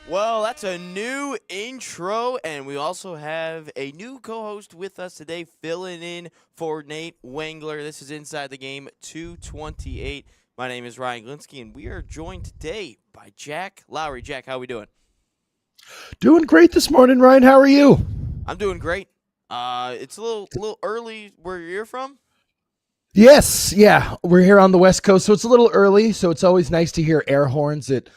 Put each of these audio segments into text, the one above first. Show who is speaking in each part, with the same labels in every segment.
Speaker 1: Well, that's a new intro, and we also have a new co-host with us today, filling in for Nate Wengler. This is Inside the Game 228. My name is Ryan Glinsky, and we are joined today by Jack Lowry. Jack, how we doing?
Speaker 2: Doing great this morning, Ryan. How are you?
Speaker 1: I'm doing great. It's a little early where you're from.
Speaker 2: Yes, yeah. We're here on the West Coast, so it's a little early. So it's always nice to hear air horns at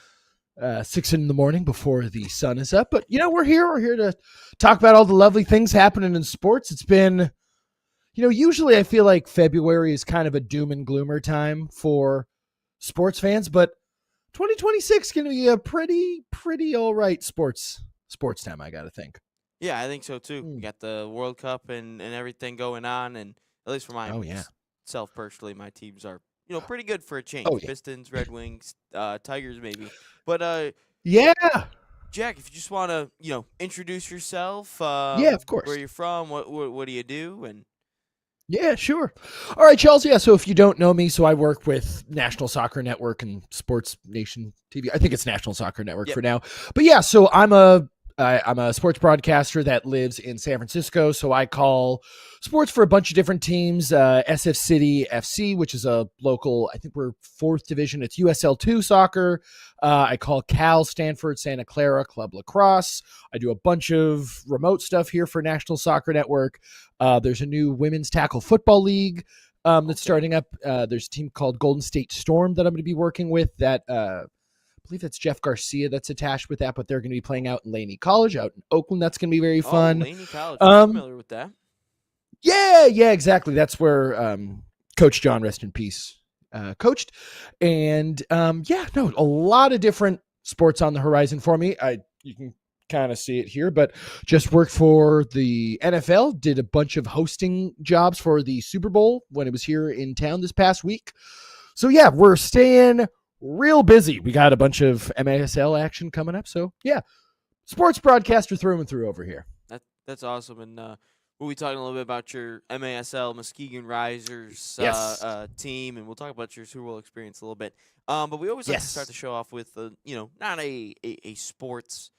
Speaker 2: 6 in the morning before the sun is up. But, we're here. We're here to talk about all the lovely things happening in sports. It's been, usually I feel like February is kind of a doom and gloomer time for sports fans, but 2026 is going to be a pretty all right sports time, I got to think.
Speaker 1: Yeah, I think so too. We got the World Cup and everything going on, and at least for my self personally, my teams are pretty good for a change.
Speaker 2: Oh, yeah.
Speaker 1: Pistons, Red Wings, Tigers maybe. But
Speaker 2: Yeah.
Speaker 1: Jack, if you just want to introduce yourself,
Speaker 2: Yeah, of course.
Speaker 1: where you're from, what do you do, and
Speaker 2: Yeah, sure. All right, Chelsea. Yeah, so if you don't know me, so I work with National Soccer Network and Sports Nation TV. I think it's National Soccer Network for now. But yeah, so I'm a sports broadcaster that lives in San Francisco. So I call sports for a bunch of different teams. SF City FC, which is a local, I think we're 4th division. It's USL2 soccer. I call Cal, Stanford, Santa Clara Club Lacrosse. I do a bunch of remote stuff here for National Soccer Network. There's a new women's tackle football league that's starting up. There's a team called Golden State Storm that I'm going to be working with that I believe that's Jeff Garcia that's attached with that, but they're going to be playing out in Laney College out in Oakland. That's going to be very fun.
Speaker 1: Laney College, I'm familiar with that.
Speaker 2: Yeah, exactly. That's where Coach John, rest in peace, coached. And a lot of different sports on the horizon for me. You can kind of see it here, but just worked for the NFL, did a bunch of hosting jobs for the Super Bowl when it was here in town this past week. So yeah, we're staying real busy. We got a bunch of MASL action coming up. So yeah, sports broadcaster through and through over here.
Speaker 1: That's awesome. And we'll be talking a little bit about your MASL Muskegon Risers team, and we'll talk about your Super Bowl experience a little bit. But we always like to start the show off with not a sports.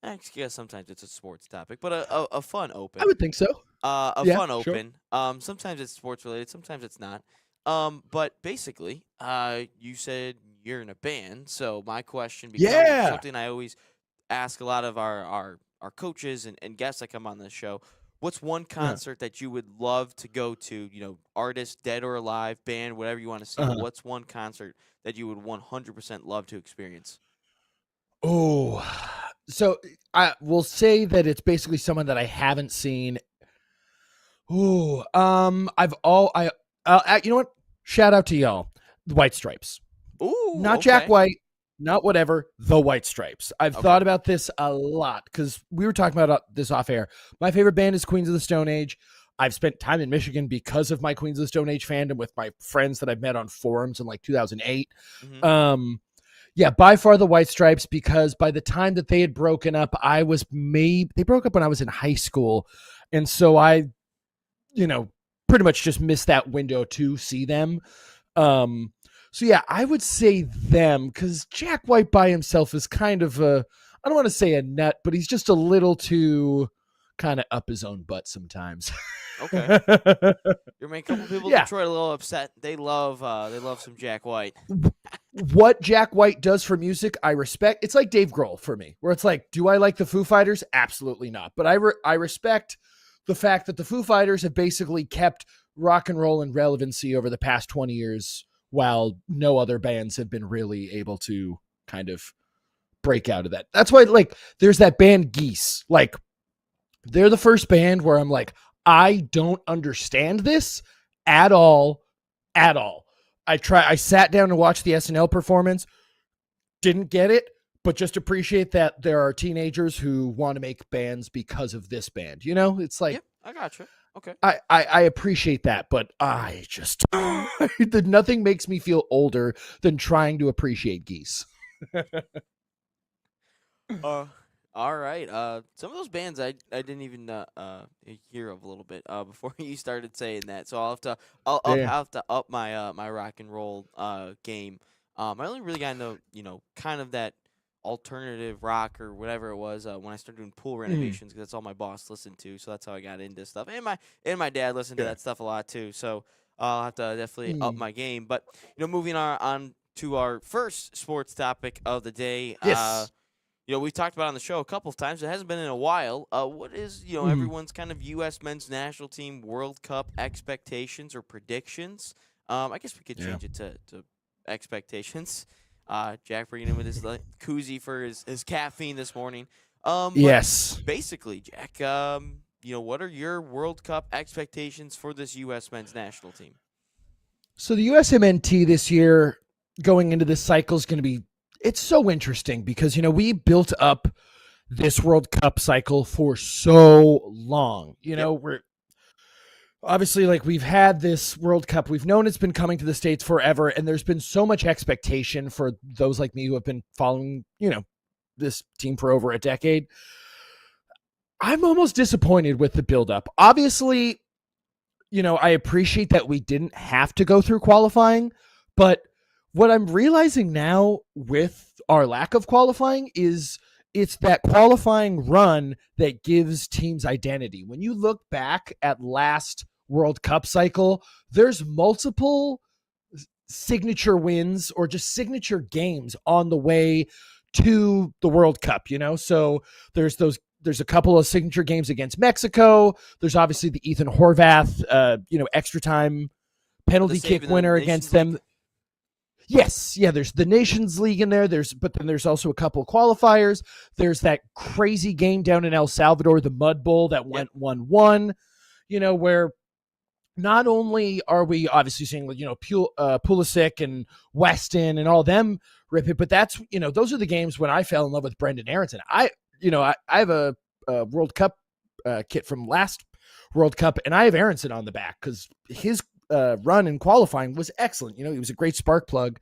Speaker 1: I guess sometimes it's a sports topic, but a fun open.
Speaker 2: I would think so.
Speaker 1: Fun open. Sometimes it's sports related, sometimes it's not. But basically, you said you're in a band, so my question becomes something I always ask a lot of our coaches and guests that come on this show. What's one concert that you would love to go to? Artist, dead or alive, band, whatever you want to see. What's one concert that you would 100% love to experience?
Speaker 2: Oh, so I will say that it's basically someone that I haven't seen. Oh, you know what? Shout out to y'all, the White Stripes.
Speaker 1: Ooh,
Speaker 2: not Jack White, not whatever, the White Stripes. I've thought about this a lot because we were talking about this off air. My favorite band is Queens of the Stone Age. I've spent time in Michigan because of my Queens of the Stone Age fandom with my friends that I've met on forums in like 2008. Yeah, by far the White Stripes, because by the time that they had broken up, they broke up when I was in high school. And so I, pretty much just missed that window to see them. So yeah, I would say them, because Jack White by himself is kind of I don't want to say a nut, but he's just a little too kind of up his own butt sometimes.
Speaker 1: Okay. You're making a couple people in Detroit a little upset. They love some Jack White.
Speaker 2: What Jack White does for music, I respect. It's like Dave Grohl for me, where it's like, do I like the Foo Fighters? Absolutely not. But I respect the fact that the Foo Fighters have basically kept rock and roll in relevancy over the past 20 years, while no other bands have been really able to kind of break out of that. That's why, like, there's that band Geese. Like, they're the first band where I'm like, I don't understand this at all. I sat down and watched the SNL performance, didn't get it, but just appreciate that there are teenagers who want to make bands because of this band. It's like,
Speaker 1: I gotcha. Okay.
Speaker 2: I appreciate that, but I just nothing makes me feel older than trying to appreciate Geese.
Speaker 1: All right. Some of those bands I didn't even hear of a little bit before you started saying that. So I'll have to up my my rock and roll game. I only really got to know kind of that alternative rock or whatever it was when I started doing pool renovations, because that's all my boss listened to. So that's how I got into stuff. And my dad listened to that stuff a lot too. So I'll have to definitely up my game. But moving on to our first sports topic of the day.
Speaker 2: Yes.
Speaker 1: We've talked about it on the show a couple of times. It hasn't been in a while. What is, everyone's kind of U.S. men's national team World Cup expectations or predictions? I guess we could change it to expectations. Jack bringing in with his koozie for his caffeine this morning.
Speaker 2: Yes.
Speaker 1: Basically, Jack, what are your World Cup expectations for this U.S. men's national team?
Speaker 2: So the USMNT this year, going into this cycle, is going to be, it's so interesting because, we built up this World Cup cycle for so long. We're obviously, we've had this World Cup. We've known it's been coming to the States forever, and there's been so much expectation for those like me who have been following, this team for over a decade. I'm almost disappointed with the buildup. Obviously, I appreciate that we didn't have to go through qualifying, but what I'm realizing now with our lack of qualifying is it's that qualifying run that gives teams identity. When you look back at last World Cup cycle, there's multiple signature wins or just signature games on the way to the World Cup, So there's a couple of signature games against Mexico. There's obviously the Ethan Horvath, extra time penalty kick winner against them. Yes, yeah, there's the Nations League in there. But then there's also a couple of qualifiers. There's that crazy game down in El Salvador, the Mud Bowl that went 1-1, where not only are we obviously seeing, Pulisic and Weston and all them rip it, but that's, those are the games when I fell in love with Brendan Aronson. I have a World Cup kit from last World Cup, and I have Aronson on the back because his run in qualifying was excellent. He was a great spark plug.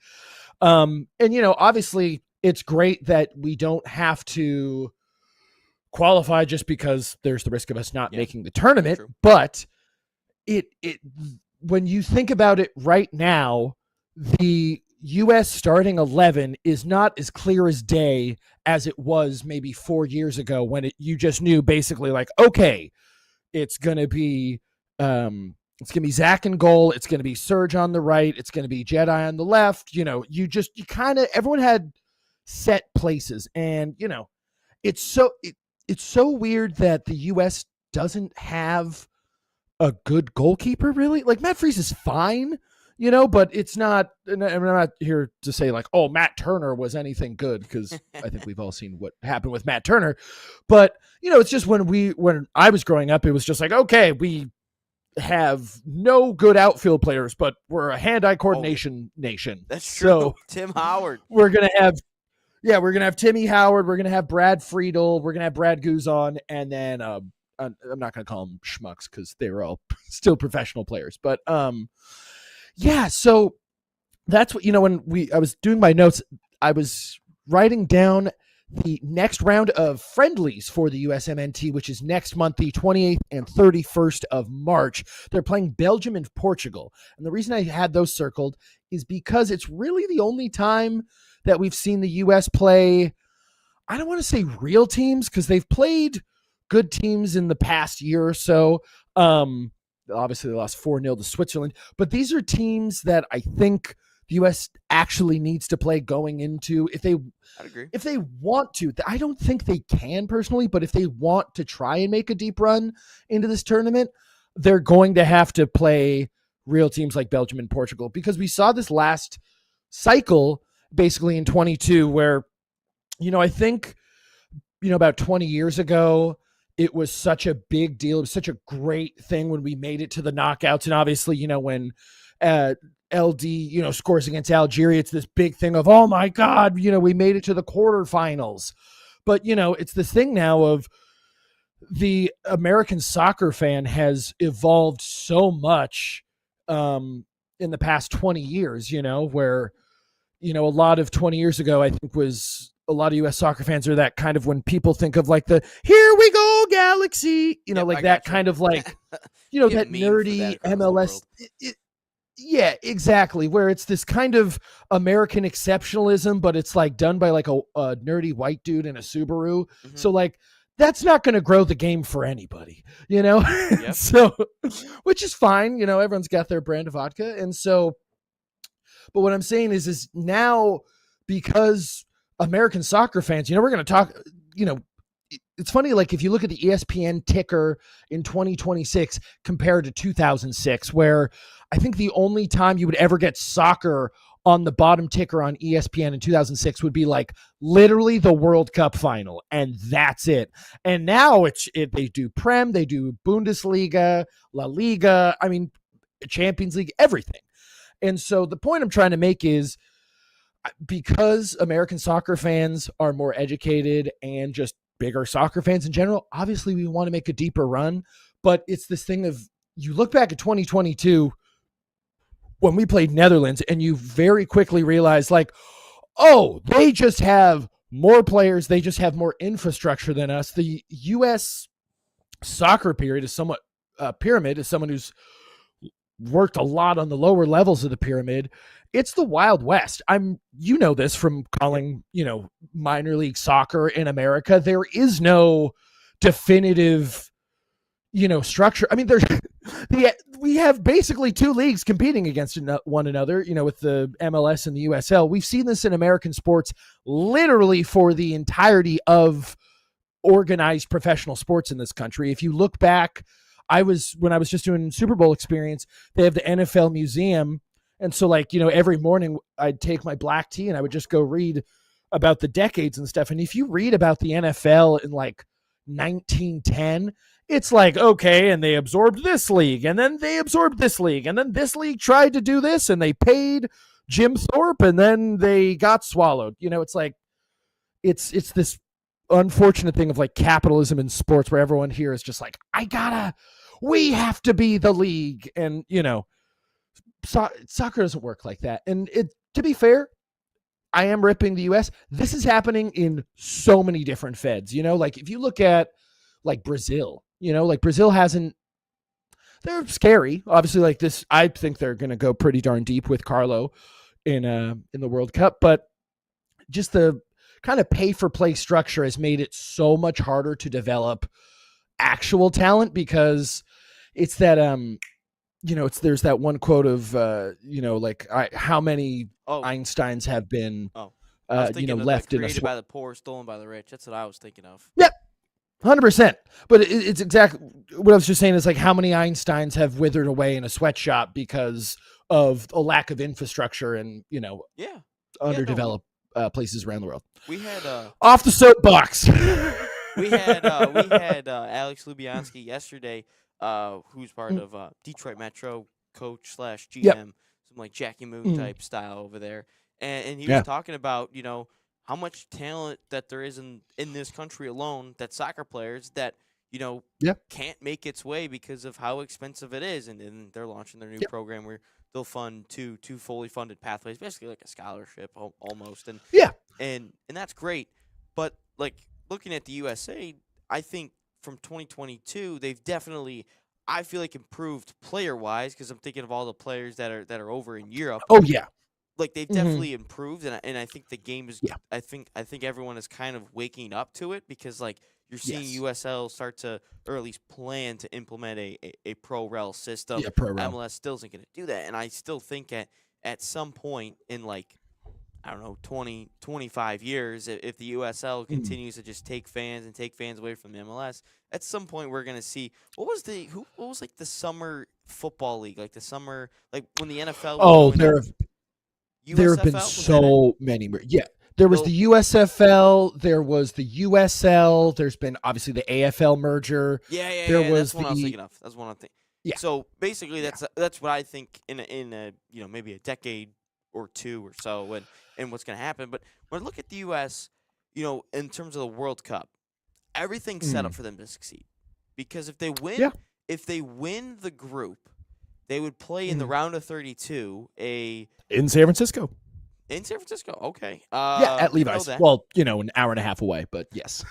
Speaker 2: Obviously it's great that we don't have to qualify just because there's the risk of us not making the tournament. True. But it when you think about it right now, the U.S. starting 11 is not as clear as day as it was maybe 4 years ago when you just knew basically okay, it's going to be Zach in goal. It's going to be Serge on the right. It's going to be Jedi on the left. Everyone had set places, and it's so weird that the U.S. doesn't have a good goalkeeper really. Matt Freese is fine, but it's not, and I'm not here to say Matt Turner was anything good, because I think we've all seen what happened with Matt Turner. But, it's just when I was growing up, it was just okay, we have no good outfield players, but we're a hand-eye coordination nation.
Speaker 1: That's true. So Tim Howard.
Speaker 2: We're going to have Timmy Howard. We're going to have Brad Friedel. We're going to have Brad Guzan. And then I'm not going to call them schmucks because they were all still professional players. But so that's what, when I was doing my notes, I was writing down the next round of friendlies for the USMNT, which is next month, the 28th and 31st of March. They're playing Belgium and Portugal. And the reason I had those circled is because it's really the only time that we've seen the US play, I don't want to say real teams, because they've played good teams in the past year or so. Obviously, they lost 4-0 to Switzerland. But these are teams that I think the U.S. actually needs to play going into, if they want to. I don't think they can personally, but if they want to try and make a deep run into this tournament, they're going to have to play real teams like Belgium and Portugal, because we saw this last cycle basically in 22 where, I think, about 20 years ago, it was such a big deal. It was such a great thing when we made it to the knockouts. And obviously, when LD, scores against Algeria, it's this big thing of, oh my God, we made it to the quarterfinals. But, it's this thing now of the American soccer fan has evolved so much in the past 20 years, where, a lot of 20 years ago, I think was a lot of U.S. soccer fans are that kind of, when people think of the here we go Galaxy, that kind of that nerdy MLS. Yeah, exactly. Where it's this kind of American exceptionalism, but it's like done by like a nerdy white dude in a Subaru.
Speaker 1: Mm-hmm.
Speaker 2: So like that's not going to grow the game for anybody, you know?
Speaker 1: Yep.
Speaker 2: So, which is fine. You know, everyone's got their brand of vodka. And so, but what I'm saying is now because American soccer fans, you know, we're going to talk, you know, it's funny, like if you look at the ESPN ticker in 2026 compared to 2006, where I think the only time you would ever get soccer on the bottom ticker on ESPN in 2006 would be like literally the World Cup final, and that's it. And now they do Prem, they do Bundesliga, La Liga, I mean Champions League, everything. And so the point I'm trying to make is because American soccer fans are more educated and just bigger soccer fans in general, obviously we want to make a deeper run. But it's this thing of you look back at 2022 when we played Netherlands and you very quickly realize like, oh, they just have more players. They just have more infrastructure than us. The U.S. soccer pyramid is someone who's worked a lot on the lower levels of the pyramid. It's the Wild West. You know this from calling, you know, minor league soccer in America. There is no definitive, you know, structure. I mean, we have basically two leagues competing against one another, you know, with the MLS and the USL. We've seen this in American sports literally for the entirety of organized professional sports in this country. If you look back, when I was just doing Super Bowl experience, they have the NFL museum. And so like, you know, every morning I'd take my black tea and I would just go read about the decades and stuff. And if you read about the NFL in like 1910, it's like, okay, and they absorbed this league and then they absorbed this league and then this league tried to do this and they paid Jim Thorpe and then they got swallowed. You know, it's like, it's this unfortunate thing of like capitalism in sports where everyone here is just like, we have to be the league. And, you know, soccer doesn't work like that. And to be fair, I am ripping the US. This is happening in so many different feds, you know, like if you look at like Brazil, you know, like Brazil they're scary. Obviously like this, I think they're going to go pretty darn deep with Carlo in the World Cup, but just the kind of pay for play structure has made it so much harder to develop actual talent because it's that, you know, there's that one quote of, you know, like how many Einsteins have been, you know, left in
Speaker 1: created by the poor, stolen by the rich. That's what I was thinking of.
Speaker 2: Yep. 100%. But it's exactly what I was just saying is like how many Einsteins have withered away in a sweatshop because of a lack of infrastructure and, you know, underdeveloped places around the world.
Speaker 1: We had
Speaker 2: off the soapbox.
Speaker 1: we had Alex Lubianski yesterday, who's part of Detroit Metro coach / GM, some like Jackie Moon type style over there, and he was talking about, you know, how much talent that there is in this country alone, that soccer players that, you know, can't make its way because of how expensive it is, and they're launching their new program where they'll fund two fully funded pathways, basically like a scholarship almost, and that's great. But like looking at the USA, I think from 2022 they've definitely, I feel like, improved player wise, because I'm thinking of all the players that are over in Europe.
Speaker 2: Oh yeah.
Speaker 1: Like they've definitely improved, and I think the game is. I think everyone is kind of waking up to it, because like you're seeing USL start to, or at least plan to implement a pro rel system.
Speaker 2: Yeah, pro rel.
Speaker 1: MLS still isn't going to do that, and I still think at some point in like, I don't know, 20, 25 years, if the USL continues to just take fans away from the MLS, at some point we're going to see what was like the summer football league, like the summer, like when the NFL.
Speaker 2: Oh, there have been so many. Yeah. There was the USFL. There was the USL. There's been obviously the AFL merger.
Speaker 1: That's one I was thinking of. That's one I'm thinking. Yeah. So basically, that's what I think in a you know, maybe a decade or two or so, and what's going to happen. But when I look at the U.S., you know, in terms of the World Cup, everything's set up for them to succeed, because if they win the group, they would play in the round of 32
Speaker 2: in San Francisco.
Speaker 1: In San Francisco, okay.
Speaker 2: At Levi's. Well, you know, an hour and a half away, but yes.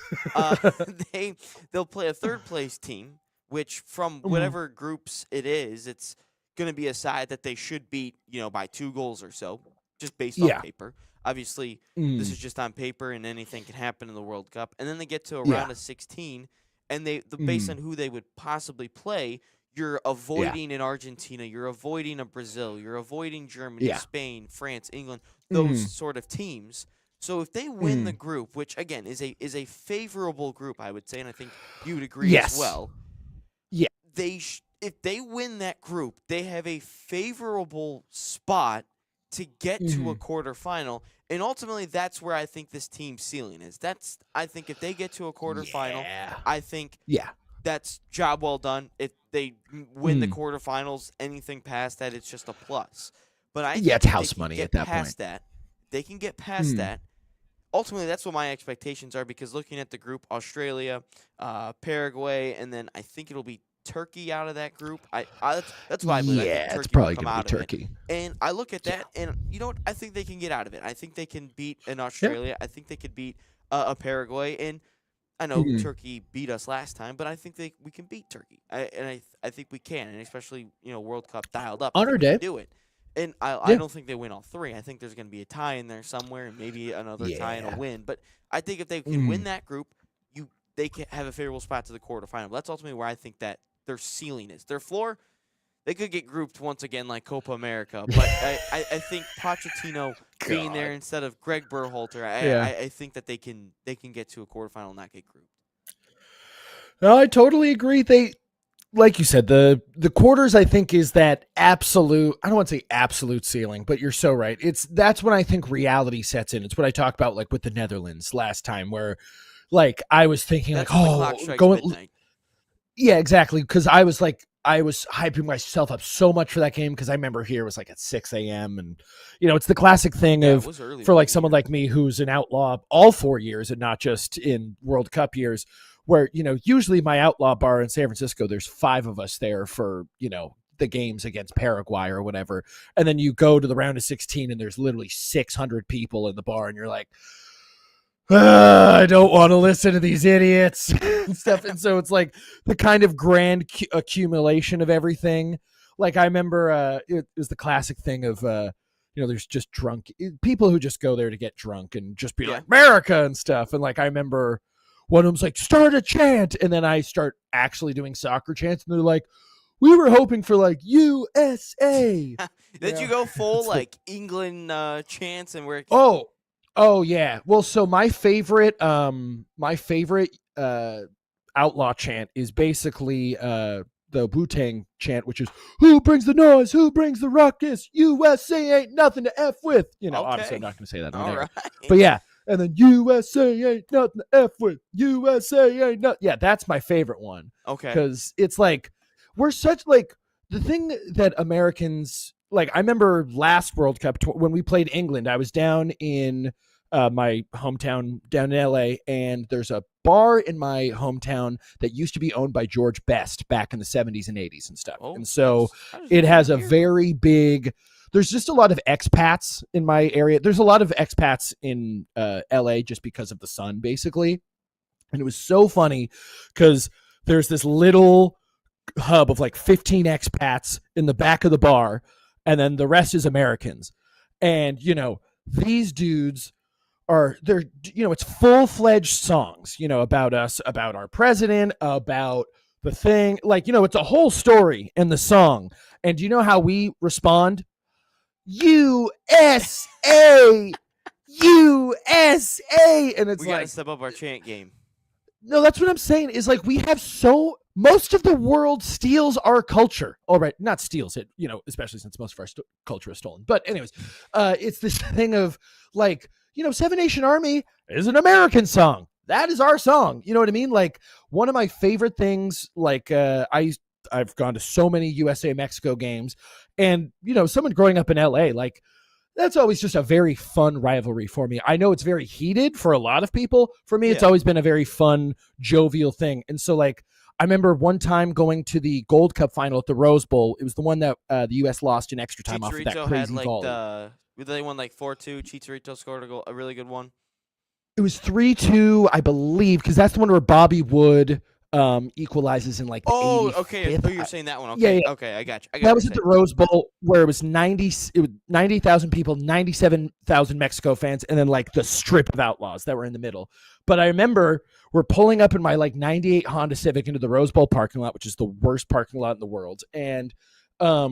Speaker 1: They'll play a third place team, which from whatever groups it is, it's going to be a side that they should beat, by 2 goals or so, just based on
Speaker 2: Yeah.
Speaker 1: paper. Obviously, this is just on paper, and anything can happen in the World Cup. And then they get to a round of 16, and based on who they would possibly play, you're avoiding an Argentina, you're avoiding a Brazil, you're avoiding Germany, Spain, France, England, those sort of teams. So if they win the group, which again is a favorable group, I would say, and I think you would agree as well.
Speaker 2: Yeah.
Speaker 1: If they win that group, they have a favorable spot to get to a quarterfinal, and ultimately that's where I think this team's ceiling is. I think if they get to a quarterfinal, I think that's job well done. If they win the quarterfinals, anything past that, it's just a plus. But I think
Speaker 2: it's house money at that point.
Speaker 1: They can get past that. Ultimately, that's what my expectations are, because looking at the group, Australia, Paraguay, and then I think it'll be Turkey out of that group. That's why I believe. I think Turkey
Speaker 2: it's probably
Speaker 1: will come
Speaker 2: going
Speaker 1: out
Speaker 2: to be
Speaker 1: of
Speaker 2: Turkey.
Speaker 1: it. And I look at that, and you know what? I think they can get out of it. I think they can beat an Australia. I think they could beat a Paraguay. And I know Turkey beat us last time, but I think we can beat Turkey. I think we can, and especially World Cup dialed up.
Speaker 2: On our
Speaker 1: we
Speaker 2: day,
Speaker 1: can do it. And I don't think they win all 3. I think there's going to be a tie in there somewhere, and maybe another tie and a win. But I think if they can win that group, they can have a favorable spot to the quarterfinal. That's ultimately where I think that their ceiling is. Their floor, they could get grouped once again like Copa America. But I think Pochettino being there instead of Greg Berhalter, I think that they can get to a quarterfinal and not get grouped.
Speaker 2: No, I totally agree. Like you said, the quarters, I think, is that absolute, I don't want to say absolute ceiling, but you're so right. That's when I think reality sets in. It's what I talked about, like with the Netherlands last time, where like I was thinking
Speaker 1: that's
Speaker 2: going
Speaker 1: midnight.
Speaker 2: Yeah, exactly. Because I was hyping myself up so much for that game, because I remember here it was like at 6 a.m. and it's the classic thing for like someone like me who's an outlaw all 4 years and not just in World Cup years, where usually my outlaw bar in San Francisco, there's 5 of us there for the games against Paraguay or whatever, and then you go to the round of 16 and there's literally 600 people in the bar, and you're like, I don't want to listen to these idiots and stuff. And so it's like the kind of grand accumulation of everything. Like I remember it was the classic thing of, there's just drunk people who just go there to get drunk and just be like America and stuff. And like I remember one of them's like, start a chant. And then I start actually doing soccer chants, and they're like, we were hoping for like USA.
Speaker 1: Did you go full like England chants and where?
Speaker 2: Oh yeah. Well, so my favorite outlaw chant is basically the Wu-Tang chant, which is "Who brings the noise? Who brings the ruckus? USA ain't nothing to f with." Obviously I'm not going to say that on air. Right. But yeah, and then USA ain't nothing to f with. USA ain't nothing. Yeah, that's my favorite one.
Speaker 1: Okay.
Speaker 2: Because it's like we're such like the thing that Americans like. I remember last World Cup when we played England. I was down in my hometown down in LA, and there's a bar in my hometown that used to be owned by George Best back in the 70s and 80s and stuff. And so it has a very big, there's just a lot of expats in my area. There's a lot of expats in LA just because of the sun, basically. And it was so funny because there's this little hub of like 15 expats in the back of the bar, and then the rest is Americans. And, these dudes it's full-fledged songs, about us, about our president, about the thing, like, it's a whole story in the song. And do you know how we respond? USA, USA. And it's
Speaker 1: we gotta step up our chant game.
Speaker 2: No, that's what I'm saying is like we have most of the world steals our culture. All right, not steals it, especially since most of our culture is stolen. But anyways, it's this thing of like, Seven Nation Army is an American song. That is our song. You know what I mean? Like one of my favorite things, like I've gone to so many USA Mexico games, and someone growing up in LA, like that's always just a very fun rivalry for me. I know it's very heated for a lot of people. For me, it's always been a very fun, jovial thing. And so like I remember one time going to the Gold Cup final at the Rose Bowl. It was the one that the U.S. lost in extra time off of that crazy
Speaker 1: had,
Speaker 2: volley.
Speaker 1: They won like 4-2. Chicharito scored a really good one.
Speaker 2: It was 3-2, I believe, because that's the one where Bobby Wood equalizes in like the
Speaker 1: Oh,
Speaker 2: 85th.
Speaker 1: okay. Oh, you're saying that one.
Speaker 2: Yeah,
Speaker 1: Okay.
Speaker 2: yeah.
Speaker 1: Okay, I got you. I got
Speaker 2: That
Speaker 1: what
Speaker 2: was
Speaker 1: you're
Speaker 2: at the
Speaker 1: saying.
Speaker 2: Rose Bowl where it was 90,000 people, 97,000 Mexico fans, and then like the strip of outlaws that were in the middle. But I remember we're pulling up in my like 98 Honda Civic into the Rose Bowl parking lot, which is the worst parking lot in the world. And I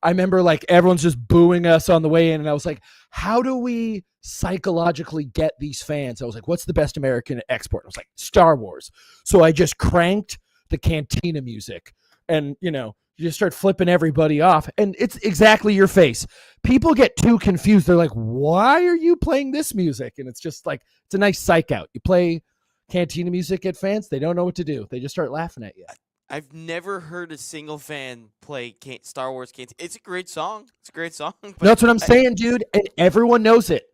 Speaker 2: remember like everyone's just booing us on the way in. And I was like, how do we psychologically get these fans? I was like, what's the best American export? I was like, Star Wars. So I just cranked the cantina music and, you just start flipping everybody off. And it's exactly your face. People get too confused. They're like, why are you playing this music? And it's just like, it's a nice psych out. You play cantina music at fans, they don't know what to do. They just start laughing at you.
Speaker 1: I've never heard a single fan play Star Wars Cantina. It's a great song. It's a great song. But
Speaker 2: that's what I'm saying, dude. And everyone knows it.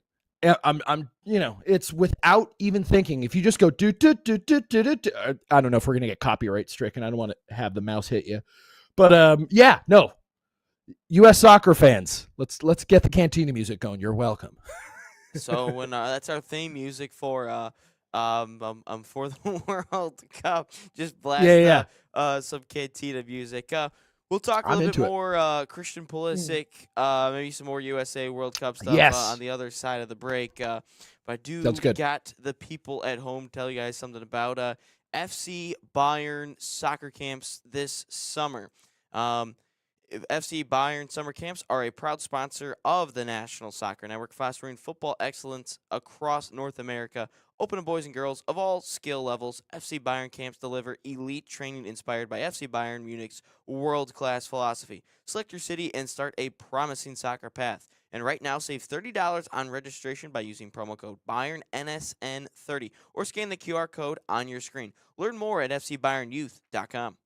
Speaker 2: It's without even thinking. If you just go do, I don't know if we're gonna get copyright stricken. I don't want to have the mouse hit you, but no. U.S. soccer fans, let's get the cantina music going. You're welcome.
Speaker 1: So when that's our theme music for for the World Cup, just blast some cantina music. We'll talk a little bit more Christian Pulisic, maybe some more USA World Cup stuff on the other side of the break. But I do got the people at home tell you guys something about FC Bayern soccer camps this summer. FC Bayern summer camps are a proud sponsor of the National Soccer Network, fostering football excellence across North America. Open to boys and girls of all skill levels, FC Bayern camps deliver elite training inspired by FC Bayern Munich's world-class philosophy. Select your city and start a promising soccer path. And right now, save $30 on registration by using promo code BayernNSN30 or scan the QR code on your screen. Learn more at fcbayernyouth.com.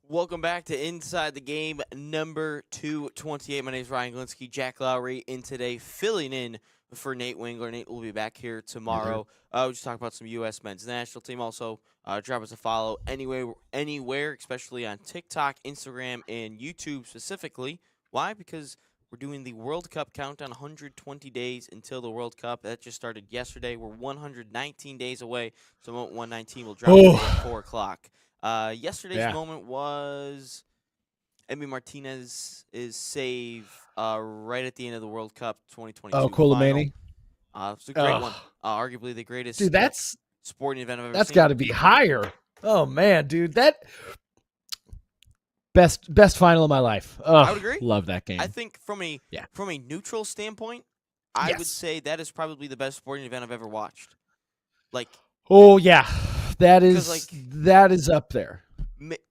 Speaker 1: Welcome back to Inside the Game, number 228. My name is Ryan Glinsky, Jack Lowry, in today, filling in for Nate Wingler. Nate will be back here tomorrow. We'll just talk about some U.S. men's national team. Also, drop us a follow anywhere, especially on TikTok, Instagram, and YouTube specifically. Why? Because we're doing the World Cup countdown, 120 days until the World Cup. That just started yesterday. We're 119 days away, so 119 will drop today at 4 o'clock. Yesterday's moment was Emi Martinez's save right at the end of the World Cup 2022.
Speaker 2: Oh, Koulibaly.
Speaker 1: It's a great one. Arguably the greatest sporting event I've ever seen.
Speaker 2: That's got to be higher. Oh, man, dude. That best final of my life. I would agree. Love that game.
Speaker 1: I think from a neutral standpoint, I would say that is probably the best sporting event I've ever watched.
Speaker 2: Oh, yeah. That is up there.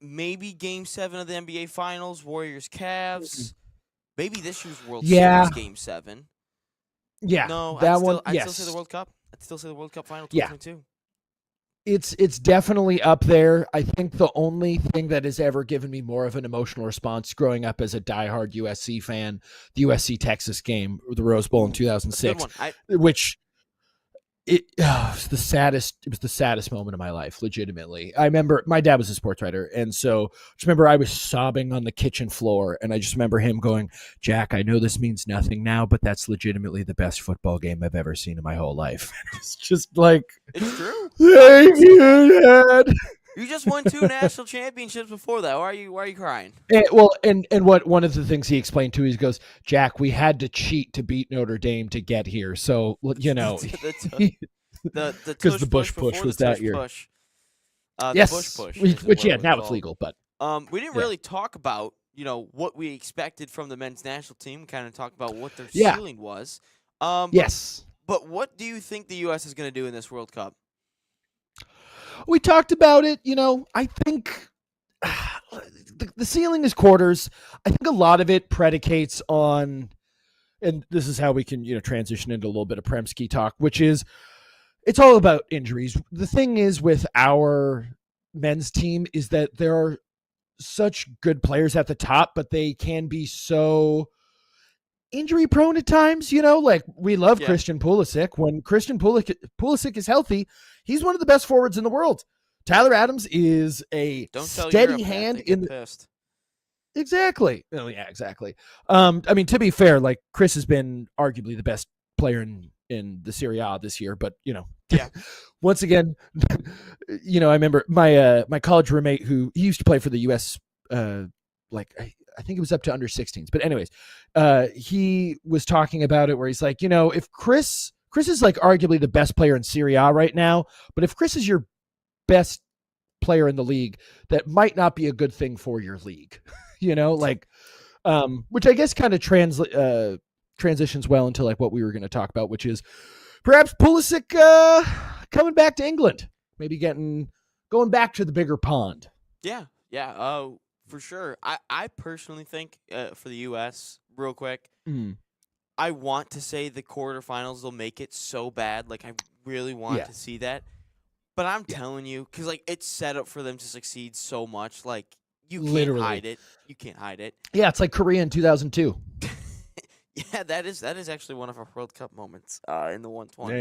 Speaker 1: Maybe Game 7 of the NBA Finals, Warriors Cavs. Maybe this year's World Series Game 7.
Speaker 2: Yeah.
Speaker 1: No,
Speaker 2: I'd
Speaker 1: still say the World Cup. I'd still say the World Cup final 2022.
Speaker 2: It's definitely up there. I think the only thing that has ever given me more of an emotional response growing up as a diehard USC fan, the USC Texas game, the Rose Bowl in
Speaker 1: Ooh, that's a good
Speaker 2: 2006,
Speaker 1: one.
Speaker 2: which it was the saddest. It was the saddest moment of my life, legitimately. I remember my dad was a sports writer, and so I just remember I was sobbing on the kitchen floor, and I just remember him going, "Jack, I know this means nothing now, but that's legitimately the best football game I've ever seen in my whole life." It's just like,
Speaker 1: It's true.
Speaker 2: thank you, Dad.
Speaker 1: You just won 2 national championships before that. Why are you crying?
Speaker 2: And what one of the things he explained to, he goes, Jack, we had to cheat to beat Notre Dame to get here. So because
Speaker 1: the
Speaker 2: Bush push was that year.
Speaker 1: Push.
Speaker 2: Yes,
Speaker 1: the Bush push,
Speaker 2: which
Speaker 1: now
Speaker 2: now it's legal, but
Speaker 1: we didn't really talk about what we expected from the men's national team. We kind of talked about what their ceiling was.
Speaker 2: Yes,
Speaker 1: but what do you think the U.S. is going to do in this World Cup?
Speaker 2: We talked about it. I think the ceiling is quarters. I think a lot of it predicates on, and this is how we can transition into a little bit of Premski talk, which is it's all about injuries. The thing is with our men's team is that there are such good players at the top, but they can be so injury prone at times. Like we love Christian Pulisic. When Christian Pulisic is healthy, he's one of the best forwards in the world. Tyler Adams is a steady hand in
Speaker 1: pissed.
Speaker 2: Exactly. Oh yeah, exactly. I mean, to be fair, like Chris has been arguably the best player in the Serie A this year, but once again, I remember my college roommate who he used to play for the US I think it was up to under 16s. But anyways, he was talking about it where he's like, if Chris is like arguably the best player in Serie A right now, but if Chris is your best player in the league, that might not be a good thing for your league, which I guess kind of transitions well into like what we were going to talk about, which is perhaps Pulisic coming back to England, maybe going back to the bigger pond.
Speaker 1: Yeah. For sure. I personally think for the U.S., real quick, I want to say the quarterfinals will make it so bad. Like, I really want to see that. But I'm telling you, because, like, it's set up for them to succeed so much. Like, you can't hide it. You can't hide it.
Speaker 2: Yeah, it's like Korea in 2002.
Speaker 1: Yeah, that is actually one of our World Cup moments in the 120.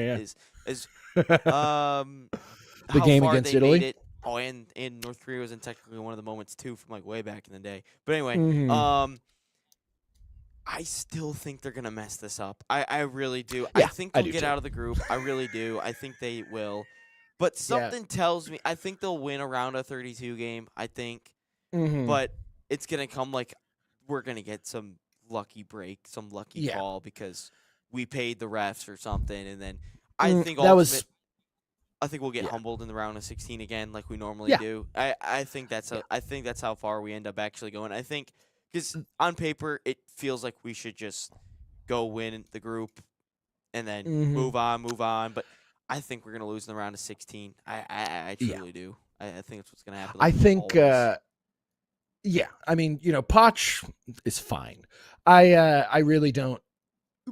Speaker 1: Is
Speaker 2: the game against Italy.
Speaker 1: Made it. Oh, and North Korea was in technically one of the moments too from like way back in the day. But anyway, I still think they're gonna mess this up. I really do.
Speaker 2: Yeah,
Speaker 1: I think they'll get out of the group. I really do. I think they will. But something tells me I think they'll win around a 32 game. I think, but it's gonna come like we're gonna get some lucky break, some lucky call because we paid the refs or something, and then I think I think we'll get humbled in the round of 16 again, like we normally do. I think that's how far we end up actually going. I think because on paper it feels like we should just go win the group and then move on. But I think we're gonna lose in the round of 16. I truly do. I think that's what's gonna happen.
Speaker 2: I think. I mean, Poch is fine. I really don't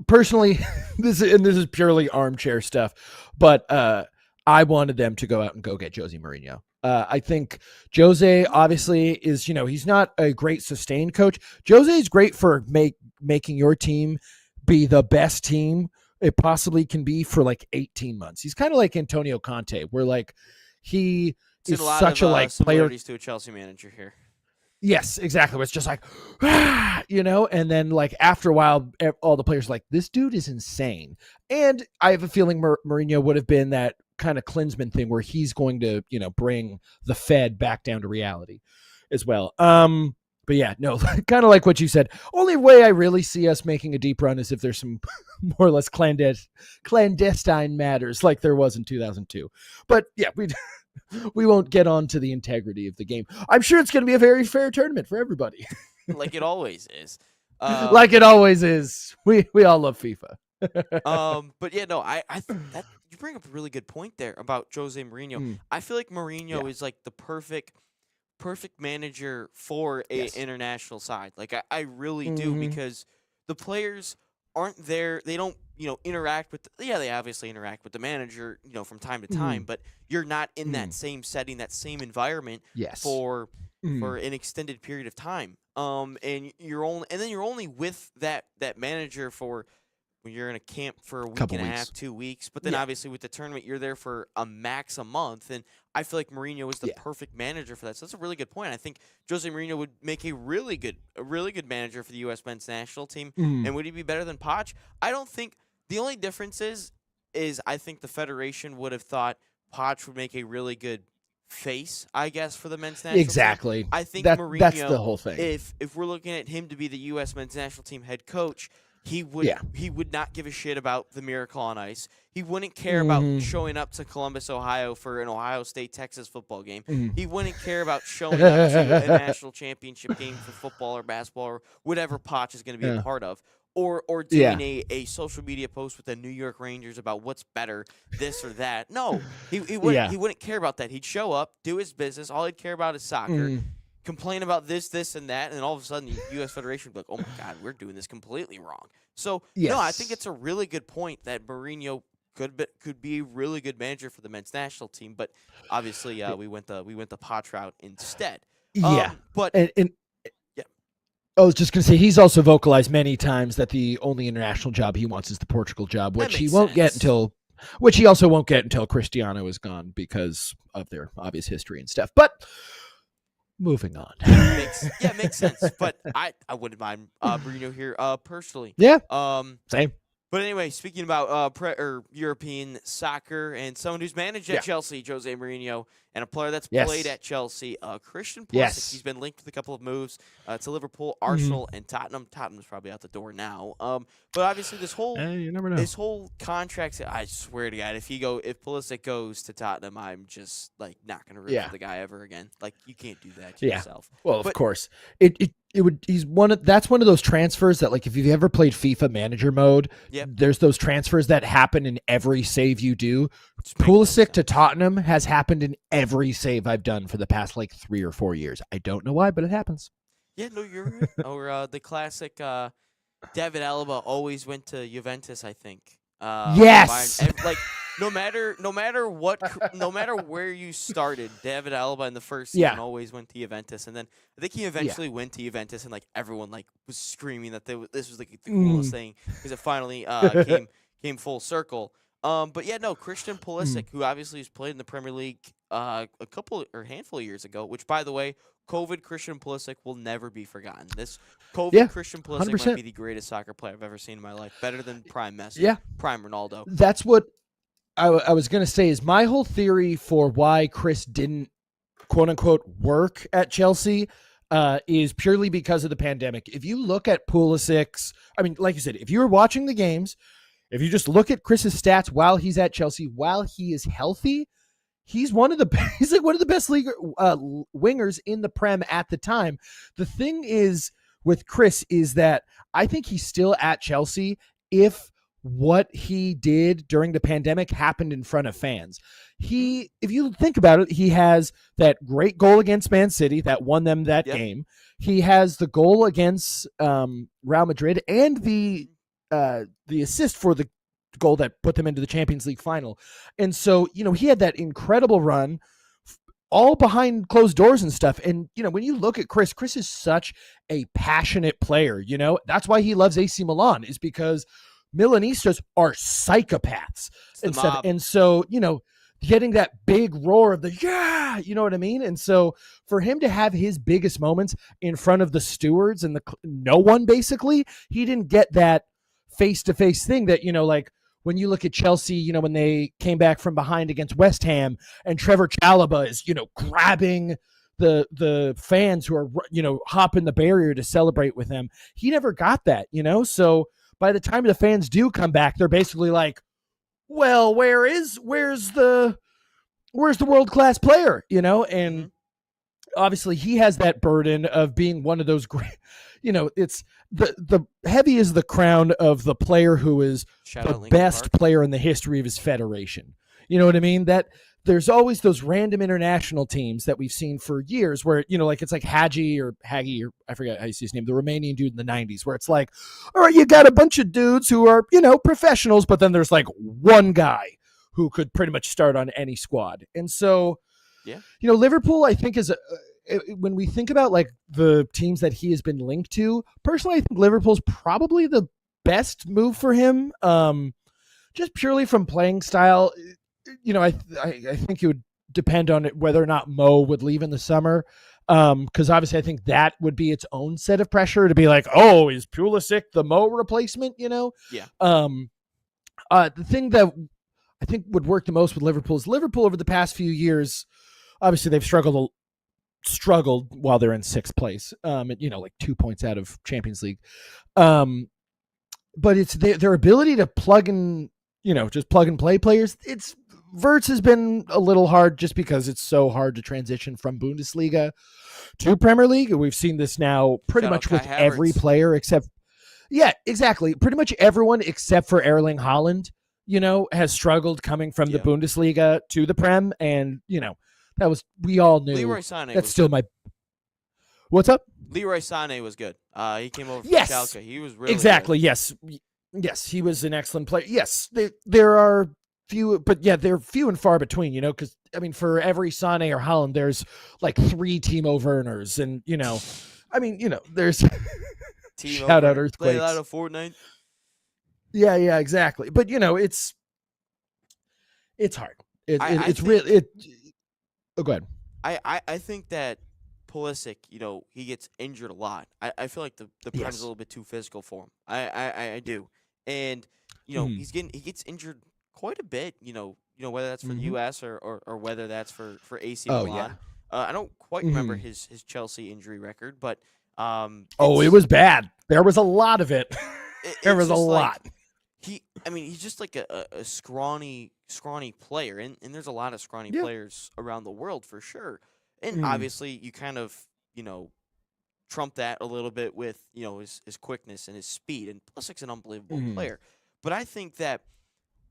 Speaker 2: personally. This is purely armchair stuff, but I wanted them to go out and go get Jose Mourinho. I think Jose obviously is, he's not a great sustained coach. Jose is great for making your team be the best team it possibly can be for like 18 months. He's kind of like Antonio Conte, where like he is such a like player
Speaker 1: to a Chelsea manager here.
Speaker 2: Yes, exactly. It's just like, and then like after a while, all the players are like, this dude is insane. And I have a feeling Mourinho would have been that kind of Klinsmann thing where he's going to, bring the Fed back down to reality as well. But yeah, no, kind of like what you said. Only way I really see us making a deep run is if there's some more or less clandestine matters like there was in 2002. But yeah, we won't get on to the integrity of the game. I'm sure it's going to be a very fair tournament for everybody.
Speaker 1: Like it always is.
Speaker 2: Like it always is. We all love FIFA.
Speaker 1: But yeah, no, I that you bring up a really good point there about Jose Mourinho. I feel like Mourinho is like the perfect manager for a international side. Like I really do because the players aren't there. They don't, interact with. They obviously interact with the manager, from time to time, but you're not in that same setting, that same environment
Speaker 2: Yes.
Speaker 1: for an extended period of time. And you're only with that manager for when you're in a camp for a week
Speaker 2: Couple
Speaker 1: and a
Speaker 2: weeks.
Speaker 1: half, 2 weeks. But then obviously with the tournament, you're there for a month. And I feel like Mourinho is the perfect manager for that. So that's a really good point. I think Jose Mourinho would make a really good manager for the U.S. men's national team. And would he be better than Poch? I don't think. The only difference is I think the federation would have thought Poch would make a really good face, I guess, for the men's national
Speaker 2: Exactly.
Speaker 1: team. I think
Speaker 2: Mourinho, that's the whole thing.
Speaker 1: If we're looking at him to be the U.S. men's national team head coach, he would not give a shit about the Miracle on Ice. He wouldn't care about showing up to Columbus, Ohio for an Ohio State-Texas football game. He wouldn't care about showing up to a national championship game for football or basketball or whatever Poch is going to be a part of. Or doing a social media post with the New York Rangers about what's better, this or that. No, he wouldn't care about that. He'd show up, do his business. All he'd care about is soccer. Complain about this, and that, and then all of a sudden the U.S. Federation would be like, oh, my God, we're doing this completely wrong. So, no, I think it's a really good point that Mourinho could be a really good manager for the men's national team, but obviously we went the Poch route instead. But
Speaker 2: I was just going to say he's also vocalized many times that the only international job he wants is the Portugal job, which he won't get until he also won't get until Cristiano is gone because of their obvious history and stuff. But moving on.
Speaker 1: Makes sense. But I wouldn't mind Mourinho here personally.
Speaker 2: Yeah. Same.
Speaker 1: But anyway, speaking about European soccer and someone who's managed at Chelsea, Jose Mourinho, and a player that's played at Chelsea, Christian Pulisic. He's been linked with a couple of moves to Liverpool, Arsenal, and Tottenham. Tottenham's probably out the door now. But obviously,
Speaker 2: you never know.
Speaker 1: This whole contract. I swear to God, if Pulisic goes to Tottenham, I'm just not gonna root for the guy ever again. You can't do that to yourself.
Speaker 2: Well, of course, that's one of those transfers that if you've ever played FIFA Manager mode, there's those transfers that happen in every save you do. Pulisic to Tottenham has happened in every save I've done for the past 3 or 4 years. I don't know why, but it happens.
Speaker 1: Yeah, no, you're right. Or the classic David Alaba always went to Juventus, I think.
Speaker 2: Yes.
Speaker 1: No matter where you started, David Alaba in the first season always went to Juventus, and then I think he eventually went to Juventus, and everyone was screaming that this was the coolest thing because it finally came full circle. But Christian Pulisic, who obviously has played in the Premier League a handful of years ago, which by the way, COVID Christian Pulisic will never be forgotten. This COVID Christian Pulisic 100%. Might be the greatest soccer player I've ever seen in my life, better than prime Messi, prime Ronaldo.
Speaker 2: That's what I was going to say is my whole theory for why Chris didn't quote unquote work at Chelsea is purely because of the pandemic. If you look at Pulisic's, like you said, if you were watching the games, if you just look at Chris's stats while he's at Chelsea, while he is healthy, he's one of the best league wingers in the Prem at the time. The thing is with Chris is that I think he's still at Chelsea if what he did during the pandemic happened in front of fans. If you think about it, he has that great goal against Man City that won them that game. He has the goal against Real Madrid and the assist for the goal that put them into the Champions League final. And so, he had that incredible run all behind closed doors and stuff. And, when you look at Chris is such a passionate player, that's why he loves AC Milan, is because Milanistas are psychopaths and stuff. And so, getting that big roar of you know what I mean? And so for him to have his biggest moments in front of the stewards and no one, basically, he didn't get that face-to-face thing that, when you look at Chelsea, when they came back from behind against West Ham and Trevor Chalobah is, grabbing the fans who are, hopping the barrier to celebrate with them. He never got that, So by the time the fans do come back, they're basically like, well, where's the world-class player, And obviously he has that burden of being one of those great, it's the heavy is the crown of the player who is the best player in the history of his federation. You know what I mean? That there's always those random international teams that we've seen for years where, like it's like Hagi, or I forget how you see his name, the Romanian dude in the 90s, where it's like, all right, you got a bunch of dudes who are, professionals, but then there's like one guy who could pretty much start on any squad. And so, Liverpool, I think, is when we think about like the teams that he has been linked to, personally, I think Liverpool's probably the best move for him. Just purely from playing style, I think it would depend on whether or not Mo would leave in the summer. Because obviously I think that would be its own set of pressure to be like, oh, is Pulisic the Mo replacement?
Speaker 1: Yeah.
Speaker 2: The thing that I think would work the most with Liverpool is Liverpool over the past few years, obviously they've struggled while they're in sixth place, like 2 points out of Champions League. But it's their ability to plug and play players. Wirtz has been a little hard just because it's so hard to transition from Bundesliga to Premier League. We've seen this now pretty much with every player except, exactly. Pretty much everyone except for Erling Haaland, has struggled coming from the Bundesliga to the Prem. And, we all knew.
Speaker 1: Leroy Sané
Speaker 2: that's still good. What's up?
Speaker 1: Leroy Sané was good. He came over from Schalke. He was really
Speaker 2: exactly.
Speaker 1: good.
Speaker 2: Yes, he was an excellent player. Yes, there are few, but they're few and far between, because, for every Sané or Haaland, there's like 3 Timo Werners. And, there's shout out Earthquakes.
Speaker 1: Play out of Fortnite.
Speaker 2: Yeah, exactly. But, it's hard. It's really. Oh, go ahead.
Speaker 1: I think that Pulisic, he gets injured a lot. I feel like the Prem is a little bit too physical for him. I do. And, he gets injured quite a bit, whether that's for the US or whether that's for AC Milan.
Speaker 2: Yeah.
Speaker 1: I don't quite remember his Chelsea injury record, but
Speaker 2: it was bad. There was a lot of it. There was a lot.
Speaker 1: He's just like a scrawny player, and there's a lot of scrawny players around the world for sure. And obviously you kind of, trump that a little bit with, his quickness and his speed. And Pulisic's an unbelievable player. But I think that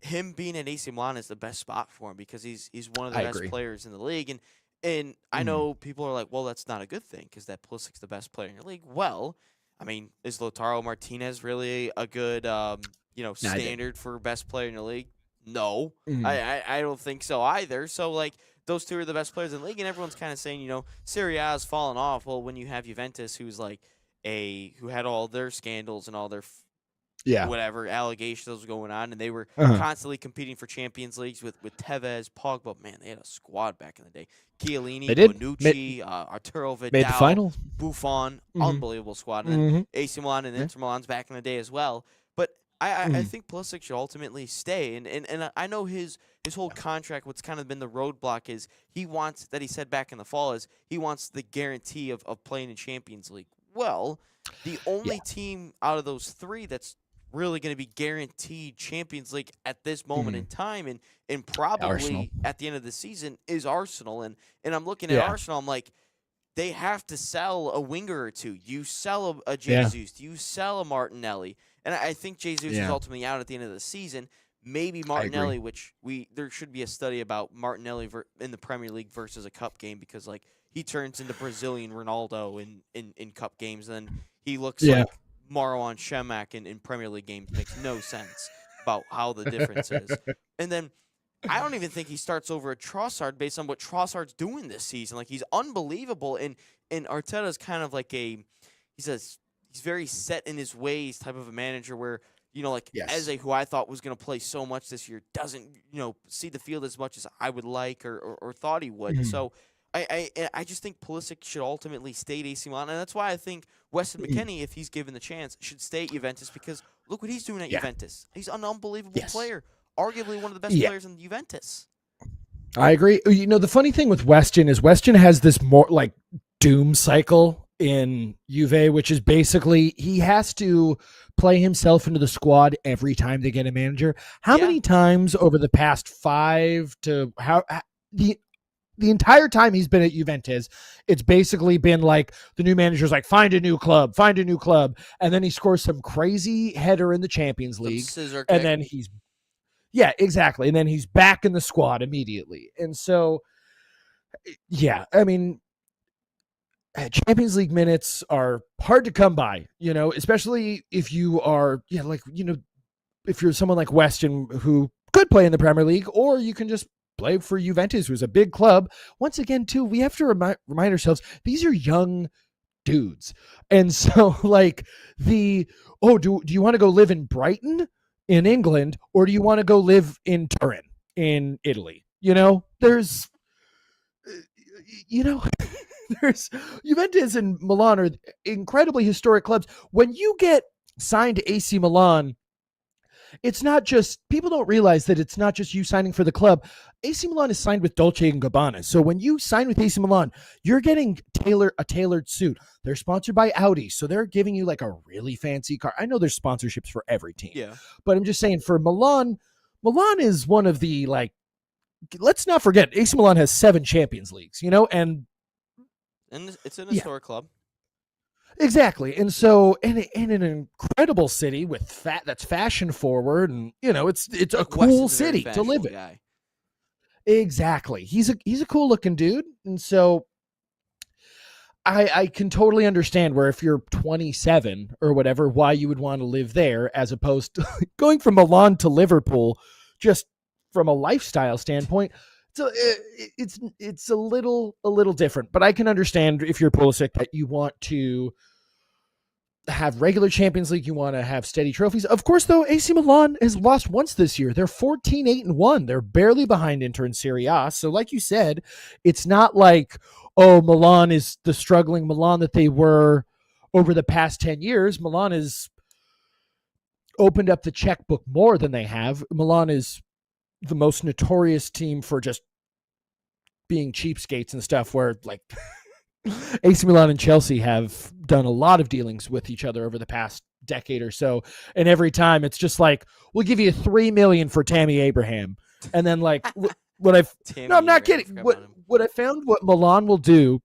Speaker 1: him being at AC Milan is the best spot for him because he's one of the best players in the league. And I know people are like, well, that's not a good thing because that Pulisic's the best player in your league. Well, is Lautaro Martinez really a good, standard for best player in the league? No, I don't think so either. So, like, those two are the best players in the league, and everyone's kind of saying, Serie A has fallen off. Well, when you have Juventus, who's like who had all their scandals and all their whatever allegations going on, and they were constantly competing for Champions Leagues with Tevez, Pogba. Man, they had a squad back in the day. Chiellini, Bonucci, Arturo Vidal, Buffon, unbelievable squad. And then AC Milan and Inter Milan's back in the day as well. But I think Pulisic should ultimately stay. And I know his whole contract, what's kind of been the roadblock is he said back in the fall, is he wants the guarantee of playing in Champions League. Well, the only team out of those 3 that's really going to be guaranteed Champions League at this moment in time and probably
Speaker 2: Arsenal.
Speaker 1: At the end of the season is Arsenal. And I'm looking at Arsenal, I'm like, they have to sell a winger or two. You sell a Jesus. You sell a Martinelli. And I think Jesus is ultimately out at the end of the season. Maybe Martinelli, which there should be a study about Martinelli in the Premier League versus a cup game because, like, he turns into Brazilian Ronaldo in cup games, and then he looks like Marouane Shemak in Premier League games. Makes no sense about how the difference is. And then I don't even think he starts over at Trossard based on what Trossard's doing this season. Like, he's unbelievable, and Arteta's kind of like he's very set in his ways type of a manager where, Eze, who I thought was going to play so much this year, doesn't, see the field as much as I would like or thought he would. So I just think Pulisic should ultimately stay at AC Milan, and that's why I think Weston McKennie, if he's given the chance, should stay at Juventus because look what he's doing at Juventus. He's an unbelievable player, arguably one of the best players in Juventus.
Speaker 2: I agree. The funny thing with Weston is Weston has this more like doom cycle in Juve, which is basically he has to play himself into the squad every time they get a manager. How many times over the past 5 to the entire time he's been at Juventus, it's basically been like the new manager's like, find a new club. And then he scores some crazy header in the Champions League. And then Yeah, exactly. And then he's back in the squad immediately. And so, yeah, I mean, Champions League minutes are hard to come by, especially if you are, if you're someone like Weston who could play in the Premier League, or you can just play for Juventus, who's a big club. Once again, too, we have to remind ourselves, these are young dudes. And so, like, do you want to go live in Brighton in England, or do you want to go live in Turin in Italy? There's there's Juventus and Milan are incredibly historic clubs. When you get signed to AC Milan, it's not just, people don't realize that it's not just you signing for the club. AC Milan is signed with Dolce & Gabbana. So when you sign with AC Milan, you're getting a tailored suit. They're sponsored by Audi, so they're giving you like a really fancy car. I know there's sponsorships for every team.
Speaker 1: Yeah.
Speaker 2: But I'm just saying, for Milan is one of the, like, let's not forget, AC Milan has 7 Champions Leagues, and
Speaker 1: it's an historic club.
Speaker 2: Exactly. And so, in an incredible city that's fashion forward, and it's a cool city to live in.
Speaker 1: Guy.
Speaker 2: Exactly. He's a cool looking dude. And so I can totally understand where, if you're 27 or whatever, why you would want to live there, as opposed to going from Milan to Liverpool, just from a lifestyle standpoint. So it's a little different, but I can understand, if you're Pulisic, that you want to have regular Champions League, you want to have steady trophies. Of course, though, AC Milan has lost once this year. They're 14-8-1. They're barely behind Inter in Serie A. So, like you said, it's not like, Milan is the struggling Milan that they were over the past 10 years. Milan has opened up the checkbook more than they have. Milan is the most notorious team for just being cheapskates and stuff, where, like, AC Milan and Chelsea have done a lot of dealings with each other over the past decade or so, and every time it's just like, we'll give you $3 million for Tammy Abraham, and then, like, I'm not kidding. What I found, what Milan will do,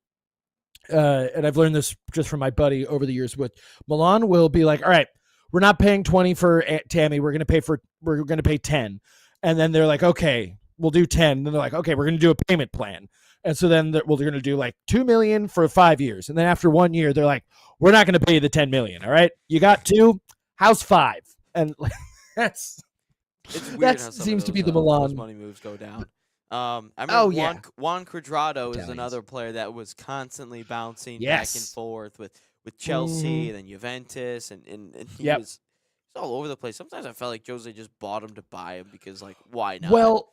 Speaker 2: and I've learned this just from my buddy over the years, with Milan will be like, all right, we're not paying 20 for Tammy, we're going to pay 10, and then they're like, okay, we'll do 10, and then they're like, okay, we're going to do a payment plan. And so then they're going to do like $2 million for 5 years. And then after 1 year, they're like, we're not going to pay you the $10 million. All right. You got 2, how's 5? And that seems to be the Milan.
Speaker 1: Those money moves go down. I remember Juan Cuadrado is another player that was constantly bouncing back and forth with Chelsea and then Juventus. And he was all over the place. Sometimes I felt like Jose just bought him to buy him, because, like, why not?
Speaker 2: Well,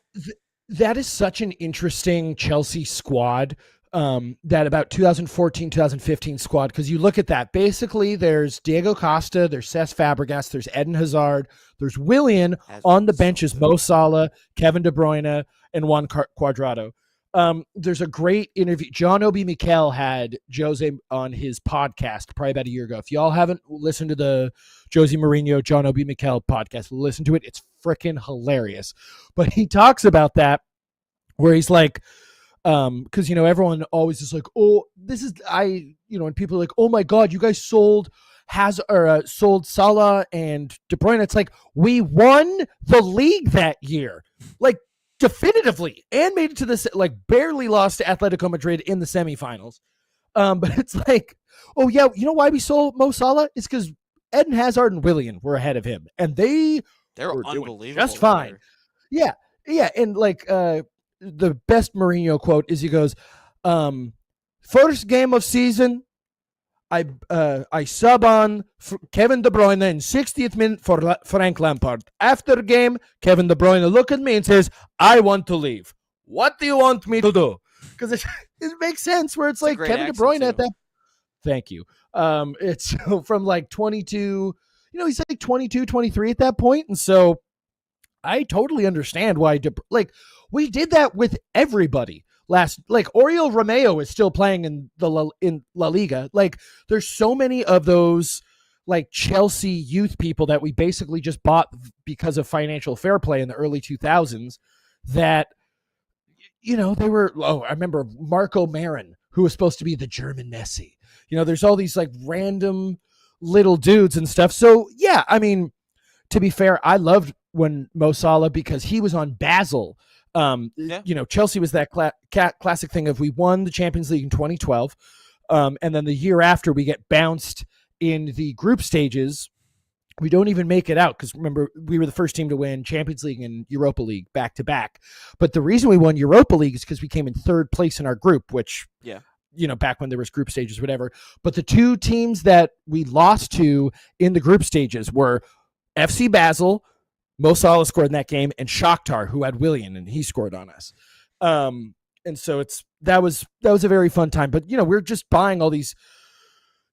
Speaker 2: that is such an interesting Chelsea squad, that about 2014, 2015 squad, because you look at that. Basically, there's Diego Costa, there's Cesc Fabregas, there's Eden Hazard, there's Willian. On the bench is Mo Salah, Kevin De Bruyne, and Juan Cuadrado. There's a great interview. John Obi Mikel had Jose on his podcast probably about a year ago. If y'all haven't listened to the Jose Mourinho, John Obi Mikel podcast, listen to it. It's freaking hilarious. But he talks about that, where he's like, because, everyone always is like, and people are like, oh my God, you guys sold Salah and De Bruyne. It's like, we won the league that year. Like, definitively, and made it to this, like, barely lost to Atletico Madrid in the semifinals. But it's like, oh yeah, you know why we sold Mo Salah? It's because Eden Hazard and Willian were ahead of him, and they're
Speaker 1: unbelievable,
Speaker 2: just fine. Yeah, and like the best Mourinho quote is, he goes, first game of season, I sub on Kevin De Bruyne in 60th minute for Frank Lampard. After game, Kevin De Bruyne look at me and says, I want to leave. What do you want me to do? Because it makes sense, where it's like Kevin De Bruyne at that. Thank you. It's from like 22, he's like 22, 23 at that point. And so I totally understand why, we did that with everybody. Oriol Romeo is still playing in La Liga. Like, there's so many of those, like, Chelsea youth people that we basically just bought because of financial fair play in the early 2000s, that, they were, I remember Marco Marin, who was supposed to be the German Messi. There's all these, like, random little dudes and stuff. So yeah, I mean, to be fair, I loved Mo Salah, because he was on MASL. Chelsea was that classic thing of we won the Champions League in 2012, and then the year after we get bounced in the group stages. We don't even make it out because, remember, we were the first team to win Champions League and Europa League back to back. But the reason we won Europa League is because we came in third place in our group, which, back when there was group stages, whatever. But the two teams that we lost to in the group stages were FC Basel, Mo Salah scored in that game, and Shakhtar, who had Willian, and he scored on us. And so that was a very fun time. But, we're just buying all these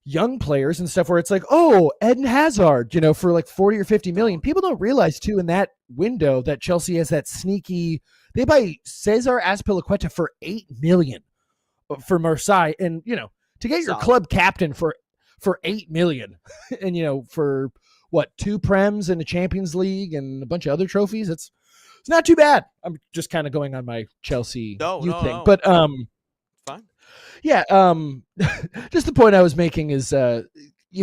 Speaker 2: young players and stuff where it's like, oh, Eden Hazard, for like 40 or 50 million. People don't realize too in that window that Chelsea has that sneaky, they buy Cesar Azpilicueta for 8 million for Marseille. And, to get your club captain for 8 million and, for what, 2 Prems and a Champions League and a bunch of other trophies. It's not too bad. I'm just kind of going on my Chelsea youth thing, but,
Speaker 1: fine.
Speaker 2: Yeah, just the point I was making is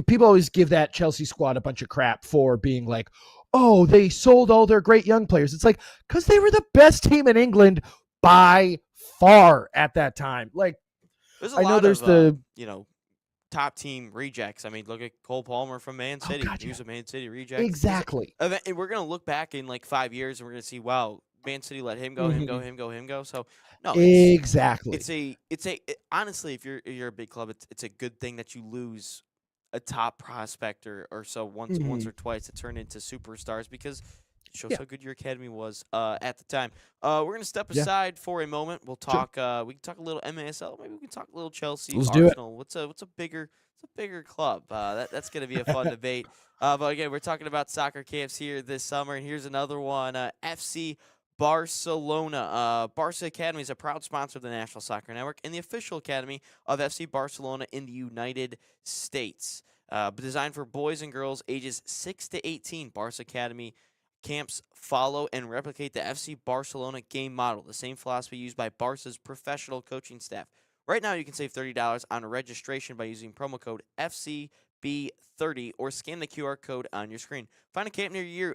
Speaker 2: people always give that Chelsea squad a bunch of crap for being like, oh, they sold all their great young players. It's like, because they were the best team in England by far at that time. Like,
Speaker 1: I know there's the top team rejects. I mean, look at Cole Palmer from Man City. He was a Man City reject.
Speaker 2: Exactly.
Speaker 1: And we're going to look back in like 5 years and we're going to see, wow, Man City let him go, him go. So no,
Speaker 2: exactly.
Speaker 1: Honestly, if you're a big club, it's a good thing that you lose a top prospect or so once or twice to turn into superstars, because it shows how good your academy was at the time. We're gonna step aside for a moment. We'll talk. We can talk a little MASL. Maybe we can talk a little Chelsea.
Speaker 2: Let's
Speaker 1: Arsenal.
Speaker 2: do it.
Speaker 1: What's a bigger club? That's gonna be a fun debate. But again, we're talking about soccer camps here this summer, and here's another one. FC Barcelona. Barca Academy is a proud sponsor of the National Soccer Network and the official academy of FC Barcelona in the United States. Designed for boys and girls ages 6 to 18, Barca Academy camps follow and replicate the FC Barcelona game model, the same philosophy used by Barca's professional coaching staff. Right now, you can save $30 on registration by using promo code FCB30 or scan the QR code on your screen. Find a camp near you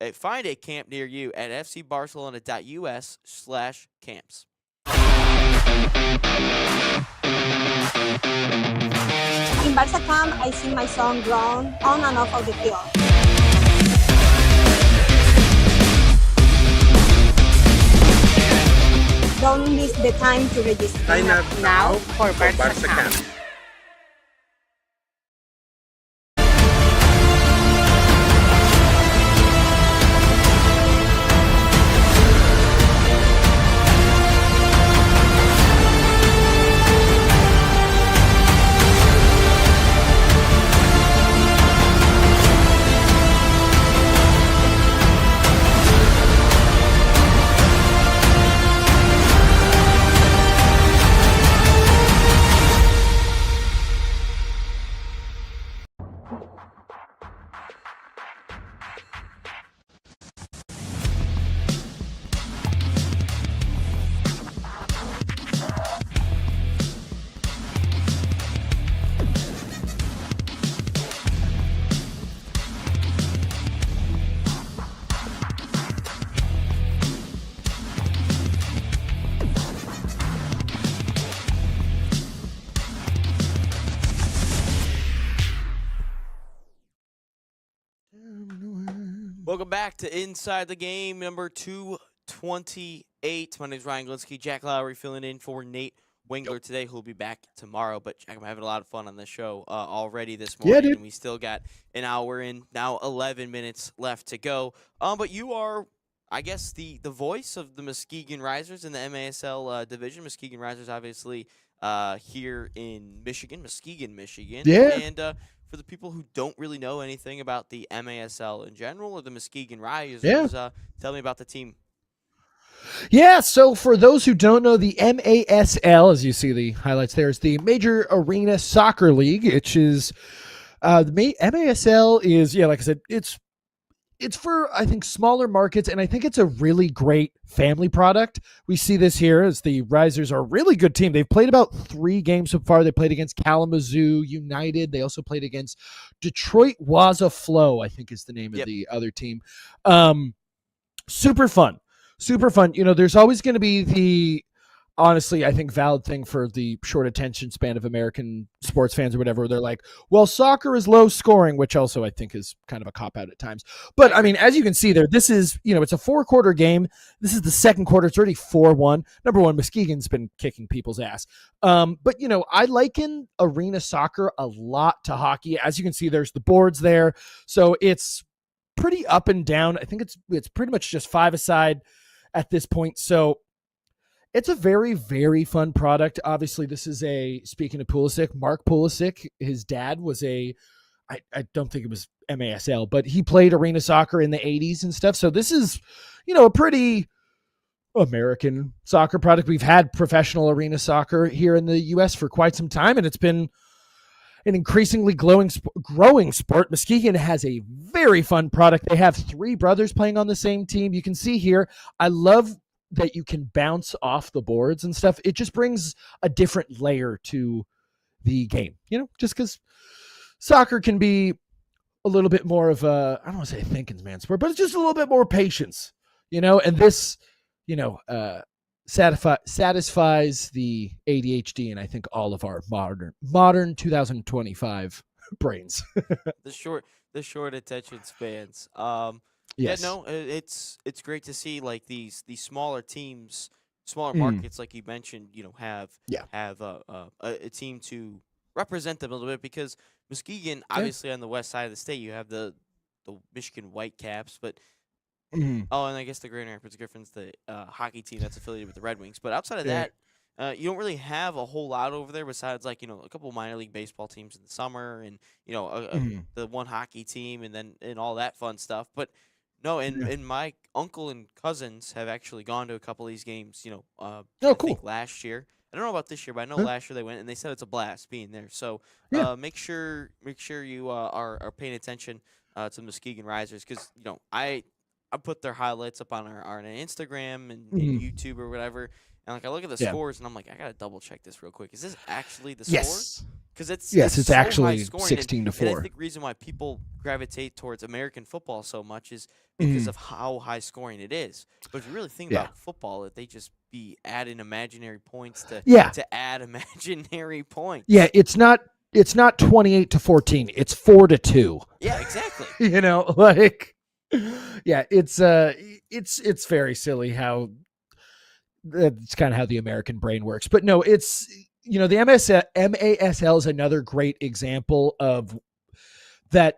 Speaker 1: at fcbarcelona.us/camps.
Speaker 3: In Barca camp, I sing my song "Grown" on and off of the field. Don't miss the time to register.
Speaker 4: Sign up now for Barca camp.
Speaker 1: Welcome back to Inside the Game, number 228. My name is Ryan Glinsky. Jack Lowry filling in for Nate Wingler today, who'll be back tomorrow. But Jack, I'm having a lot of fun on this show already this morning.
Speaker 2: Dude.
Speaker 1: And we still got an hour in, now 11 minutes left to go. But you are, I guess, the voice of the Muskegon Risers in the MASL division. Muskegon Risers, obviously, here in Michigan, Muskegon, Michigan.
Speaker 2: Yeah.
Speaker 1: And for the people who don't really know anything about the MASL in general or the Muskegon Risers, tell me about the team.
Speaker 2: Yeah, so for those who don't know, the MASL, as you see the highlights there, is the Major Arena Soccer League, which is the MASL is, like I said, it's for, I think, smaller markets, and I think it's a really great family product. We see this here as the Risers are a really good team. They've played about 3 games so far. They played against Kalamazoo United. They also played against Detroit Waza Flow, I think is the name of the other team. super fun. There's always going to be the, honestly, I think valid thing for the short attention span of American sports fans or whatever. They're like, well, soccer is low scoring, which also I think is kind of a cop out at times. But I mean, as you can see there, this is, it's a 4-quarter game. This is the second quarter. It's already 4-1. Number one, Muskegon's been kicking people's ass. But I liken arena soccer a lot to hockey. As you can see, there's the boards there. So it's pretty up and down. I think it's pretty much just 5-a-side at this point. So it's a very, very fun product. Obviously, this is speaking of Pulisic, Mark Pulisic, his dad was I don't think it was MASL, but he played arena soccer in the 80s and stuff. So this is, a pretty American soccer product. We've had professional arena soccer here in the U.S. for quite some time, and it's been an increasingly growing sport. Muskegon has a very fun product. They have 3 brothers playing on the same team. You can see here, I love that you can bounce off the boards and stuff. It just brings a different layer to the game, just because soccer can be a little bit more of I don't want to say a thinking man's sport, but it's just a little bit more patience, and this, satisfies the ADHD and I think all of our modern 2025 brains.
Speaker 1: the short attention spans.
Speaker 2: Yes.
Speaker 1: Yeah, no, it's great to see like these smaller teams, smaller markets, like you mentioned, have a team to represent them a little bit, because Muskegon, obviously on the west side of the state, you have the Michigan Whitecaps, but and I guess the Grand Rapids Griffins, the hockey team that's affiliated with the Red Wings. But outside of that, you don't really have a whole lot over there besides like a couple minor league baseball teams in the summer, and the one hockey team, and all that fun stuff. But no, and my uncle and cousins have actually gone to a couple of these games. I think last year. I don't know about this year, but I know last year they went, and they said it's a blast being there. So make sure you are paying attention to Muskegon Risers, because I put their highlights up on our Instagram and YouTube or whatever, and like I look at the scores and I'm like, I gotta double check this real quick. Is this actually the score? Because it's so
Speaker 2: actually
Speaker 1: 16-4.
Speaker 2: And
Speaker 1: I think the reason why people gravitate towards American football so much is because of how high scoring it is. But if you really think about football, that they just be adding imaginary points to add imaginary points.
Speaker 2: Yeah, it's not 28-14. It's 4-2.
Speaker 1: Yeah, exactly.
Speaker 2: It's very silly how it's kind of how the American brain works. But no, it's the MASL is another great example of that.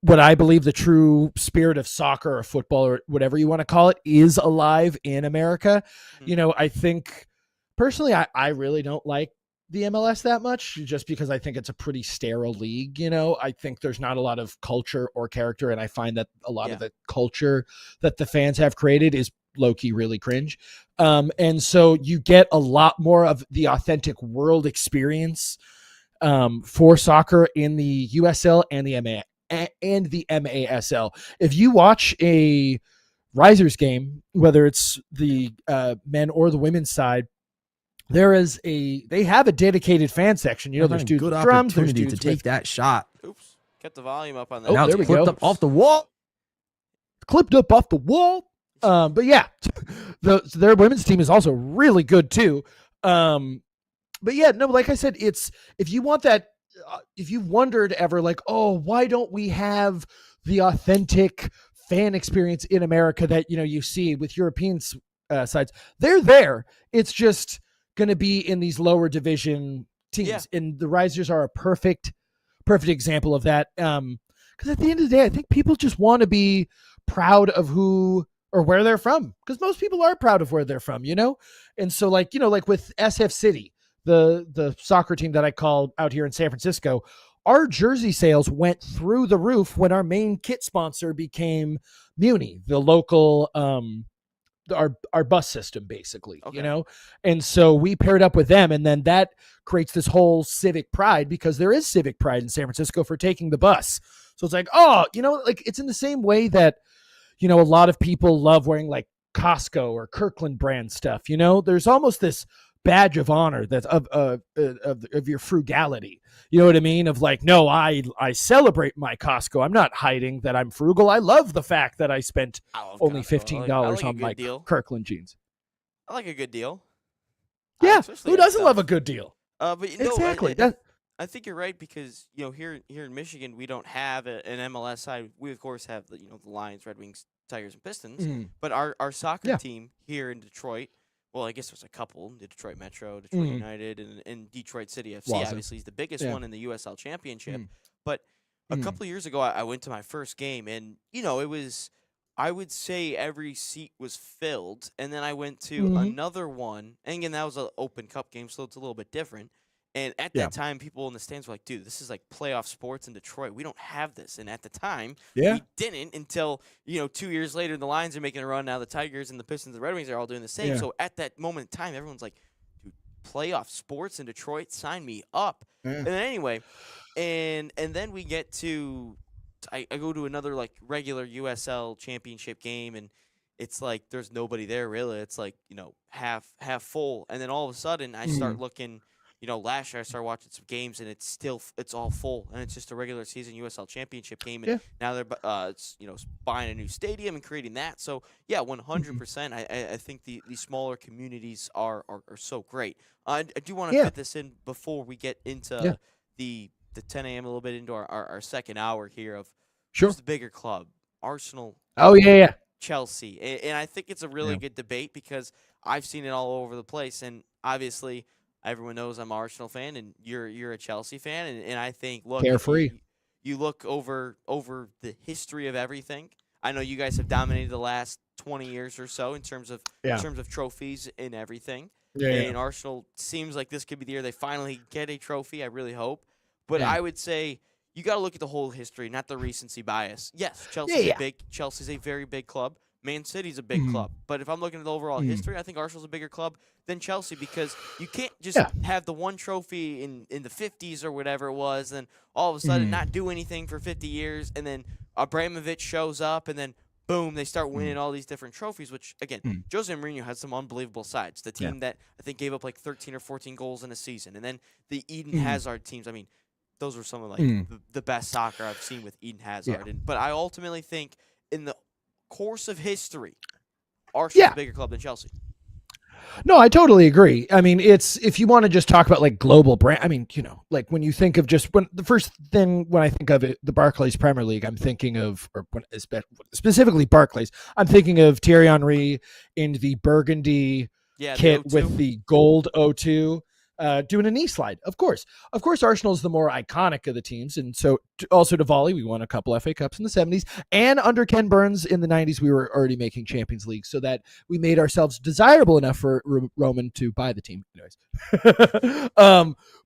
Speaker 2: What I believe the true spirit of soccer or football or whatever you want to call it is alive in America. I think personally, I really don't like the MLS that much, just because I think it's a pretty sterile league. I think there's not a lot of culture or character, and I find that a lot of the culture that the fans have created is low-key really cringe. And so you get a lot more of the authentic world experience for soccer in the USL and the MASL. If you watch a Risers game, whether it's the men or the women's side, they have a dedicated fan section. There's dudes with drums. There's dudes
Speaker 5: to take that shot.
Speaker 1: Oops, kept the volume up on that.
Speaker 5: Now
Speaker 2: there we
Speaker 5: clipped
Speaker 2: go.
Speaker 5: up off the wall.
Speaker 2: Clipped up off the wall. But yeah, their women's team is also really good too. But yeah, no, like I said, it's, if you want that, if you wondered ever like, oh, why don't we have the authentic fan experience in America that, you see with European sides, they're there. It's just going to be in these lower division teams. And the Risers are a perfect example of that. Because at the end of the day, I think people just want to be proud of who or where they're from, because most people are proud of where they're from, And so like with SF City, the soccer team that I called out here in San Francisco, our jersey sales went through the roof when our main kit sponsor became Muni, the local, our bus system, basically, And so we paired up with them, and then that creates this whole civic pride, because there is civic pride in San Francisco for taking the bus. So it's like, oh, like it's in the same way that, a lot of people love wearing like Costco or Kirkland brand stuff. There's almost this badge of honor that's of your frugality. You know what I mean? Of like, no, I celebrate my Costco. I'm not hiding that I'm frugal. I love the fact that I spent only $15 on my Kirkland jeans.
Speaker 1: I like a good deal.
Speaker 2: Yeah, who doesn't love a good deal?
Speaker 1: But
Speaker 2: exactly.
Speaker 1: I think you're right because here in Michigan we don't have an MLS side. We of course have the Lions, Red Wings, Tigers, and Pistons. But our soccer team here in Detroit, well, I guess there's a couple: the Detroit Metro, Detroit United, and Detroit City FC. Obviously, is the biggest one in the USL Championship. But a couple of years ago, I went to my first game, and it was, I would say every seat was filled. And then I went to another one, and again that was an Open Cup game, so it's a little bit different. And at that time, people in the stands were like, dude, this is like playoff sports in Detroit. We don't have this. And at the time, we didn't until, 2 years later, the Lions are making a run. Now the Tigers and the Pistons and the Red Wings are all doing the same. So at that moment in time, everyone's like, dude, playoff sports in Detroit, sign me up. And then anyway, and then we get to, I go to another like regular USL championship game, and it's like there's nobody there really. It's like, half full. And then all of a sudden, I start looking. Last year I started watching some games, and it's all full, and it's just a regular season USL Championship game. And now they're buying a new stadium and creating that. So yeah, 100%. I think the smaller communities are so great. I do want to fit this in before we get into the 10 a.m. a little bit into our second hour here of who's the bigger club, Arsenal.
Speaker 2: Oh yeah.
Speaker 1: Chelsea, and I think it's a really good debate because I've seen it all over the place, and obviously. Everyone knows I'm an Arsenal fan, and you're a Chelsea fan, and I think
Speaker 2: carefree.
Speaker 1: You look over the history of everything. I know you guys have dominated the last 20 years or so in terms of trophies and everything. And Arsenal seems like this could be the year they finally get a trophy. I really hope, but I would say you got to look at the whole history, not the recency bias. Yes, Chelsea's a very big club. Man City's a big club. But if I'm looking at the overall history, I think Arsenal's a bigger club than Chelsea because you can't just have the one trophy in the 50s or whatever it was, and all of a sudden not do anything for 50 years, and then Abramovich shows up, and then boom, they start winning all these different trophies, which, again, Jose Mourinho has some unbelievable sides. The team that I think gave up like 13 or 14 goals in a season. And then the Eden Hazard teams, I mean, those were some of like the best soccer I've seen with Eden Hazard. But I ultimately think in the course of history, Arsenal's a bigger club than Chelsea.
Speaker 2: No, I totally agree. I mean, it's if you want to just talk about like global brand. I mean, like when you think of the first thing when I think of it, the Barclays Premier League, I'm thinking of, or specifically Barclays, I'm thinking of Thierry Henry in the burgundy kit with the gold O2. Doing a knee slide, of course. Arsenal is the more iconic of the teams, and so also Diwali, we won a couple FA Cups in the 70s, and under Ken Burns in the 90s, we were already making Champions League, so that we made ourselves desirable enough for Roman to buy the team. Anyways,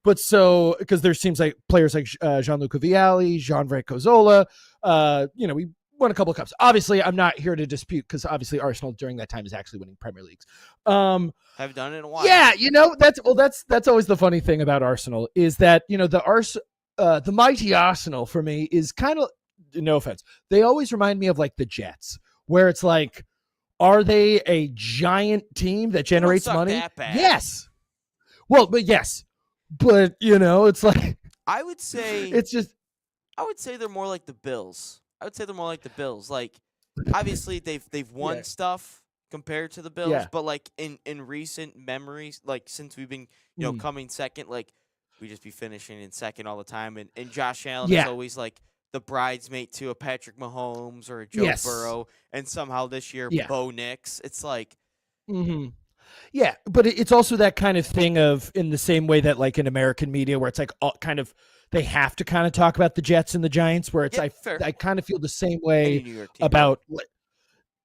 Speaker 2: but so because there seems like players like Gianluca Vialli, Jean-Francois Zola, we won a couple of cups. Obviously, I'm not here to dispute because obviously Arsenal during that time is actually winning Premier Leagues.
Speaker 1: Have done it in a while.
Speaker 2: Yeah, that's always the funny thing about Arsenal is that the mighty Arsenal for me is kind of, no offense, they always remind me of like the Jets, where it's like, are they a giant team that generates money?
Speaker 1: That bad.
Speaker 2: Yes. Well, but yes, but it's like
Speaker 1: I would say they're more like the Bills. Like, obviously they've won stuff compared to the Bills, but like in recent memories, like since we've been coming second, like we just be finishing in second all the time, and Josh Allen is always like the bridesmaid to a Patrick Mahomes or a Joe Burrow, and somehow this year Bo Nix. It's like.
Speaker 2: Yeah, but it's also that kind of thing of in the same way that like in American media where it's like all kind of. They have to kind of talk about the Jets and the Giants where it's I kind of feel the same way about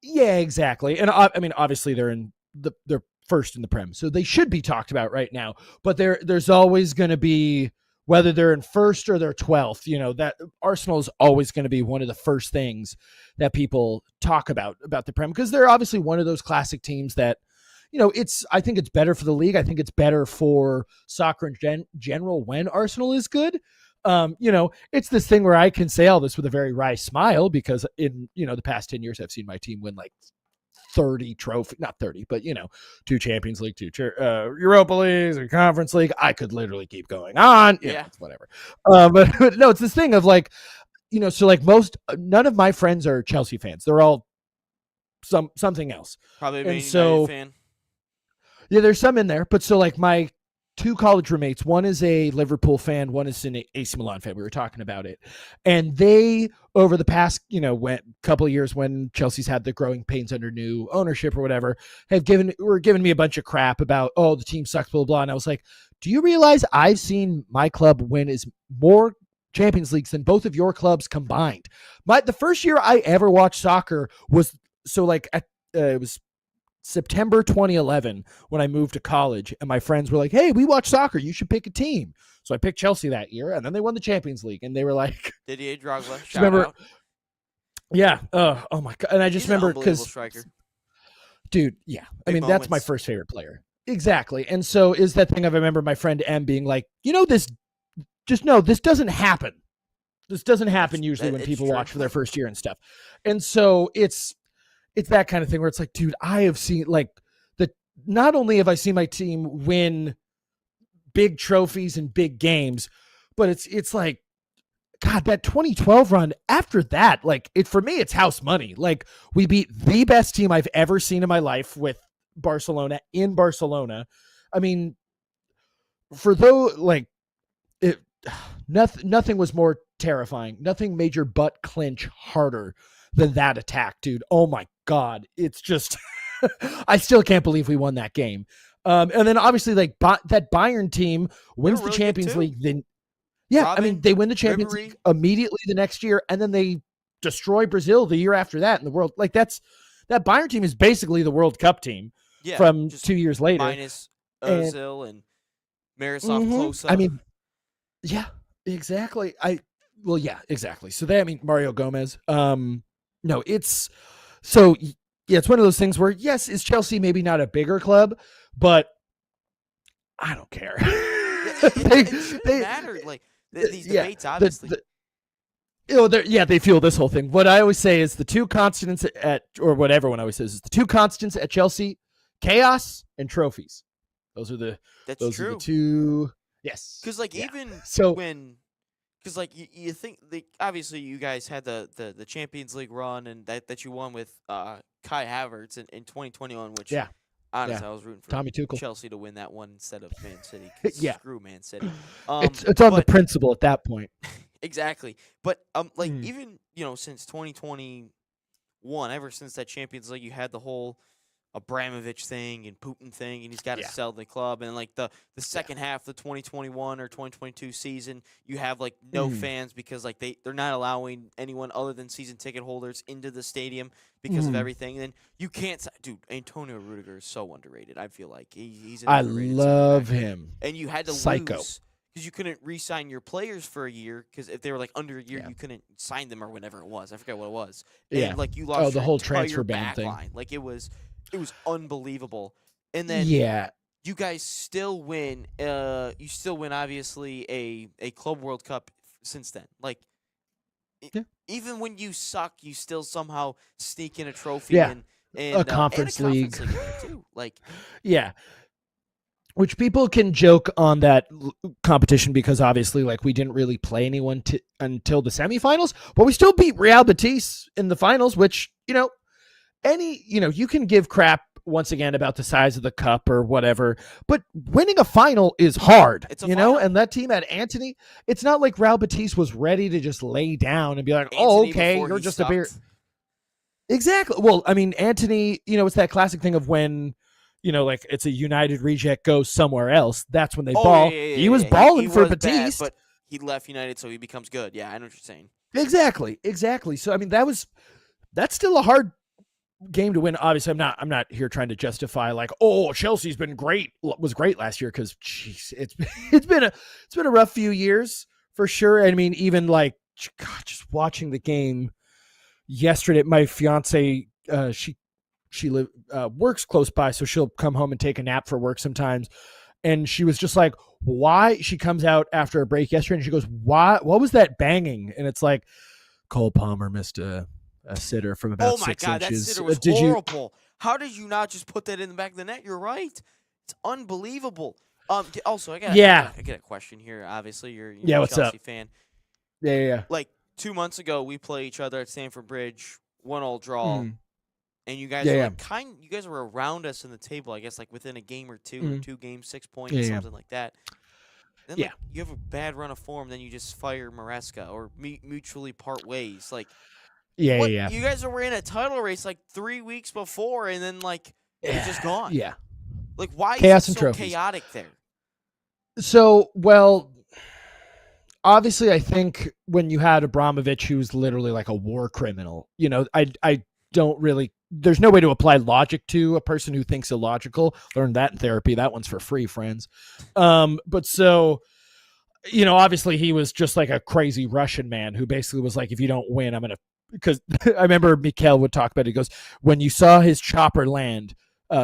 Speaker 2: exactly. And I mean obviously they're first in the Prem, so they should be talked about right now, but there's always going to be, whether they're in first or they're 12th, that Arsenal is always going to be one of the first things that people talk about the Prem, because they're obviously one of those classic teams that I think it's better for the league. I think it's better for soccer in general when Arsenal is good. It's this thing where I can say all this with a very wry smile because in, the past 10 years, I've seen my team win like 30 trophy, not 30, but 2 Champions League, 2 Europa Leagues, a Conference League. I could literally keep going on. It's whatever. But no, it's this thing of like, so like none of my friends are Chelsea fans. They're all something else.
Speaker 1: Probably a Man United fan.
Speaker 2: Yeah, there's some in there, but so like my 2 college roommates, one is a Liverpool fan, one is an AC Milan fan. We were talking about it. And they, over the past, couple of years when Chelsea's had the growing pains under new ownership or whatever, were giving me a bunch of crap about, oh, the team sucks, blah, blah, blah. And I was like, do you realize I've seen my club win more Champions Leagues than both of your clubs combined? The first year I ever watched soccer was, it was September 2011 when I moved to college, and my friends were like, hey, we watch soccer, you should pick a team. So I picked Chelsea that year, and then they won the Champions League, and they were like,
Speaker 1: Didier Drogba, shout out.
Speaker 2: Yeah. Oh my God. And I just remember because, dude, yeah. I mean, that's my first favorite player. Exactly. And so is that thing I remember my friend M being like, this doesn't happen. This doesn't happen usually when people watch for their first year and stuff. And so it's that kind of thing where it's like, dude, I have seen not only have I seen my team win big trophies and big games, but it's like, God, that 2012 run after that, like for me, it's house money. Like we beat the best team I've ever seen in my life with Barcelona in Barcelona. I mean, nothing was more terrifying. Nothing made your butt clench harder than that attack, dude. Oh my God. It's just, I still can't believe we won that game. And then obviously that Bayern team wins the Champions League. Then Robin, they win the Champions League immediately the next year. And then they destroy Brazil the year after that in the world. Like that Bayern team is basically the World Cup team from 2 years later.
Speaker 1: Minus Ozil and Miroslav Klose.
Speaker 2: I mean, yeah, exactly. Exactly. So Mario Gomez. No, it's it's one of those things where, yes, is Chelsea maybe not a bigger club, but I don't care.
Speaker 1: It shouldn't matter. Like these debates, obviously.
Speaker 2: They fuel this whole thing. What I always say is the 2 constants or what everyone always says is the 2 constants at Chelsea: chaos and trophies. Those are the true. Are the 2. Yes.
Speaker 1: Because because you think obviously you guys had the Champions League run and that you won with Kai Havertz in 2021, which honestly I was rooting for
Speaker 2: Tommy Tuchel.
Speaker 1: Chelsea to win that one instead of Man City. Screw Man City.
Speaker 2: It's on the principle at that point.
Speaker 1: Exactly. But even since 2021, ever since that Champions League, you had the whole Abramovich thing and Putin thing, and he's got to sell the club. And the second half of the 2021 or 2022 season, you have no fans because they're not allowing anyone other than season ticket holders into the stadium because of everything. And you can't, dude. Antonio Rudiger is so underrated. I feel like he's.
Speaker 2: I love him.
Speaker 1: And you had to lose because you couldn't re-sign your players for a year because if they were under a year, you couldn't sign them or whenever it was. I forget what it was. And you lost
Speaker 2: the whole transfer ban thing.
Speaker 1: Line. It was unbelievable. And then you guys still win. You still win, obviously, a Club World Cup since then. Even when you suck, you still somehow sneak in a trophy and
Speaker 2: a Conference League.
Speaker 1: Too.
Speaker 2: Which people can joke on that competition because obviously we didn't really play anyone until the semifinals, but we still beat Real Betis in the finals, which, you can give crap once again about the size of the cup or whatever, but winning a final is hard, final. And that team had Antony. It's not like Real Betis was ready to just lay down and be like,
Speaker 1: Antony,
Speaker 2: okay, you're just a beer. Exactly. Well, I mean, Antony, it's that classic thing of when, it's a United reject goes somewhere else. That's when they ball. He was balling for Betis.
Speaker 1: But he left United, so he becomes good. Yeah, I know what you're saying.
Speaker 2: Exactly. So, I mean, that's still a hard game to win. Obviously, I'm not here trying to justify Chelsea's been great, was great last year because it's been a rough few years for sure. I mean, even just watching the game yesterday, my fiance, she works close by, so she'll come home and take a nap for work sometimes. And she was just like, why? She comes out after a break yesterday and she goes, why? What was that banging? And it's like, Cole Palmer missed a sitter from about 6 inches.
Speaker 1: That sitter was horrible. How did you not just put that in the back of the net? You're right. It's unbelievable. Also, I got a question here. Obviously, you're a
Speaker 2: what's
Speaker 1: Chelsea
Speaker 2: up?
Speaker 1: fan.
Speaker 2: Yeah.
Speaker 1: Like 2 months ago, we played each other at Stamford Bridge, 1-1 draw, and you guys were you guys were around us in the table. I guess like within a game or two, or 2 games, 6 points, something like that. Then like, you have a bad run of form, then you just fire Maresca or mutually part ways. Like,
Speaker 2: yeah.
Speaker 1: You guys were in a title race like 3 weeks before, and then like you're just gone.
Speaker 2: Yeah.
Speaker 1: Like, why
Speaker 2: Chaos
Speaker 1: is
Speaker 2: and
Speaker 1: it so
Speaker 2: trophies.
Speaker 1: chaotic there?
Speaker 2: So, well, obviously, I think when you had Abramovich, who's literally like a war criminal, I don't really. There's no way to apply logic to a person who thinks illogical. Learn that in therapy. That one's for free, friends. But so, obviously he was just like a crazy Russian man who basically was like, if you don't win, I'm gonna. Because I remember Mikhail would talk about it. He goes, when you saw his chopper land,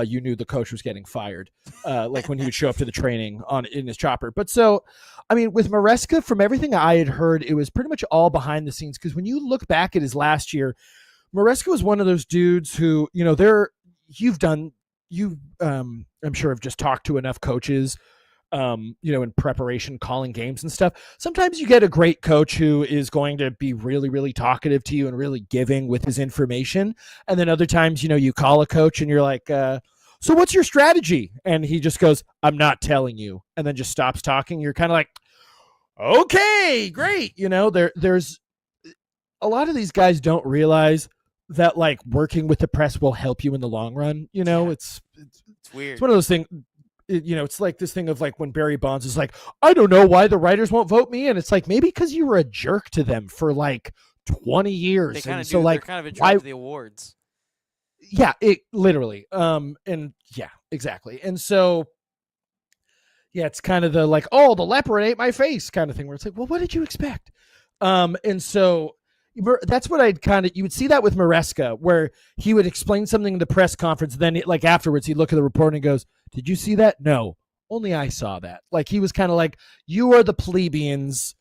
Speaker 2: you knew the coach was getting fired. Like when he would show up to the training in his chopper. But so, I mean, with Maresca, from everything I had heard, it was pretty much all behind the scenes. Because when you look back at his last year, Maresca was one of those dudes who, I'm sure have just talked to enough coaches, in preparation, calling games and stuff. Sometimes you get a great coach who is going to be really, really talkative to you and really giving with his information. And then other times, you call a coach and you're like, so what's your strategy? And he just goes, I'm not telling you. And then just stops talking. You're kind of like, okay, great. There's a lot of these guys don't realize that like working with the press will help you in the long run. It's
Speaker 1: weird.
Speaker 2: It's one of those things. It's like this thing of like when Barry Bonds is like, I don't know why the writers won't vote me. And it's like, maybe because you were a jerk to them for like 20 years.
Speaker 1: They kind of
Speaker 2: so like,
Speaker 1: they're kind of a jerk to the awards.
Speaker 2: Yeah, it literally. And yeah, exactly. And so, yeah, it's kind of the like, oh, the leopard ate my face kind of thing where it's like, well, what did you expect? And so that's what you would see that with Maresca, where he would explain something in the press conference. Then like afterwards, he'd look at the report and goes, did you see that? No, only I saw that. Like he was kind of like, you are the plebeians.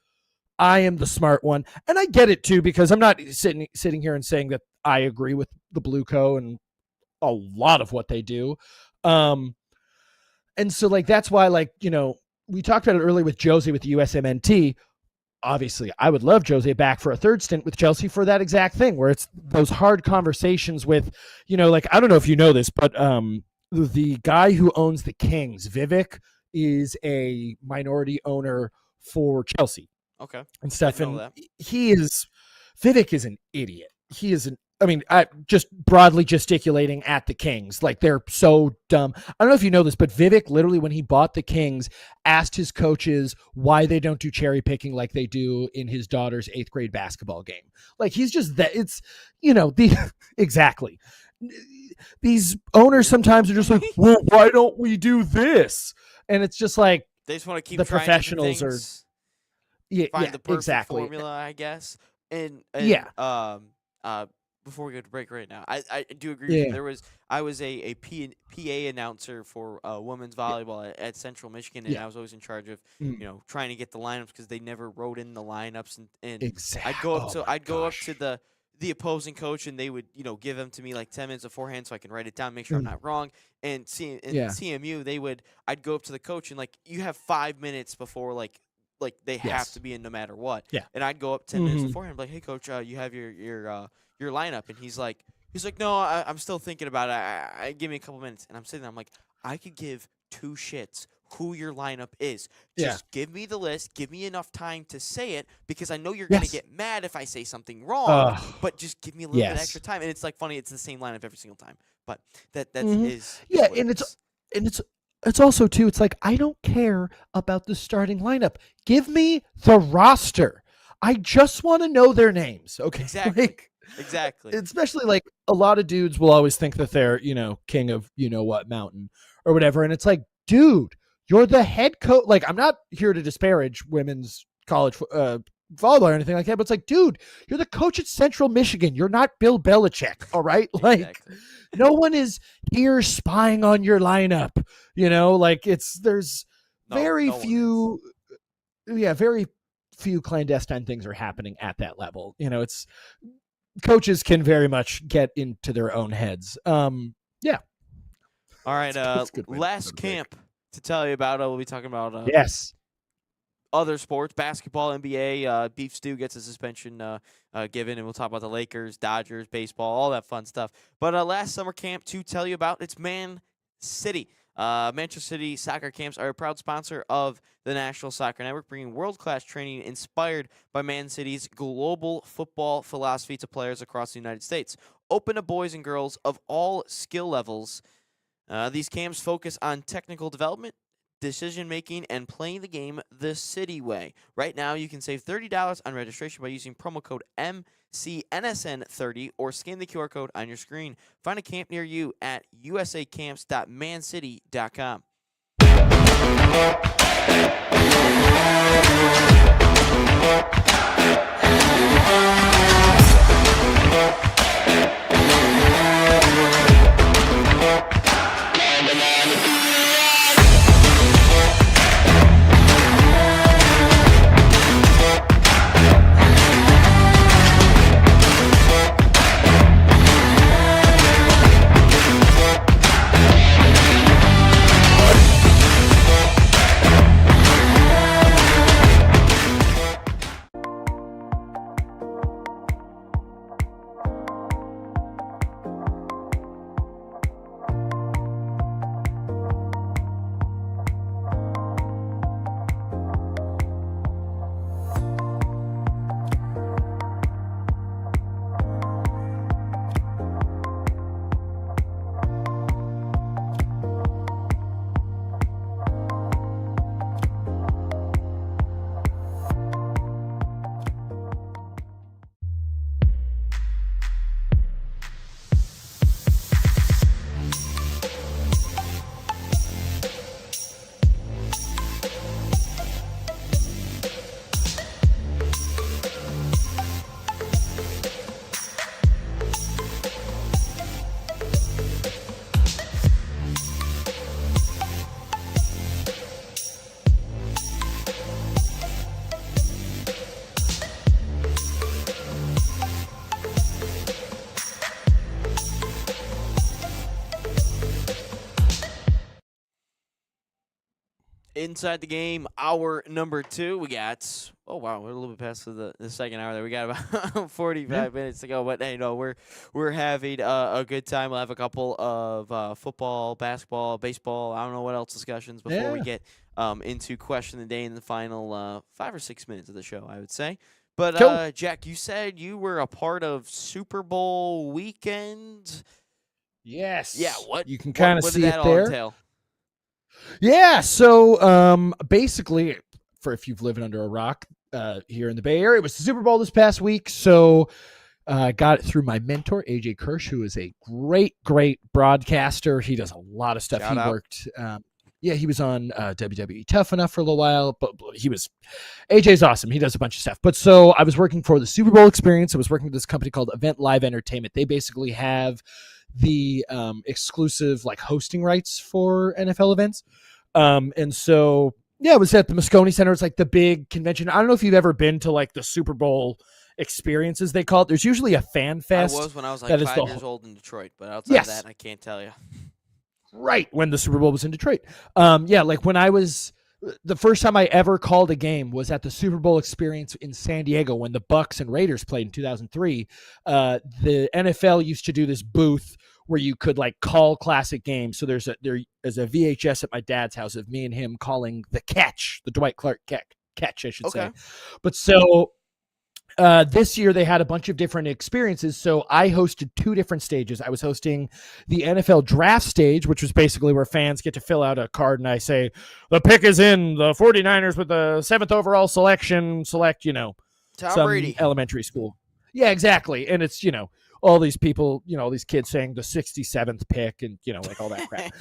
Speaker 2: I am the smart one. And I get it too, because I'm not sitting here and saying that I agree with the Blue Co and a lot of what they do. And so like, that's why, like, we talked about it earlier with Jose with the USMNT. Obviously, I would love Jose back for a third stint with Chelsea for that exact thing, where it's those hard conversations with, like, I don't know if you know this, but the guy who owns the Kings, Vivek, is a minority owner for Chelsea.
Speaker 1: Okay.
Speaker 2: And stuff. And Vivek is an idiot. He is just broadly gesticulating at the Kings. Like, they're so dumb. I don't know if you know this, but Vivek literally, when he bought the Kings, asked his coaches why they don't do cherry picking like they do in his daughter's 8th grade basketball game. Like, he's just that. It's, exactly. These owners sometimes are just like, well, why don't we do this? And it's just like,
Speaker 1: they just want to keep
Speaker 2: the
Speaker 1: trying
Speaker 2: professionals are
Speaker 1: find the perfect
Speaker 2: exactly.
Speaker 1: formula, I guess. And before we go to break right now, I do agree with you. I was a PA announcer for women's volleyball at Central Michigan, and I was always in charge of trying to get the lineups because they never wrote in the lineups, and
Speaker 2: exactly.
Speaker 1: I'd go up to the opposing coach, and they would give them to me like 10 minutes beforehand so I can write it down, make sure I'm not wrong. And CMU, I'd go up to the coach and like, you have 5 minutes before like they have to be in no matter what.
Speaker 2: Yeah.
Speaker 1: And I'd go up 10 minutes beforehand, like, hey coach, you have your lineup, and he's like, no, I'm still thinking about it. I give me a couple minutes, and I'm sitting there, I'm like, I could give 2 shits who your lineup is. Just give me the list, give me enough time to say it, because I know you're gonna get mad if I say something wrong. But just give me a little bit extra time. And it's like funny, it's the same lineup every single time. But that's
Speaker 2: it's also too, it's like, I don't care about the starting lineup. Give me the roster. I just want to know their names. Okay.
Speaker 1: Exactly. Exactly.
Speaker 2: Especially like a lot of dudes will always think that they're, king of what mountain or whatever. And it's like, dude, you're the head coach. Like, I'm not here to disparage women's college volleyball or anything like that, but it's like, dude, you're the coach at Central Michigan. You're not Bill Belichick. All right. Like, no one is here spying on your lineup. Like there's very few clandestine things are happening at that level. It's coaches can very much get into their own heads. Yeah.
Speaker 1: All right.
Speaker 2: That's a good way to
Speaker 1: Last
Speaker 2: put it, Vic.
Speaker 1: camp to tell you about. We'll be talking about
Speaker 2: Yes.
Speaker 1: other sports, basketball, NBA. Beef Stew gets a suspension given, and we'll talk about the Lakers, Dodgers, baseball, all that fun stuff. But last summer camp to tell you about, it's Man City. Manchester City soccer camps are a proud sponsor of the National Soccer Network, bringing world-class training inspired by Man City's global football philosophy to players across the United States. Open to boys and girls of all skill levels. These camps focus on technical development, decision-making, and playing the game the City way. Right now, you can save $30 on registration by using promo code MCNSN30 or scan the QR code on your screen. Find a camp near you at usacamps.mancity.com. Inside the game, hour number 2. We got, oh wow, we're a little bit past the second hour there. We got about 45 minutes to go, but hey, no, we're having a good time. We'll have a couple of football, basketball, baseball, I don't know what else discussions before we get into question of the day in the final 5 or 6 minutes of the show, I would say. But
Speaker 2: Cool.
Speaker 1: Jack, you said you were a part of Super Bowl weekend.
Speaker 2: Yes.
Speaker 1: Yeah, what
Speaker 2: you can kind of
Speaker 1: what
Speaker 2: see
Speaker 1: did that
Speaker 2: it
Speaker 1: all
Speaker 2: there.
Speaker 1: entail?
Speaker 2: Yeah, so basically, for if you've lived under a rock here in the Bay Area, it was the Super Bowl this past week. So I got it through my mentor, AJ Kirsch, who is a great broadcaster. He does a lot of stuff.
Speaker 1: Shout out.
Speaker 2: Worked, he was on WWE Tough Enough for a little while, but AJ's awesome. He does a bunch of stuff. But so I was working for the Super Bowl experience. I was working with this company called Event Live Entertainment. They basically have the exclusive like hosting rights for NFL events. And so, yeah, it was at the Muskegon Center. It's like the big convention. I don't know if you've ever been to like the Super Bowl experiences, they call it. There's usually a fan fest.
Speaker 1: I was when I was like 5 years old in Detroit, but outside of that, I can't tell you.
Speaker 2: Right, when the Super Bowl was in Detroit. Like when I was, the first time I ever called a game was at the Super Bowl experience in San Diego when the Bucks and Raiders played in 2003. The NFL used to do this booth where you could like call classic games. So there is a VHS at my dad's house of me and him calling the catch, the Dwight Clark catch, I should say. But so this year they had a bunch of different experiences. So I hosted 2 different stages. I was hosting the NFL draft stage, which was basically where fans get to fill out a card and I say, the pick is in, the 49ers with the 7th overall selection, select, Tom
Speaker 1: Brady.
Speaker 2: Elementary school. Yeah, exactly. And it's, all these people, all these kids saying the 67th pick and, like all that crap.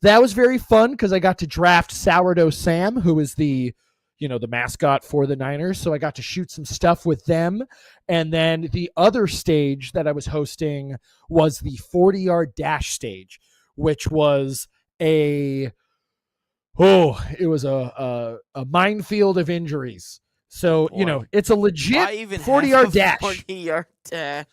Speaker 2: That was very fun because I got to draft Sourdough Sam, who is the mascot for the Niners. So I got to shoot some stuff with them. And then the other stage that I was hosting was the 40-yard dash stage, which was it was a minefield of injuries. So, it's a legit 40-yard dash.
Speaker 1: 40-yard dash.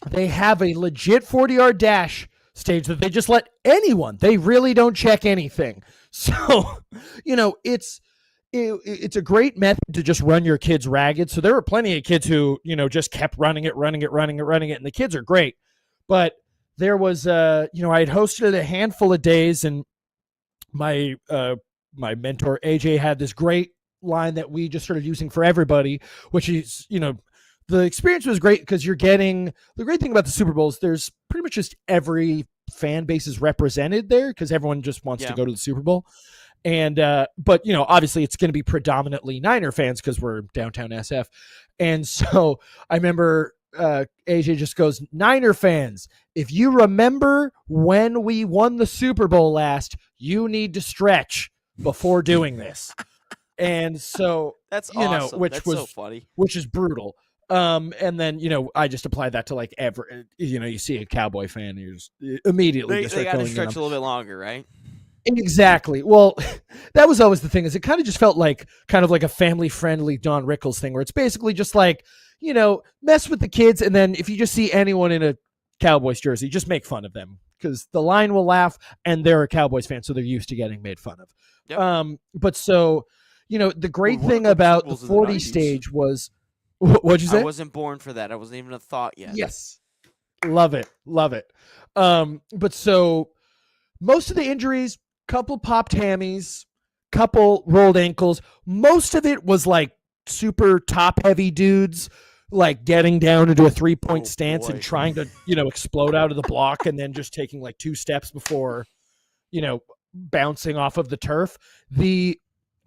Speaker 2: they have a legit 40-yard dash stage that they just let anyone. They really don't check anything. So, it's a great method to just run your kids ragged. So there were plenty of kids who, just kept running it. And the kids are great. But there was, I had hosted it a handful of days, and my mentor, AJ, had this great line that we just started using for everybody, which is, the experience was great because the great thing about the Super Bowl is there's pretty much just every fan base is represented there because everyone just wants to go to the Super Bowl. And, but obviously it's going to be predominantly Niner fans because we're downtown SF. And so I remember, AJ just goes, Niner fans, if you remember when we won the Super Bowl last, you need to stretch before doing this. And so
Speaker 1: that's awesome.
Speaker 2: Which
Speaker 1: that's
Speaker 2: was
Speaker 1: so funny,
Speaker 2: which is brutal. And then, I just applied that to like you see a Cowboy fan, you just immediately
Speaker 1: they got to stretch a little bit longer, right?
Speaker 2: Exactly. Well, that was always the thing, is it kind of just felt like kind of like a family friendly Don Rickles thing where it's basically just like, mess with the kids. And then if you just see anyone in a Cowboys jersey, just make fun of them because the line will laugh and they're a Cowboys fan. So they're used to getting made fun of. Yep. But so, the great thing about the 40 stage was, what'd you say?
Speaker 1: I wasn't born for that. I wasn't even a thought yet.
Speaker 2: Yes. Love it. But so most of the injuries, couple popped hammies, couple rolled ankles. Most of it was like super top heavy dudes, like getting down into a 3-point stance and trying to, explode out of the block and then just taking like 2 steps before, bouncing off of the turf.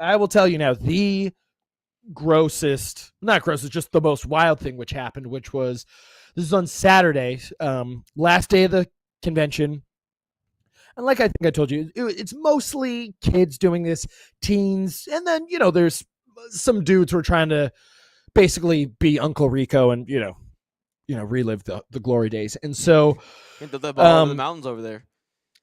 Speaker 2: I will tell you now, the not grossest, just the most wild thing which happened, which was, this is on Saturday, last day of the convention. And like I think I told you, it's mostly kids doing this, teens, and then, there's some dudes who are trying to basically be Uncle Rico and, relive the glory days. And so
Speaker 1: the ball in the mountains over there.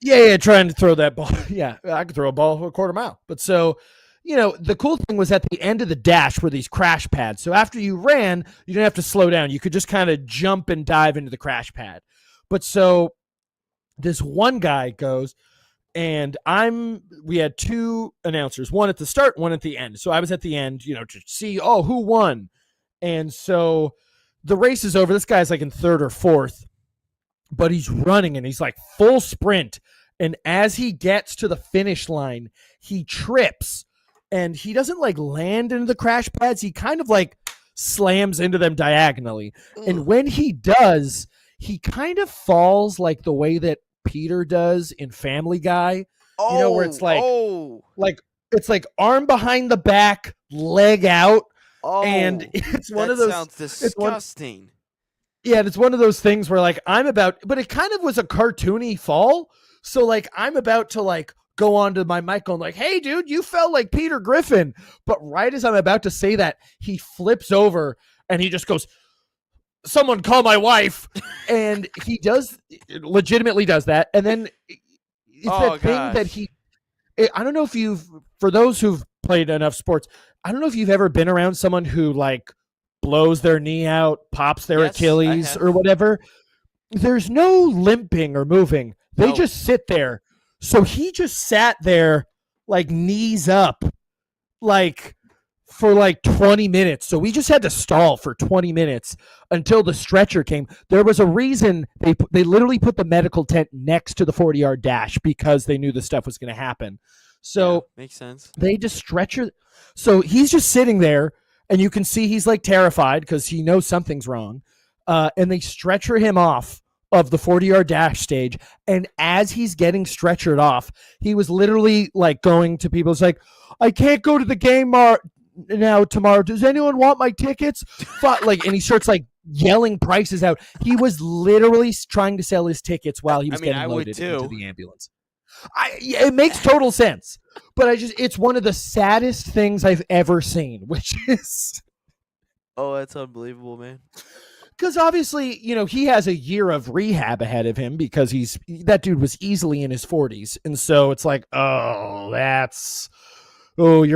Speaker 2: Yeah, trying to throw that ball. Yeah, I could throw a ball a quarter mile. But so, the cool thing was at the end of the dash were these crash pads. So after you ran, you didn't have to slow down. You could just kind of jump and dive into the crash pad. But so this one guy goes, and we had 2 announcers, one at the start, one at the end. So I was at the end, to see, who won. And so the race is over. This guy's like in 3rd or 4th, but he's running and he's like full sprint. And as he gets to the finish line, he trips and he doesn't like land into the crash pads. He kind of like slams into them diagonally. Ugh. And when he does, he kind of falls like the way that Peter does in Family Guy, where it's like, it's like arm behind the back, leg out. And it's one of those.
Speaker 1: Sounds disgusting.
Speaker 2: It's one of those things where like but it kind of was a cartoony fall. So like I'm about to like go onto my mic going like, hey dude, you fell like Peter Griffin. But right as I'm about to say that, he flips over and he just goes, someone call my wife. And he legitimately does that. And then it's that thing that I don't know if for those who've played enough sports, I don't know if you've ever been around someone who like blows their knee out, pops their Achilles or whatever. There's no limping or moving. They just sit there. So he just sat there like knees up, like for like 20 minutes. So we just had to stall for 20 minutes until the stretcher came. There was a reason they literally put the medical tent next to the 40-yard dash because they knew this stuff was going to happen. So
Speaker 1: makes sense.
Speaker 2: They just stretcher. So he's just sitting there and you can see he's like terrified because he knows something's wrong. And they stretcher him off of the 40-yard dash stage. And as he's getting stretchered off, he was literally like going to people. It's like, I can't go to the game now tomorrow. Does anyone want my tickets? And he starts like yelling prices out. He was literally trying to sell his tickets while he was getting loaded into the ambulance. It makes total sense, but it's one of the saddest things I've ever seen, which is,
Speaker 1: that's unbelievable, man.
Speaker 2: Because obviously, he has a year of rehab ahead of him because that dude was easily in his 40s. And so it's like, you're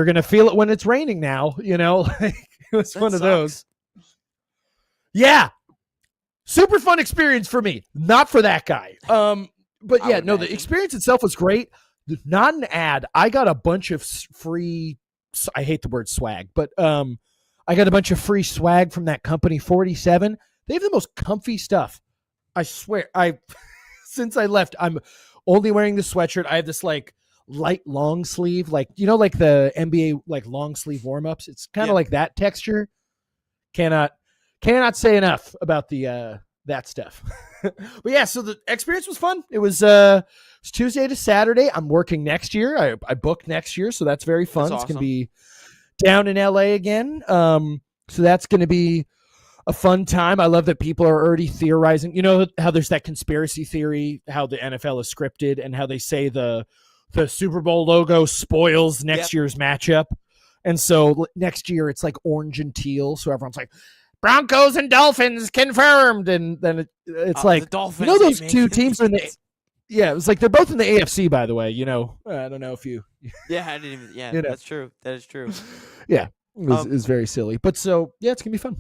Speaker 2: going to feel it when it's raining now, It was one of those. Yeah. super fun experience for me, not for that guy. But yeah, no, the experience itself was great. Not an ad. I got a bunch of free. I hate the word swag, but I got a bunch of free swag from that company, 47. They have the most comfy stuff. I swear. Since I left, I'm only wearing the sweatshirt. I have this like light long sleeve, like like the NBA like long sleeve warm ups. It's kind of like that texture. Cannot say enough about the that stuff. But yeah, so the experience was fun. It was Tuesday to Saturday. I'm working next year. I booked next year, so that's very fun. That's awesome. It's gonna be down in LA again. So that's gonna be a fun time. I love that people are already theorizing. You know how there's that conspiracy theory, how the NFL is scripted, and how they say the Super Bowl logo spoils next year's matchup. And so next year it's like orange and teal. So everyone's like, Broncos and Dolphins confirmed. And then it's like, Dolphins, those two teams are in the. Yeah, it was like they're both in the AFC, by the way. I don't know if you.
Speaker 1: Yeah, I didn't even. Yeah, that's true. That is true.
Speaker 2: Yeah, it was very silly. But so, yeah, it's going to be fun.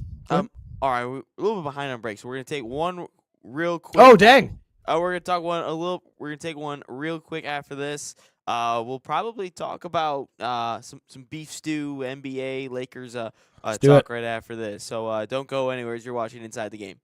Speaker 1: All right, we're a little bit behind on breaks. So we're going to take one real quick.
Speaker 2: Oh, dang.
Speaker 1: We're gonna take one real quick after this. We'll probably talk about some beef stew, NBA, Lakers talk right after this. So don't go anywhere as you're watching Inside the Game.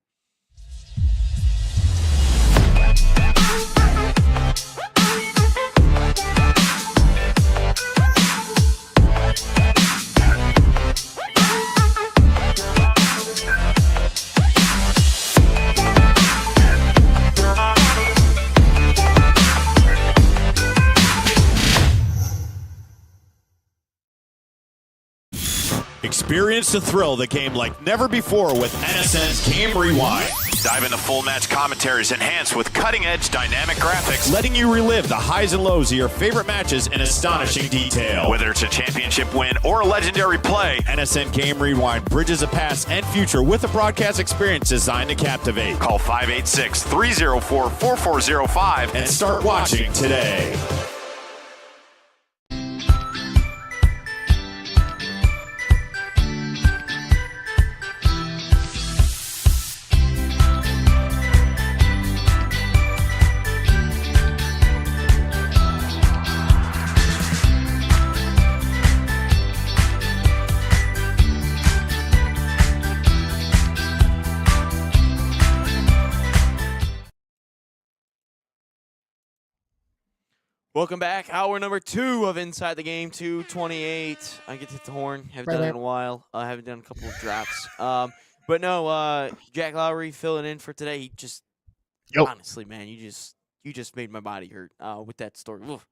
Speaker 5: Experience the thrill of the game like never before with NSN's Game Rewind. Dive into full match commentaries enhanced with cutting-edge dynamic graphics, letting you relive the highs and lows of your favorite matches in astonishing detail. Whether it's a championship win or a legendary play, NSN Game Rewind bridges the past and future with a broadcast experience designed to captivate. Call 586-304-4405 and start watching today.
Speaker 1: Welcome back. Hour number 2 of Inside the Game, 228. I get to hit the horn. Haven't done it in a while. I haven't done a couple of drops. But no, Jack Lowry filling in for today. He just, honestly, man, you just made my body hurt with that story. Oof.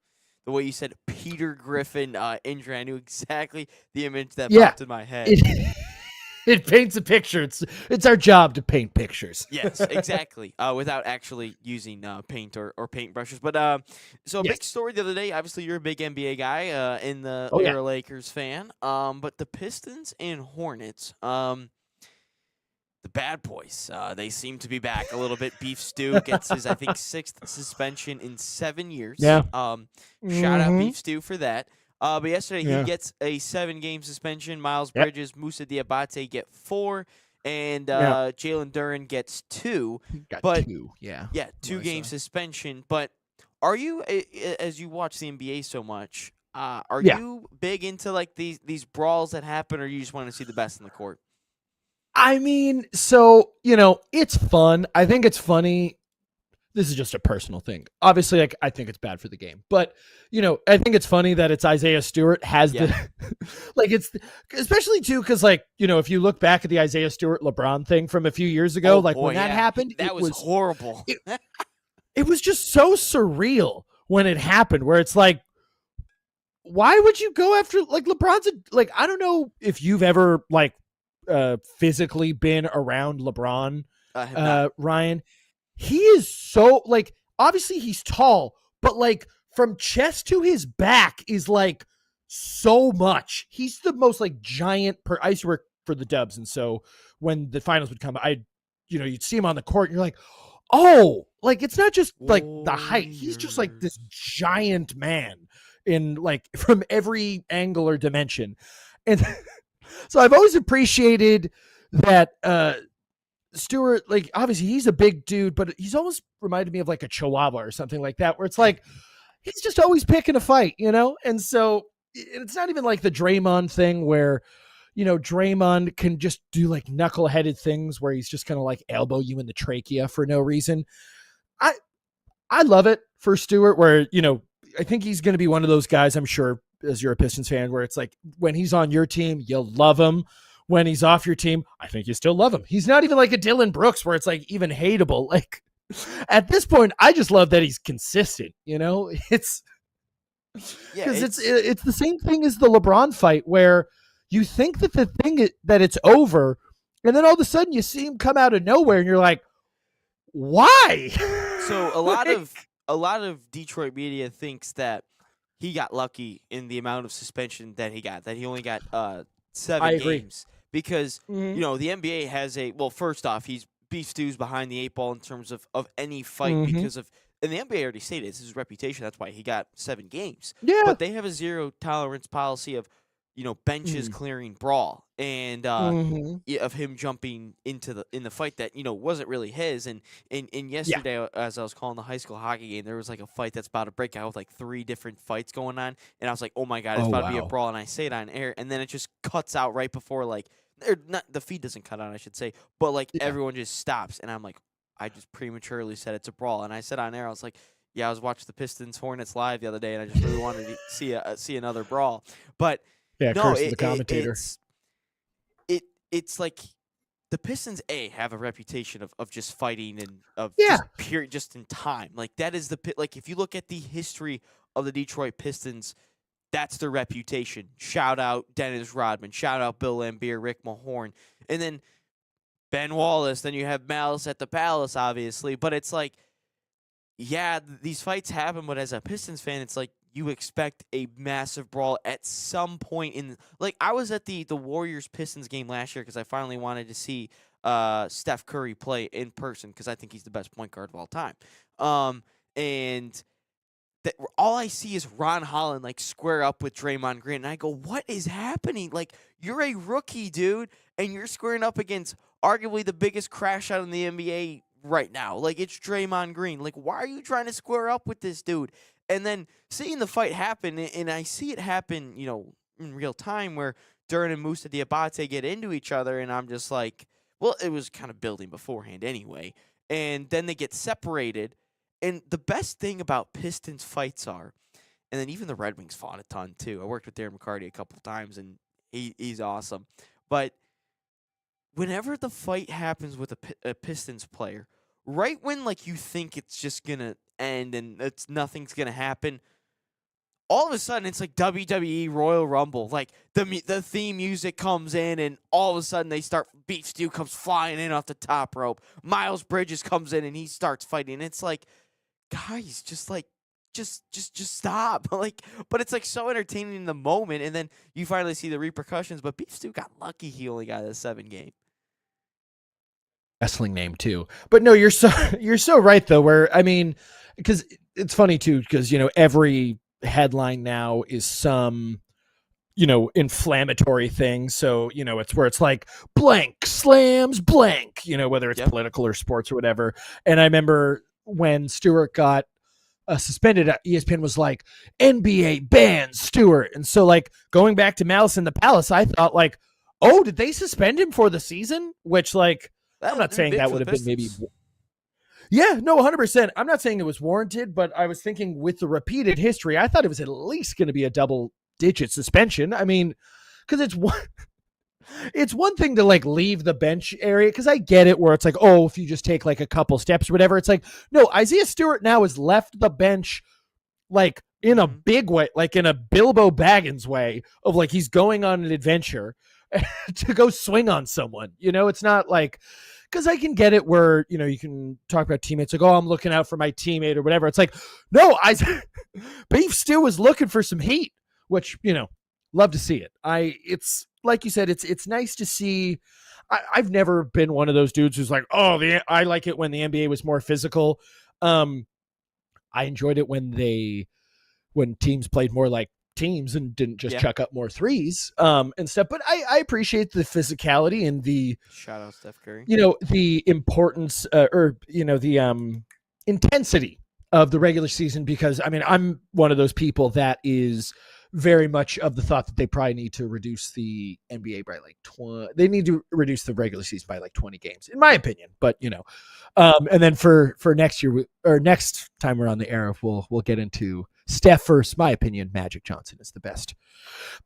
Speaker 1: The way you said Peter Griffin injury, I knew exactly the image that popped in my head.
Speaker 2: It paints a picture. It's our job to paint pictures.
Speaker 1: Yes, exactly. Without actually using paint or paint brushes. But so a big story the other day. Obviously, you're a big NBA guy in the you're a Lakers fan. But the Pistons and Hornets, the bad boys, they seem to be back a little bit. Beef Stew gets his, I think, 6th suspension in 7 years.
Speaker 2: Yeah.
Speaker 1: Shout out Beef Stew for that. But yesterday he gets a 7-game suspension. Miles Bridges, Moussa Diabate get 4, and Jalen Duren gets 2.
Speaker 2: Got 2,
Speaker 1: yeah, 2-game suspension. But are you, as you watch the NBA so much, are you big into like these brawls that happen, or you just want to see the best in the court?
Speaker 2: I mean, so it's fun. I think it's funny. This is just a personal thing. Obviously, like, I think it's bad for the game. But, I think it's funny that it's Isaiah Stewart has the – like, it's – especially, too, because, like, if you look back at the Isaiah Stewart LeBron thing from a few years ago, when that happened –
Speaker 1: that was horrible.
Speaker 2: It was just so surreal when it happened, where it's like, why would you go after – like, LeBron's – like, I don't know if you've ever, like, physically been around LeBron, Ryan. He is so, like, obviously he's tall, but, like, from chest to his back is, like, so much. He's the most, like, giant I used to work for the Dubs, and so when the finals would come, you'd see him on the court, and you're like, oh, like, it's not just, like, the height. He's just, like, this giant man in, like, from every angle or dimension. And so I've always appreciated that, Stewart, like, obviously he's a big dude, but he's almost reminded me of like a Chihuahua or something like that, where it's like he's just always picking a fight, And so it's not even like the Draymond thing where, Draymond can just do like knuckleheaded things where he's just kind of like elbow you in the trachea for no reason. I love it for Stewart where, I think he's going to be one of those guys, I'm sure, as you're a Pistons fan, where it's like when he's on your team, you'll love him. When he's off your team, I think you still love him. He's not even like a Dylan Brooks where it's like even hateable. Like at this point, I just love that he's consistent. It's because it's the same thing as the LeBron fight where you think that the thing that it's over, and then all of a sudden you see him come out of nowhere, and you're like, why?
Speaker 1: So a lot of Detroit media thinks that he got lucky in the amount of suspension that he got. That he only got 7 games because the NBA has first off, Beef Stew's behind the 8 ball in terms of any fight because of. And the NBA already stated it's his reputation. That's why he got 7 games. Yeah. But they have a zero tolerance policy of, benches clearing brawl and of him jumping in the fight that wasn't really his. And yesterday, as I was calling the high school hockey game, there was like a fight that's about to break out with like 3 different fights going on, and I was like, oh my god, it's about to be a brawl, and I say it on air, and then it just cuts out right before the feed doesn't cut out, I should say, but everyone just stops, and I'm like, I just prematurely said it's a brawl, and I said on air, I was like, yeah, I was watching the Pistons Hornets live the other day, and I just really wanted to see another brawl, but. Yeah, no, curse the commentator. It's like the Pistons have a reputation of just fighting and of just in time. Like that is if you look at the history of the Detroit Pistons, that's their reputation. Shout out Dennis Rodman, shout out Bill Laimbeer, Rick Mahorn, and then Ben Wallace. Then you have Malice at the Palace, obviously. But it's like, yeah, these fights happen. But as a Pistons fan, it's like, you expect a massive brawl at some point in I was at the Warriors Pistons game last year because I finally wanted to see Steph Curry play in person because I think he's the best point guard of all time. And all I see is Ron Holland square up with Draymond Green, and I go, what is happening? You're a rookie, dude, and you're squaring up against arguably the biggest crash out in the NBA right now. It's Draymond Green. Why are you trying to square up with this dude? And then seeing the fight happen, and I see it happen, in real time where Duran and Moussa Diabate get into each other, and I'm just like, well, it was kind of building beforehand anyway. And then they get separated. And the best thing about Pistons fights are, and then even the Red Wings fought a ton too. I worked with Darren McCarty a couple of times, and he's awesome. But whenever the fight happens with a Pistons player, right when you think it's just going to end and nothing's gonna happen, all of a sudden it's like WWE Royal Rumble. The theme music comes in, and all of a sudden Beef Stew comes flying in off the top rope. Miles Bridges comes in and he starts fighting. It's like, guys, just stop. But it's so entertaining in the moment, and then you finally see the repercussions. But Beef Stew got lucky; he only got a 7 game.
Speaker 2: Wrestling name too, but no, you're so right though. Where I mean, because it's funny too, because every headline now is some inflammatory thing. So it's where it's like blank slams blank, whether it's political or sports or whatever. And I remember when Stewart got suspended, ESPN was like, NBA bans Stewart, and so going back to Malice in the Palace, I thought oh, did they suspend him for the season? Which I'm not saying that would have been maybe. Yeah, no, 100%. I'm not saying it was warranted, but I was thinking with the repeated history, I thought it was at least going to be a double-digit suspension. I mean, because it's one thing to leave the bench area, because I get it where it's if you just take a couple steps or whatever. It's no, Isaiah Stewart now has left the bench in a big way, in a Bilbo Baggins way of he's going on an adventure to go swing on someone. It's not because I can get it where, you can talk about teammates I'm looking out for my teammate or whatever. It's no, Beef Stew was looking for some heat, which, love to see it. It's like you said, it's nice to see. I've never been one of those dudes who's I like it when the NBA was more physical. I enjoyed it when teams played more teams and didn't just chuck up more threes and stuff. But I appreciate the physicality and the
Speaker 1: shout out Steph Curry.
Speaker 2: The importance the intensity of the regular season, because I mean I'm one of those people that is very much of the thought that they probably need to reduce the NBA by like 20. They need to reduce the regular season by like 20 games, in my opinion. But and then for next year or next time we're on the air, we'll get into Steph first. My opinion, Magic Johnson is the best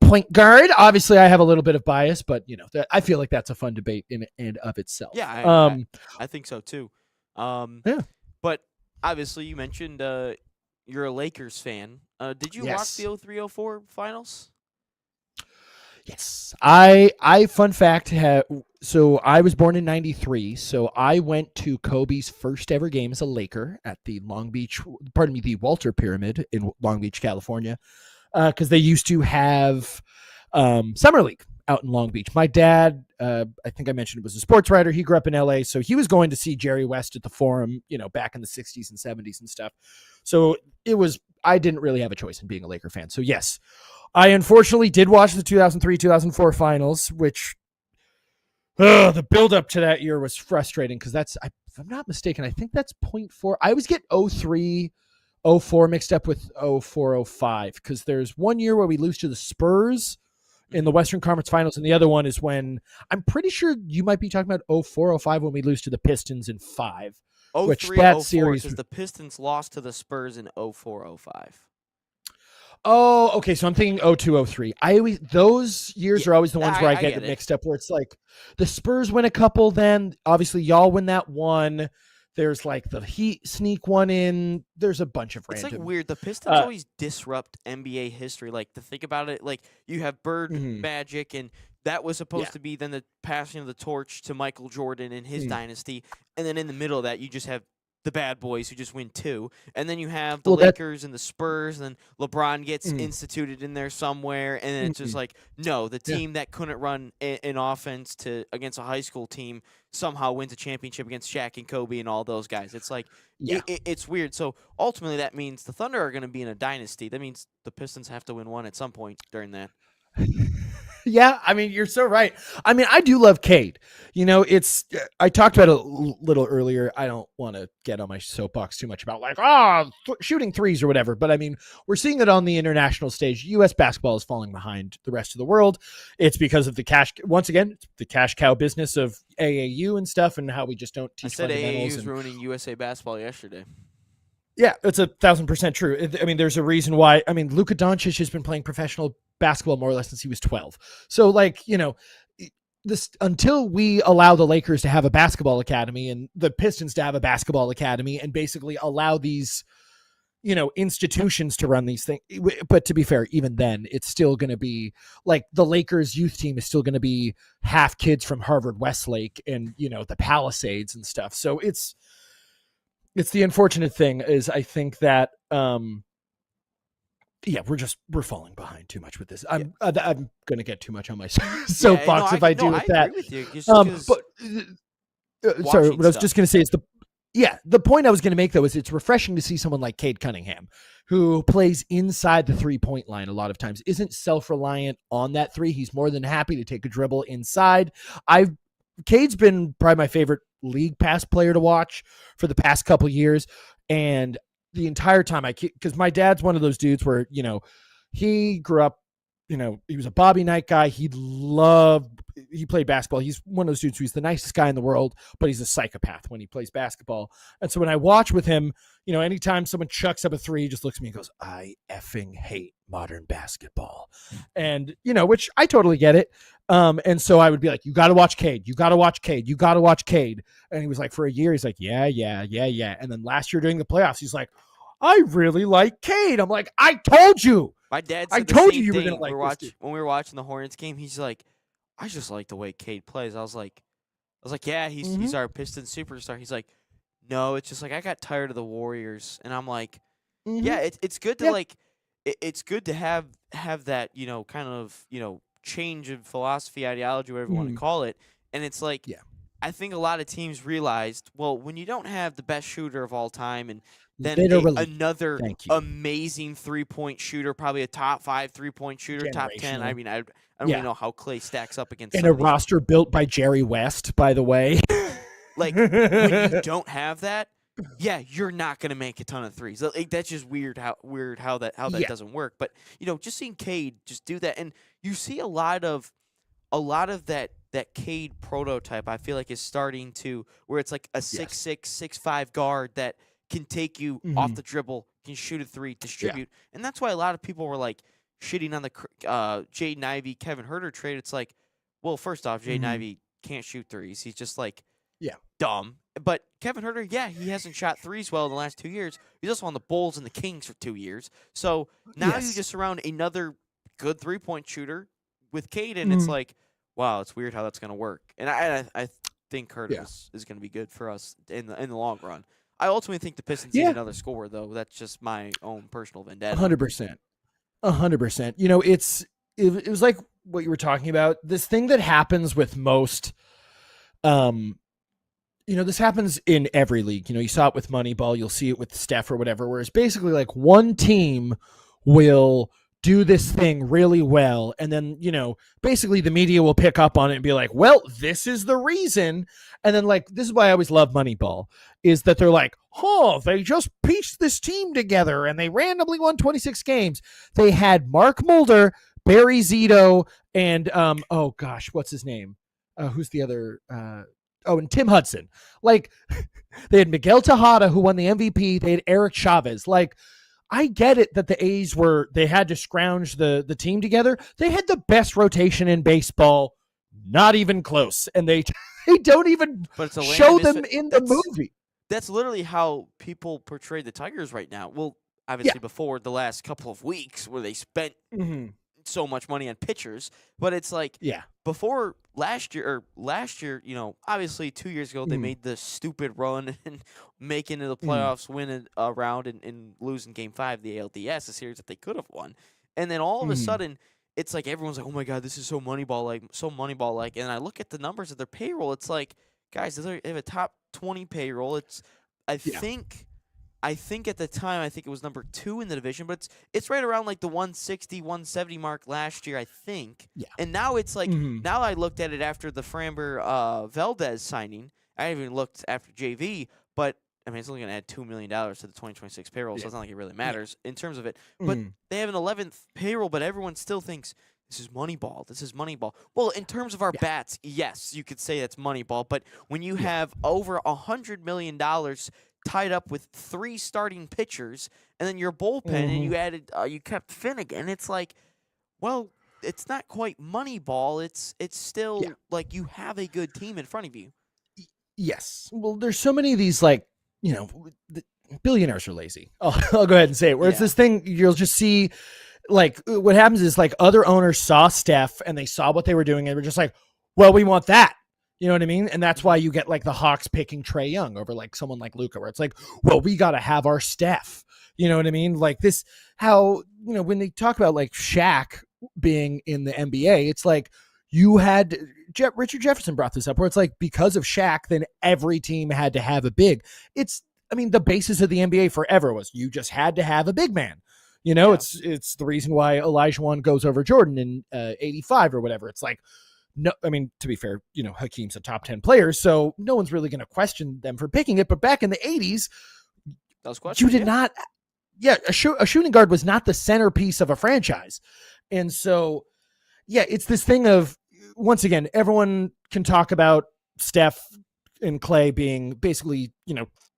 Speaker 2: point guard. Obviously, I have a little bit of bias, but I feel like that's a fun debate in and of itself.
Speaker 1: Yeah, I think so too.
Speaker 2: Yeah,
Speaker 1: but obviously, you mentioned you're a Lakers fan. Did you watch the 03-04 finals?
Speaker 2: Yes. I fun fact, so I was born in 93, so I went to Kobe's first ever game as a Laker at the the Walter Pyramid in Long Beach, California, because they used to have Summer League out in Long Beach. My dad, I think I mentioned, was a sports writer. He grew up in LA, so he was going to see Jerry West at the Forum, back in the 60s and 70s and stuff. So I didn't really have a choice in being a Laker fan. So yes, I unfortunately did watch the 2003-2004 finals, which the build up to that year was frustrating because if I'm not mistaken, I think that's 0.4. I always get 03-04 mixed up with 04-05 because there's one year where we lose to the Spurs in the Western Conference Finals, and the other one is when I'm pretty sure you might be talking about 04-05 when we lose to the Pistons in 5.
Speaker 1: 03-04 because the Pistons lost to the Spurs in 04-05.
Speaker 2: Oh, okay. So I'm thinking 02-03. Those years are always the ones where I get it mixed up, where it's like the Spurs win a couple, then obviously y'all win that one. There's like the Heat sneak one in. There's a bunch of random.
Speaker 1: It's like weird. The Pistons always disrupt NBA history. Like, to think about it, like you have Bird, Magic, and that was supposed to be then the passing of the torch to Michael Jordan and his dynasty. And then in the middle of that, you just have the bad boys who just win 2. And then you have the Lakers and the Spurs, and then LeBron gets instituted in there somewhere. And then it's just like, no, the team that couldn't run an offense against a high school team somehow wins a championship against Shaq and Kobe and all those guys. It's like, it's weird. So ultimately that means the Thunder are going to be in a dynasty. That means the Pistons have to win one at some point during that.
Speaker 2: Yeah, I mean, you're so right. I mean, I do love Cade. I talked about it a little earlier. I don't want to get on my soapbox too much about shooting threes or whatever. But I mean, we're seeing it on the international stage. U.S. basketball is falling behind the rest of the world. It's because of the cash cow business of AAU and stuff, and how we just don't teach fundamentals.
Speaker 1: I said AAU is ruining USA basketball yesterday.
Speaker 2: Yeah, it's 1,000% true. I mean, there's a reason why. I mean, Luka Doncic has been playing professional basketball more or less since he was 12. So, this until we allow the Lakers to have a basketball academy and the Pistons to have a basketball academy and basically allow these, institutions to run these things. But to be fair, even then, it's still going to be like the Lakers youth team is still going to be half kids from Harvard Westlake and, the Palisades and stuff. So it's the unfortunate thing is I think that, we're falling behind too much with this. I'm going to get too much on my soapbox if I do with that.
Speaker 1: Agree with you.
Speaker 2: Sorry, what I was just going to say is the point I was going to make though is it's refreshing to see someone like Cade Cunningham, who plays inside the 3-point line a lot of times, isn't self-reliant on that 3. He's more than happy to take a dribble inside. Cade's been probably my favorite league pass player to watch for the past couple years, and the entire time because my dad's one of those dudes where he grew up, he was a Bobby Knight guy. He played basketball. He's one of those dudes who's the nicest guy in the world, but he's a psychopath when he plays basketball. And so when I watch with him, anytime someone chucks up a 3, he just looks at me and goes, I effing hate modern basketball. And, which I totally get it. And so I would be like, you got to watch Cade. You got to watch Cade. You got to watch Cade. And he was like, for a year, he's like, yeah. And then last year during the playoffs, he's like, I really like Cade. I'm like, I told you.
Speaker 1: My dad said
Speaker 2: I told you were going to like this.
Speaker 1: When we were watching the Hornets game, he's like, I just like the way Cade plays. I was like, yeah, he's our Pistons superstar. He's like, no, it's just like I got tired of the Warriors. And I'm like, yeah, it's good to it's good to have that, kind of, change of philosophy, ideology, whatever you want to call it. And it's like, I think a lot of teams realized, well, when you don't have the best shooter of all time and then
Speaker 2: Literally.
Speaker 1: another
Speaker 2: Thank you.
Speaker 1: amazing 3-point shooter, probably a top 5 3-point shooter, top 10. I mean, I don't really know how Clay stacks up against
Speaker 2: in a roster built by Jerry West, by the way.
Speaker 1: Like, when you don't have that, yeah, you're not going to make a ton of threes. Like, that's just weird how that doesn't work. But, just seeing Cade just do that, and you see a lot of that Cade prototype, I feel like, is starting to where it's like a 6'6", 6'5" guard that can take you off the dribble, can shoot a three, distribute. And that's why a lot of people were like shitting on the Jaden Ivey, Kevin Huerter trade. It's like, well, first off, Jaden Ivey can't shoot threes. He's just like dumb. But Kevin Huerter, he hasn't shot threes well in the last 2 years. He's also on the Bulls and the Kings for 2 years. So now you just surround another good 3-point shooter with Cade, and it's like, wow, it's weird how that's going to work. And I think Curtis is going to be good for us in the long run. I ultimately think the Pistons need another scorer, though. That's just my own personal vendetta.
Speaker 2: 100%. 100%. It was like what you were talking about. This thing that happens with most, this happens in every league. You saw it with Moneyball. You'll see it with Steph or whatever, where it's basically like one team will do this thing really well, and then basically the media will pick up on it and be like, well, this is the reason. And then, like, this is why I always love Moneyball, is that they're like, they just pieced this team together and they randomly won 26 games. They had Mark Mulder, Barry Zito, and what's his name, who's the other and Tim Hudson. Like, they had Miguel Tejada, who won the MVP. They had Eric Chavez. Like, I get it that the A's they had to scrounge the team together. They had the best rotation in baseball, not even close. And they don't even show them in the movie.
Speaker 1: That's literally how people portray the Tigers right now. Well, obviously before the last couple of weeks where they spent so much money on pitchers, but it's like before last year, obviously 2 years ago they made the stupid run and making it the playoffs, winning a round and losing Game 5 the ALDS, a series that they could have won. And then all of a sudden it's like everyone's like, oh my God, this is so Moneyball like. And I look at the numbers of their payroll. It's like, guys, they have a top 20 payroll. It's I think at the time, it was number 2 in the division, but it's right around like the 160, 170 mark last year, I think. Yeah. And now it's like, now I looked at it after the Framber Valdez signing. I haven't even looked after JV, but I mean, it's only going to add $2 million to the 2026 payroll, so it's not like it really matters in terms of it. But they have an 11th payroll, but everyone still thinks this is Moneyball. This is Moneyball. Well, in terms of our bats, yes, you could say that's Moneyball, but when you have over $100 million tied up with 3 starting pitchers, and then your bullpen, and you kept Finnegan. It's like, well, it's not quite Moneyball. It's still like you have a good team in front of you.
Speaker 2: Yes. Well, there's so many of these, like, billionaires are lazy. I'll go ahead and say it. Where it's this thing you'll just see, like, what happens is like other owners saw Steph and they saw what they were doing and were just like, well, we want that. You know what I mean? And that's why you get like the Hawks picking Trae Young over like someone like Luka, where it's like, well, we got to have our Steph. You know what I mean? Like this, how, when they talk about like Shaq being in the NBA, it's like you had Richard Jefferson brought this up, where it's like because of Shaq, then every team had to have a big. The basis of the NBA forever was you just had to have a big man. It's the reason why Olajuwon goes over Jordan in 85 or whatever. It's like, no, I mean, to be fair, Hakeem's a top 10 player, so no one's really going to question them for picking it. But back in the 80s, you did not. Yeah, a shooting guard was not the centerpiece of a franchise. And so, it's this thing of, once again, everyone can talk about Steph and Clay being basically,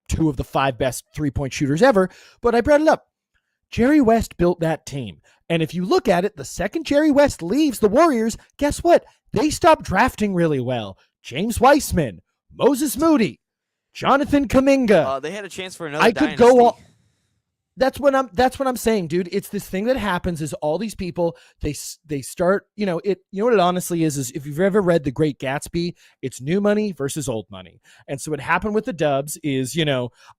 Speaker 2: 2 of the 5 best 3-point shooters ever. But I brought it up. Jerry West built that team. And if you look at it, the second Jerry West leaves the Warriors, guess what? They stopped drafting really well. James Weissman, Moses Moody, Jonathan Kuminga.
Speaker 1: They had a chance for another dynasty. Could go all.
Speaker 2: That's what I'm saying, dude. It's this thing that happens is all these people, they start, what it honestly is if you've ever read The Great Gatsby, it's new money versus old money. And so what happened with the Dubs is,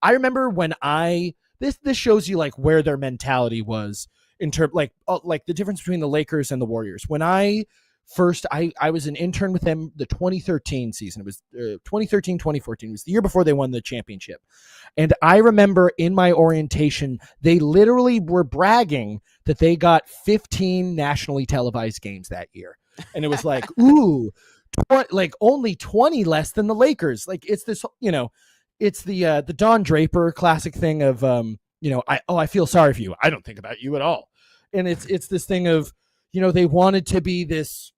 Speaker 2: I remember when this shows you like where their mentality was in terms like the difference between the Lakers and the Warriors. When I first, I was an intern with them the 2013 season. It was 2013, 2014. It was the year before they won the championship. And I remember in my orientation, they literally were bragging that they got 15 nationally televised games that year. And it was like, ooh, like only 20 less than the Lakers. Like it's this, it's the Don Draper classic thing of, I feel sorry for you. I don't think about you at all. And it's this thing of, they wanted to be this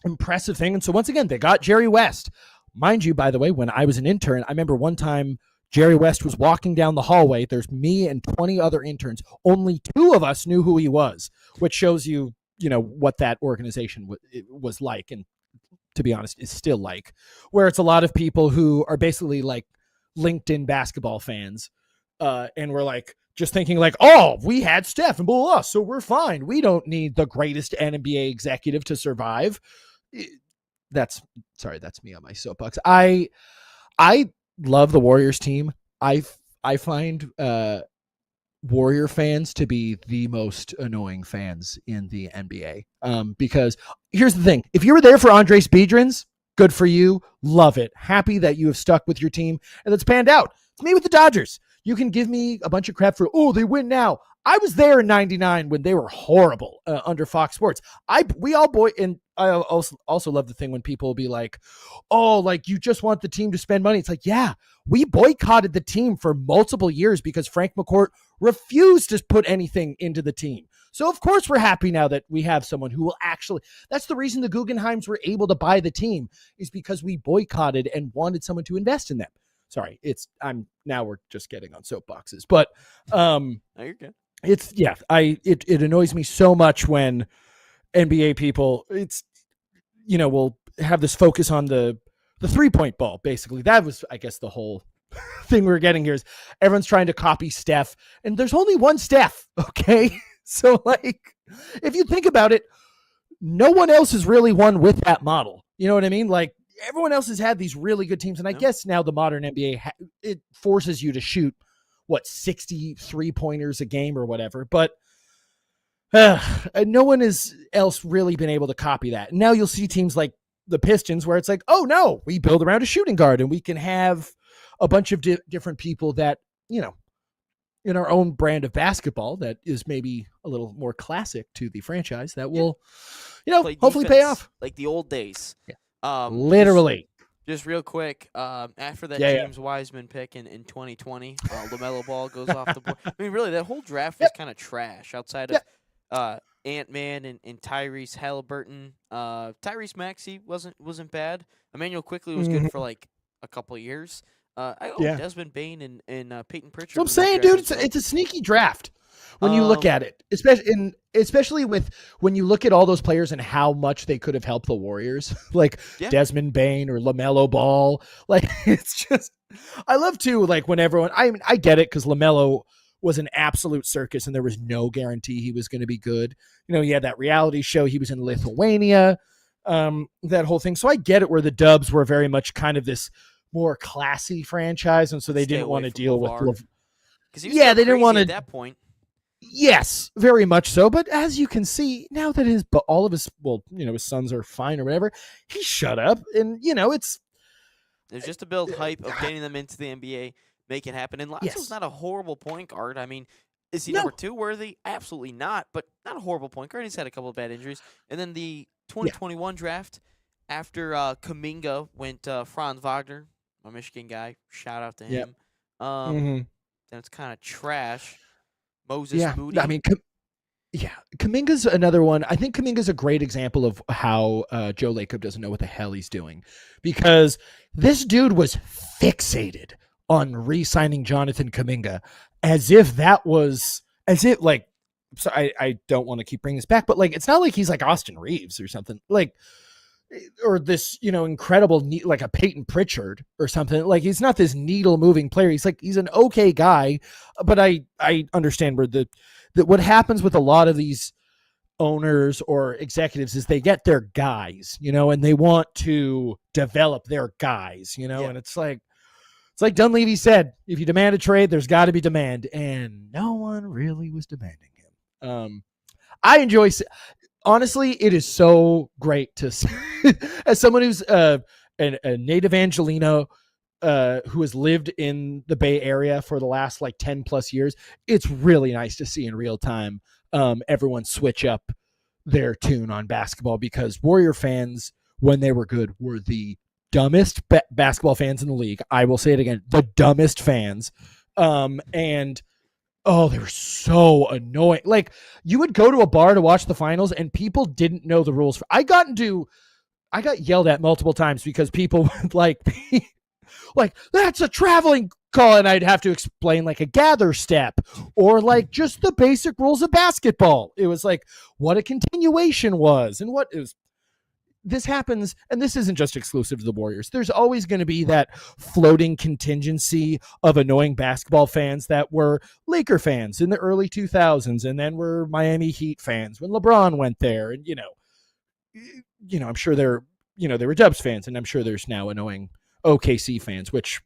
Speaker 2: impressive thing. And so once again, they got Jerry West. Mind you, by the way, when I was an intern, I remember one time Jerry West was walking down the hallway. There's me and 20 other interns. Only 2 of us knew who he was, which shows you, what that organization was like. And to be honest, is still like, where it's a lot of people who are basically like LinkedIn basketball fans. And we're like, just thinking like, oh, we had Steph and blah, blah, so we're fine. We don't need the greatest NBA executive to survive. That's me on my soapbox. I love the Warriors team. I find Warrior fans to be the most annoying fans in the NBA. Because here's the thing. If you were there for Andres Biedrins, good for you. Love it. Happy that you have stuck with your team and it's panned out. It's me with the Dodgers. You can give me a bunch of crap for, they win now. I was there in 99 when they were horrible under Fox Sports. We all and I also love the thing when people will be like, oh, like you just want the team to spend money. It's like, yeah, we boycotted the team for multiple years because Frank McCourt refused to put anything into the team. So of course we're happy now that we have someone who will actually, that's the reason the Guggenheims were able to buy the team, is because we boycotted and wanted someone to invest in them. Sorry, now we're just getting on soapboxes, but
Speaker 1: no, you're good.
Speaker 2: It annoys me so much when NBA people, will have this focus on the 3-point ball. Basically, that was, I guess, the whole thing we're getting here is everyone's trying to copy Steph, and there's only one Steph. Okay, so like, if you think about it, no one else has really won with that model. You know what I mean? Like, everyone else has had these really good teams. And I guess now the modern NBA, it forces you to shoot 63 pointers a game or whatever, but no one has else really been able to copy that. And now you'll see teams like the Pistons where it's like, oh no, we build around a shooting guard and we can have a bunch of different people that, in our own brand of basketball that is maybe a little more classic to the franchise that will, hopefully pay off.
Speaker 1: Like the old days.
Speaker 2: Yeah. Literally.
Speaker 1: Just real quick, after that James Wiseman pick in 2020, LaMelo Ball goes off the board. I mean, really, that whole draft was kind of trash outside of Ant-Man and Tyrese Halliburton. Tyrese Maxey wasn't bad. Emmanuel Quickley was good for like a couple of years. Desmond Bane and Peyton Pritchard.
Speaker 2: So I'm saying, dude, it's a sneaky draft. When you look at it, especially when you look at all those players and how much they could have helped the Warriors, like Desmond Bane or LaMelo Ball, like it's just, I love to like when everyone, I get it because LaMelo was an absolute circus and there was no guarantee he was going to be good. He had that reality show. He was in Lithuania, that whole thing. So I get it where the Dubs were very much kind of this more classy franchise. And so they didn't want to deal with,
Speaker 1: they didn't want to at that point.
Speaker 2: Yes, very much so. But as you can see, now that his sons are fine or whatever, he shut up. And, it's
Speaker 1: just to build hype of getting them into the NBA, make it happen. And Lonzo's not a horrible point guard. I mean, is he number 2 worthy? Absolutely not, but not a horrible point guard. He's had a couple of bad injuries. And then the 2021 draft, after Kuminga went Franz Wagner, my Michigan guy. Shout out to him. Then it's kind of trash. Moses Moody.
Speaker 2: I mean, Kuminga's another one. I think Kuminga's a great example of how Joe Lacob doesn't know what the hell he's doing, because this dude was fixated on re-signing Jonathan Kuminga so I don't want to keep bringing this back, but like, it's not like he's like Austin Reeves or something like, or this, incredible, like a Peyton Pritchard or something. Like, he's not this needle moving player. He's an okay guy, but I understand where that what happens with a lot of these owners or executives is they get their guys, and they want to develop their guys, and it's like Dunleavy said, if you demand a trade, there's got to be demand, and no one really was demanding him. I enjoy honestly, it is so great to see, as someone who's a native Angelino who has lived in the Bay Area for the last like 10 plus years. It's really nice to see in real time everyone switch up their tune on basketball, because Warrior fans, when they were good, were the dumbest basketball fans in the league. I will say it again, the dumbest fans. And oh, they were so annoying. Like, you would go to a bar to watch the finals and people didn't know the rules. I got yelled at multiple times because people would like that's a traveling call, and I'd have to explain like a gather step or like just the basic rules of basketball. It was like what a continuation was and what is. This happens, and this isn't just exclusive to the Warriors. There's always going to be that floating contingency of annoying basketball fans that were Laker fans in the early 2000s, and then were Miami Heat fans when LeBron went there, and I'm sure they were Dubs fans, and I'm sure there's now annoying OKC fans, which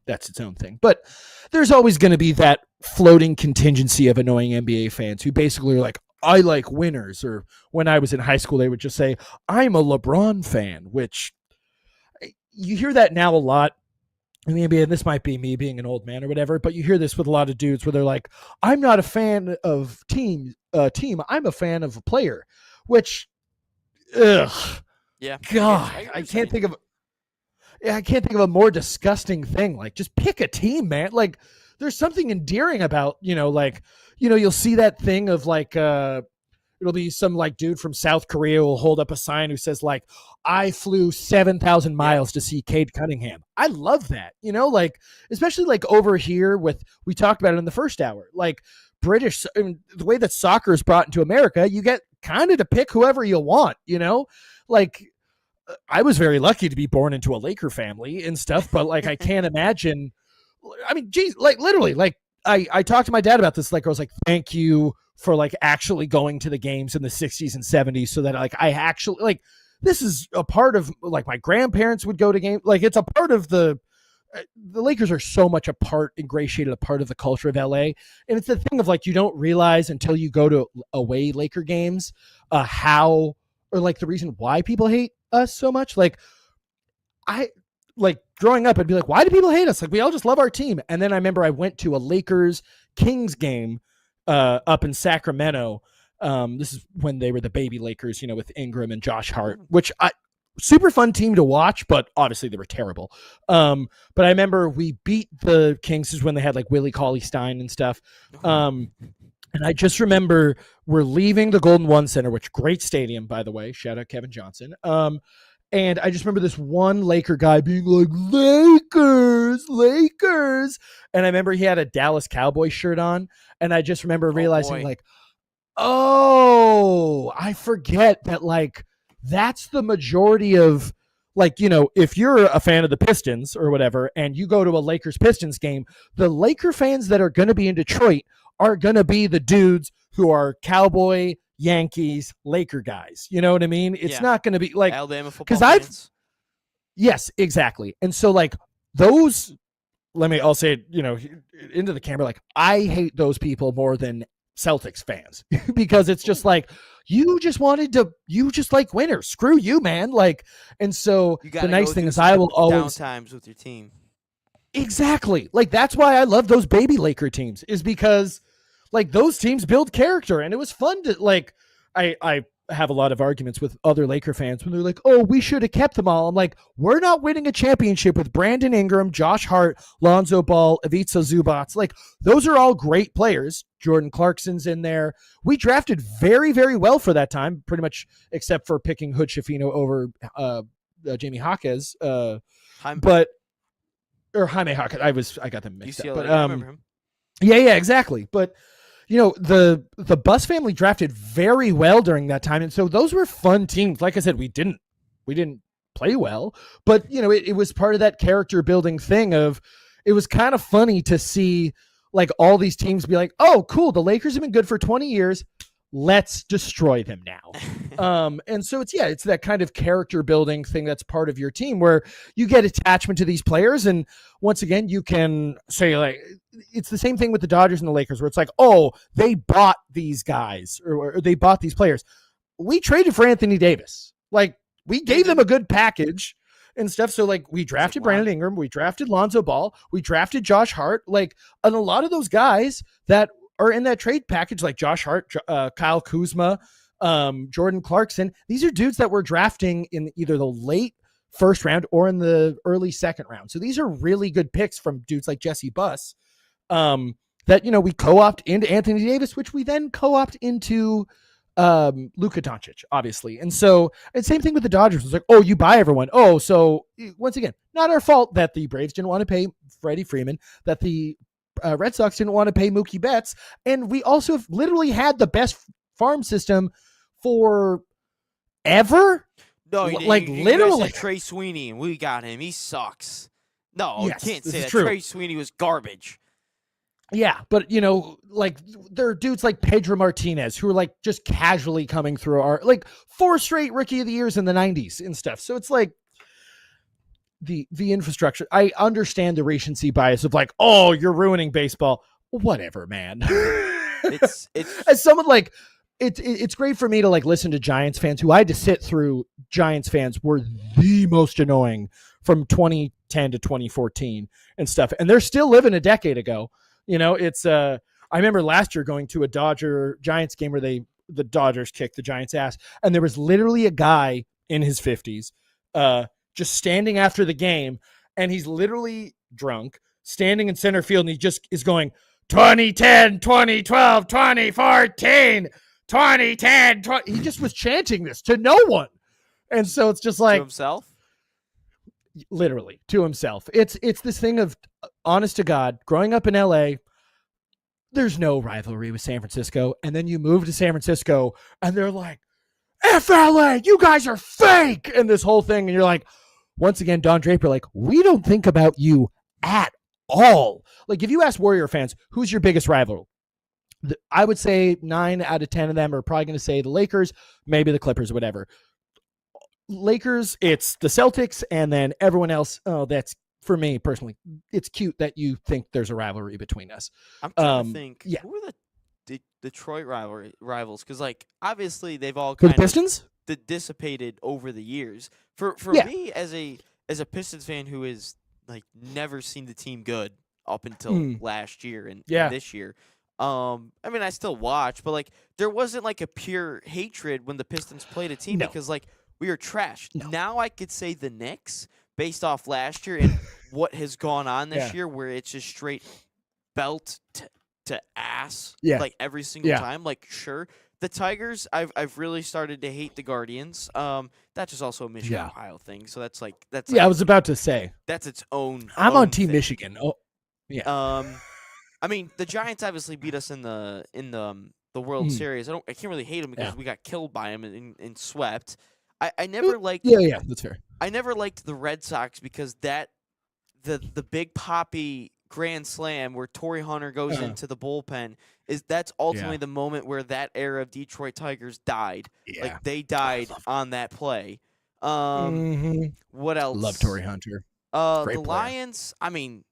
Speaker 2: that's its own thing. But there's always going to be that floating contingency of annoying NBA fans who basically are like, I like winners. Or when I was in high school, they would just say, I'm a LeBron fan, which you hear that now a lot. Maybe, and this might be me being an old man or whatever, but you hear this with a lot of dudes where they're like, I'm not a fan of team. I'm a fan of a player, which, ugh.
Speaker 1: Yeah.
Speaker 2: God, I can't think of a more disgusting thing. Like, just pick a team, man. Like, there's something endearing about, you'll see that thing of like, it'll be some like dude from South Korea will hold up a sign who says like, I flew 7,000 miles to see Cade Cunningham. I love that, like, especially like over here we talked about it in the first hour, like British, the way that soccer is brought into America, you get kind of to pick whoever you want, like, I was very lucky to be born into a Laker family and stuff, but like, I can't imagine. I mean, geez, like literally, like I talked to my dad about this. Like, I was like, thank you for like actually going to the games in the 60s and 70s so that like I actually like, this is a part of like my grandparents would go to games. Like, it's a part of the Lakers are so much ingratiated a part of the culture of LA. And it's the thing of like, you don't realize until you go to away Laker games, how, or like the reason why people hate us so much. Like, I like growing up, I'd be like, why do people hate us? Like, we all just love our team. And then I remember I went to a Lakers Kings game up in Sacramento. This is when they were the baby Lakers, with Ingram and Josh Hart, which super fun team to watch, but obviously they were terrible. But I remember we beat the Kings. This is when they had like Willie Cauley-Stein and stuff. And I just remember we're leaving the Golden One Center, which great stadium, by the way. Shout out Kevin Johnson. And I just remember this one Laker guy being like, Lakers. And I remember he had a Dallas Cowboys shirt on. And I just remember realizing like, oh, I forget that like, that's the majority of like, if you're a fan of the Pistons or whatever, and you go to a Lakers Pistons game, the Laker fans that are going to be in Detroit are going to be the dudes who are Cowboy, Yankees, Laker guys. You know what I mean? It's not going to be like
Speaker 1: Alabama football fans.
Speaker 2: Yes, exactly. And so like those, I'll say it, into the camera, like I hate those people more than Celtics fans because it's just like, you just like winners. Screw you, man. Like, and so the nice thing is I will always
Speaker 1: downtimes with your team.
Speaker 2: Exactly. Like, that's why I love those baby Laker teams, is because like those teams build character, and it was fun to like, I have a lot of arguments with other Laker fans when they're like, oh, we should have kept them all. I'm like, we're not winning a championship with Brandon Ingram, Josh Hart, Lonzo Ball, Ivica Zubac. Like, those are all great players. Jordan Clarkson's in there. We drafted very, very well for that time, pretty much except for picking Hood Schifino over Jamie Jaquez. Or Jaime Jaquez. I got them mixed up. But
Speaker 1: I remember him.
Speaker 2: Yeah, exactly. But the Buss family drafted very well during that time, and so those were fun teams. Like I said, we didn't play well, but it was part of that character building thing of, it was kind of funny to see like all these teams be like, oh, cool, the Lakers have been good for 20 years. Let's destroy them now. And so it's that kind of character building thing that's part of your team, where you get attachment to these players. And once again, you can say like, it's the same thing with the Dodgers and the Lakers, where it's like, oh, they bought these guys or they bought these players. we traded for Anthony Davis. Like, we gave them a good package and stuff. So, like, we drafted Brandon Ingram, we drafted Lonzo Ball, we drafted Josh Hart. Like, and a lot of those guys that are in that trade package, like Josh Hart, Kyle Kuzma, Jordan Clarkson, these are dudes that we're drafting in either the late first round or in the early second round. So these are really good picks from dudes like Jesse Buss, that, we co-opt into Anthony Davis, which we then co-opt into Luka Doncic, obviously. And so, and same thing with the Dodgers. It's like, oh, you buy everyone. Oh, so once again, not our fault that the Braves didn't want to pay Freddie Freeman, that the Red Sox didn't want to pay Mookie Betts. And we also have literally had the best farm system for ever.
Speaker 1: No,
Speaker 2: like
Speaker 1: you
Speaker 2: literally
Speaker 1: Trey Sweeney, and we got him. He sucks. No,
Speaker 2: yes,
Speaker 1: you can't say that.
Speaker 2: True.
Speaker 1: Trey Sweeney was garbage.
Speaker 2: Yeah, but like there are dudes like Pedro Martinez who are like just casually coming through our like 4 straight Rookie of the Years in the 90s and stuff. So it's like the infrastructure. I understand the recency bias of like, oh, you're ruining baseball. Whatever, man.
Speaker 1: It's
Speaker 2: as someone like it's great for me to like listen to Giants fans who I had to sit through. Giants fans were the most annoying from 2010 to 2014 and stuff, and they're still living a decade ago. It's I remember last year going to a Giants game where the Dodgers kicked the Giants' ass, and there was literally a guy in his 50s just standing after the game, and he's literally drunk, standing in center field, and he just is going 2010, 2012, 2014, 2010, he just was chanting this to no one. And so it's just like
Speaker 1: to himself,
Speaker 2: literally to himself. It's this thing of, honest to God, growing up in LA, there's no rivalry with San Francisco. And then you move to San Francisco and they're like, F LA, you guys are fake. And this whole thing. And you're like, once again, Don Draper, like, we don't think about you at all. Like, if you ask Warrior fans, who's your biggest rival? I would say 9 out of 10 of them are probably going to say the Lakers, maybe the Clippers, whatever. Lakers, it's the Celtics, and then everyone else. Oh, that's, for me personally, it's cute that you think there's a rivalry between us.
Speaker 1: I'm trying to think. Yeah. Who are the Detroit rivals? Because, like, obviously they've all kind
Speaker 2: of Pistons
Speaker 1: dissipated over the years. For me, as a Pistons fan who has like never seen the team good up until last year and this year. I mean, I still watch, but like there wasn't like a pure hatred when the Pistons played a team because like we were trash. No. Now I could say the Knicks based off last year and what has gone on this year, where it's just straight belt to ass, like every single time. Like, sure, the Tigers, I've really started to hate the Guardians. That's just also a Michigan Ohio thing. So that's like
Speaker 2: I was about to say
Speaker 1: that's its own.
Speaker 2: I'm on Team
Speaker 1: thing.
Speaker 2: Michigan. Oh, yeah.
Speaker 1: I mean, the Giants obviously beat us in the World Series. I can't really hate them because we got killed by them and swept. I never liked.
Speaker 2: Yeah, that's fair.
Speaker 1: I never liked the Red Sox because the big poppy grand slam where Torrey Hunter goes into the bullpen that's ultimately the moment where that era of Detroit Tigers died. Yeah. Like they died on that play. What else?
Speaker 2: Love Torrey Hunter.
Speaker 1: The player. Lions. I mean,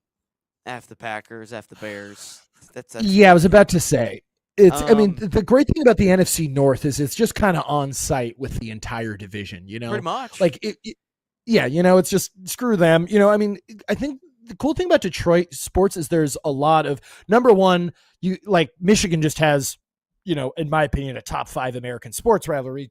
Speaker 1: F the Packers, F the Bears. That's
Speaker 2: I was about to say. It's. I mean, the great thing about the NFC North is it's just kind of on site with the entire division.
Speaker 1: Pretty much.
Speaker 2: Like it's just screw them. I mean, I think the cool thing about Detroit sports is there's a lot of, number one, you like Michigan just has, in my opinion, a top 5 American sports rivalry.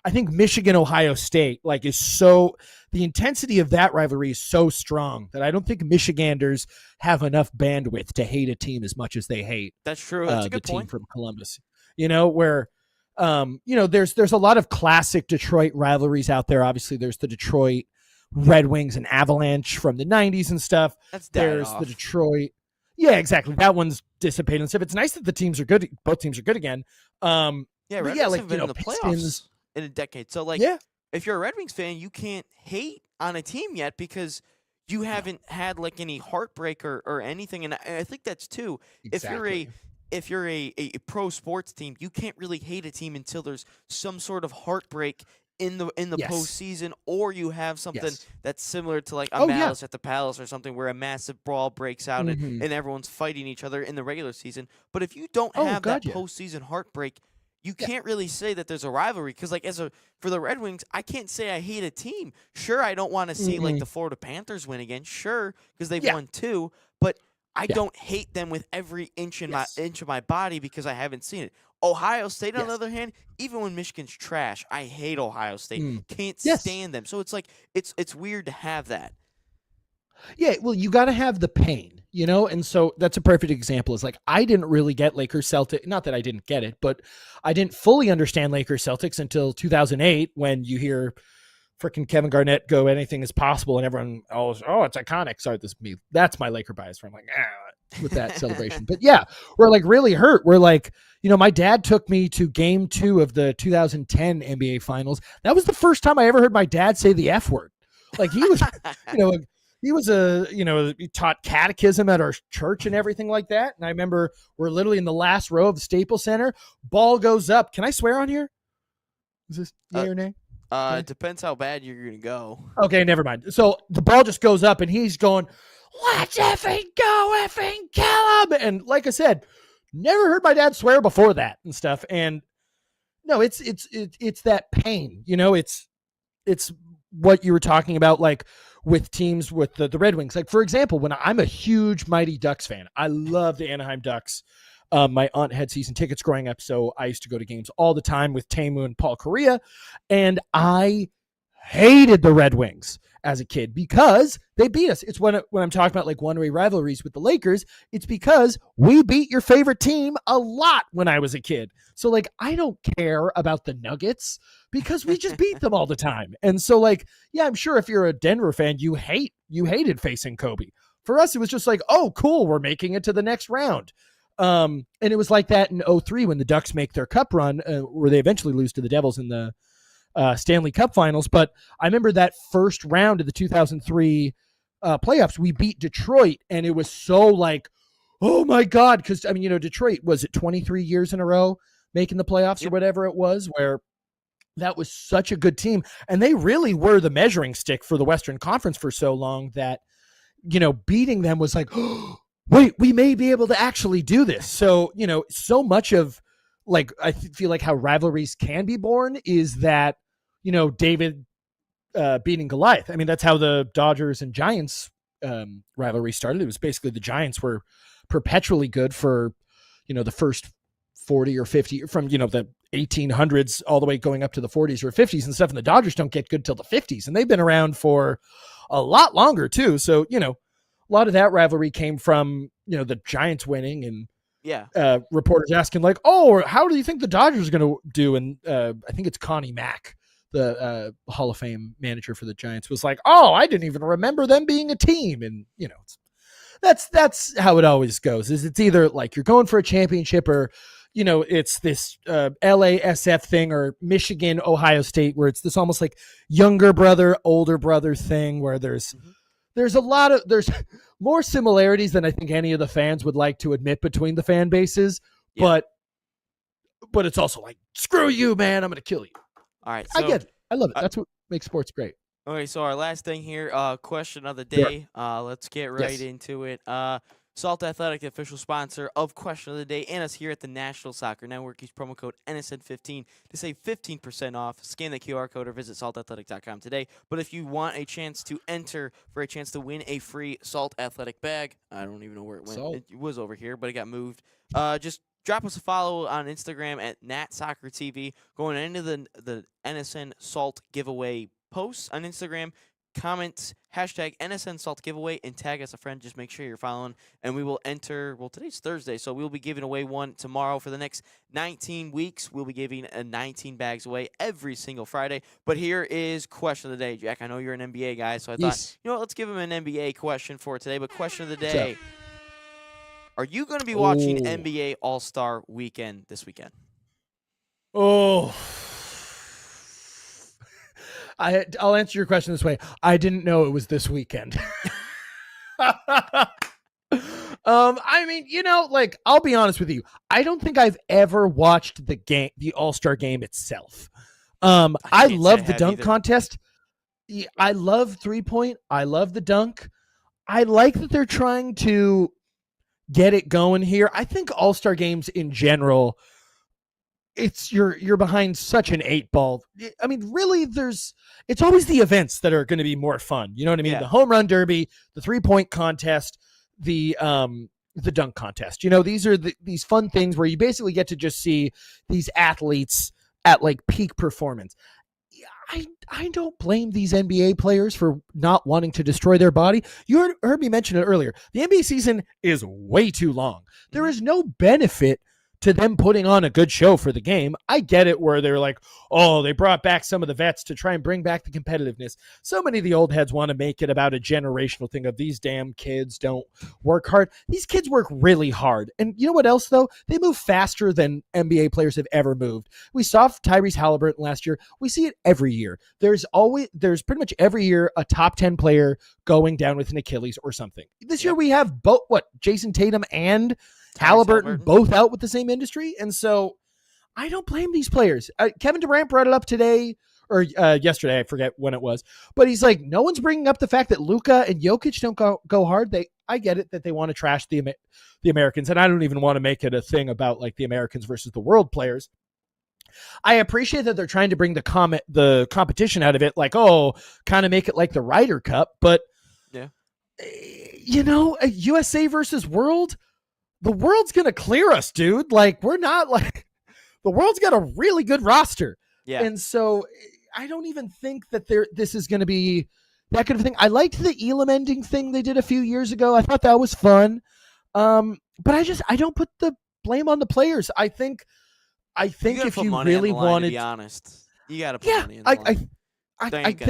Speaker 2: I think Michigan, Ohio State, like the intensity of that rivalry is so strong that I don't think Michiganders have enough bandwidth to hate a team as much as they hate.
Speaker 1: That's true. That's a good
Speaker 2: the
Speaker 1: point.
Speaker 2: Team from Columbus, where, there's a lot of classic Detroit rivalries out there. Obviously there's the Detroit Red Wings and Avalanche from the 90s and stuff. There's the Detroit. Yeah, exactly. That one's dissipating and stuff. It's nice that the teams are good. Both teams are good again.
Speaker 1: Red Wings have been in the playoffs in a decade. So, like, if you're a Red Wings fan, you can't hate on a team yet because you haven't had like any heartbreak or anything. And I think that's too.
Speaker 2: Exactly.
Speaker 1: If you're a pro sports team, you can't really hate a team until there's some sort of heartbreak in the postseason, or you have something that's similar to like a Malice at the Palace or something where a massive brawl breaks out and everyone's fighting each other in the regular season. But if you don't have that postseason heartbreak, you can't really say that there's a rivalry because, like, for the Red Wings, I can't say I hate a team. Sure, I don't want to see like the Florida Panthers win again. Sure, because they've won 2, but I don't hate them with every inch in of my body because I haven't seen it. Ohio State, on the other hand, even when Michigan's trash, I hate Ohio State. Can't stand them. So it's like it's weird to have that.
Speaker 2: Yeah, well, you got to have the pain, you know? And so that's a perfect example. Is like, I didn't really get Lakers Celtics. Not that I didn't get it, but I didn't fully understand Lakers Celtics until 2008 when you hear freaking Kevin Garnett go, anything is possible. And everyone, oh, it's iconic. Sorry, that's my Laker bias. I'm like, with that celebration. But yeah, we're like really hurt. We're like, you know, my dad took me to game 2 of the 2010 NBA finals. That was the first time I ever heard my dad say the F word. Like he was, he taught catechism at our church and everything like that. And I remember we're literally in the last row of the Staples Center. Ball goes up. Can I swear on here? Is this yay or nay?
Speaker 1: It depends how bad you're going to go.
Speaker 2: Okay, never mind. So the ball just goes up and he's going, let's effing go, effing kill him. And like I said, never heard my dad swear before that and stuff. And no, it's that pain, you know, it's what you were talking about, like with teams with the Red Wings. Like, for example, when I'm a huge Mighty Ducks fan, I love the Anaheim Ducks. My aunt had season tickets growing up, so I used to go to games all the time with Tamu and Paul Correa, and I hated the Red Wings as a kid because they beat us. It's when I'm talking about like one-way rivalries with the Lakers, it's because we beat your favorite team a lot when I was a kid. So like, I don't care about the Nuggets because we just beat them all the time. And so like, yeah, I'm sure if you're a Denver fan, you hated facing Kobe. For us, it was just like, oh, cool, we're making it to the next round. And it was like that in 2003 when the Ducks make their cup run, where they eventually lose to the Devils in the Stanley Cup Finals. But I remember that first round of the 2003 playoffs, we beat Detroit, and it was so like, oh my God, because I mean, you know, Detroit, was it 23 years in a row making the playoffs or whatever it was, where that was such a good team, and they really were the measuring stick for the Western Conference for so long that, you know, beating them was like, oh, wait, we may be able to actually do this. So, you know, so much of like, I feel like how rivalries can be born is that, you know, David beating Goliath. I mean, that's how the Dodgers and Giants rivalry started. It was basically the Giants were perpetually good for, you know, the first 40 or 50 from, you know, the 1800s all the way going up to the 40s or 50s and stuff. And the Dodgers don't get good till the 50s. And they've been around for a lot longer too. So, you know, a lot of that rivalry came from, you know, the Giants winning and reporters asking like, oh, how do you think the Dodgers are going to do? And I think it's Connie Mack, the Hall of Fame manager for the Giants, was like, oh, I didn't even remember them being a team. And, you know, that's how it always goes, is it's either like you're going for a championship or, you know, it's this LASF thing, or Michigan, Ohio State, where it's this almost like younger brother, older brother thing where there's more similarities than I think any of the fans would like to admit between the fan bases, but it's also like, screw you, man, I'm going to kill you.
Speaker 1: All right. So,
Speaker 2: I get it. I love it. That's what makes sports great.
Speaker 1: Okay, so our last thing here, question of the day. Let's get right into it. Salt Athletic, the official sponsor of Question of the Day, and us here at the National Soccer Network. Use promo code NSN15 to save 15% off. Scan the QR code or visit saltathletic.com today. But if you want a chance to enter for a chance to win a free Salt Athletic bag, I don't even know where it went.
Speaker 2: Salt.
Speaker 1: It was over here, but it got moved. Just drop us a follow on Instagram at NatSoccerTV. Going into the NSN Salt giveaway posts on Instagram, comment hashtag NSN Salt giveaway and tag us a friend. Just make sure you're following, and we will enter. Well, today's Thursday, so we'll be giving away one tomorrow. For the next 19 weeks, we'll be giving 19 bags away every single Friday. But here is question of the day, Jack. I know you're an NBA guy, so I thought, you know what, let's give him an NBA question for today. But question of the day: are you going to be watching NBA All-Star Weekend this weekend?
Speaker 2: Oh. I'll answer your question this way. I didn't know it was this weekend. I mean, you know, like, I'll be honest with you. I don't think I've ever watched the All-Star game itself. I love the dunk contest. I love 3-point. I love the dunk. I like that they're trying to get it going here. I think All-Star games in general, you're behind such an 8-ball. I mean, really, it's always the events that are going to be more fun. You know what I mean?
Speaker 1: Yeah.
Speaker 2: The home run derby, the 3-point contest, the dunk contest. These are these fun things where you basically get to just see these athletes at like peak performance. I don't blame these NBA players for not wanting to destroy their body. You heard me mention it earlier. The NBA season is way too long. There is no benefit to them putting on a good show for the game. I get it where they're like, oh, they brought back some of the vets to try and bring back the competitiveness. So many of the old heads want to make it about a generational thing of these damn kids don't work hard. These kids work really hard. And you know what else, though? They move faster than NBA players have ever moved. We saw Tyrese Halliburton last year. We see it every year. There's pretty much every year a top 10 player going down with an Achilles or something. This year we have Jason Tatum and Halliburton both out with the same industry. And so I don't blame these players. Kevin Durant brought it up today or yesterday. I forget when it was, but he's like, no one's bringing up the fact that Luka and Jokic don't go hard. I get it that they want to trash the Americans. And I don't even want to make it a thing about like the Americans versus the world players. I appreciate that they're trying to bring the competition out of it. Like, kind of make it like the Ryder Cup, but
Speaker 1: yeah,
Speaker 2: a USA versus world, the world's going to clear us, dude. Like, we're not like the world's got a really good roster.
Speaker 1: Yeah.
Speaker 2: And so I don't even think that this is going to be that kind of thing. I liked the Elam ending thing they did a few years ago. I thought that was fun. But I don't put the blame on the players. I think if you really wanted
Speaker 1: to be honest, you got to put money in the line.
Speaker 2: I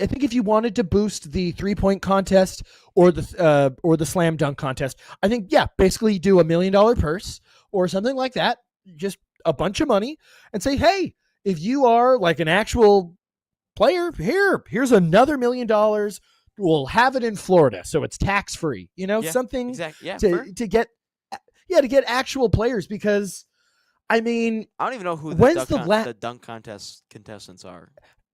Speaker 2: think if you wanted to boost the 3-point contest or the slam dunk contest, I think, basically you do $1 million purse or something like that, just a bunch of money, and say, hey, if you are like an actual player, here's another $1 million. We'll have it in Florida, so it's tax free. Something to get actual players, because I mean,
Speaker 1: I don't even know who the dunk contest contestants are.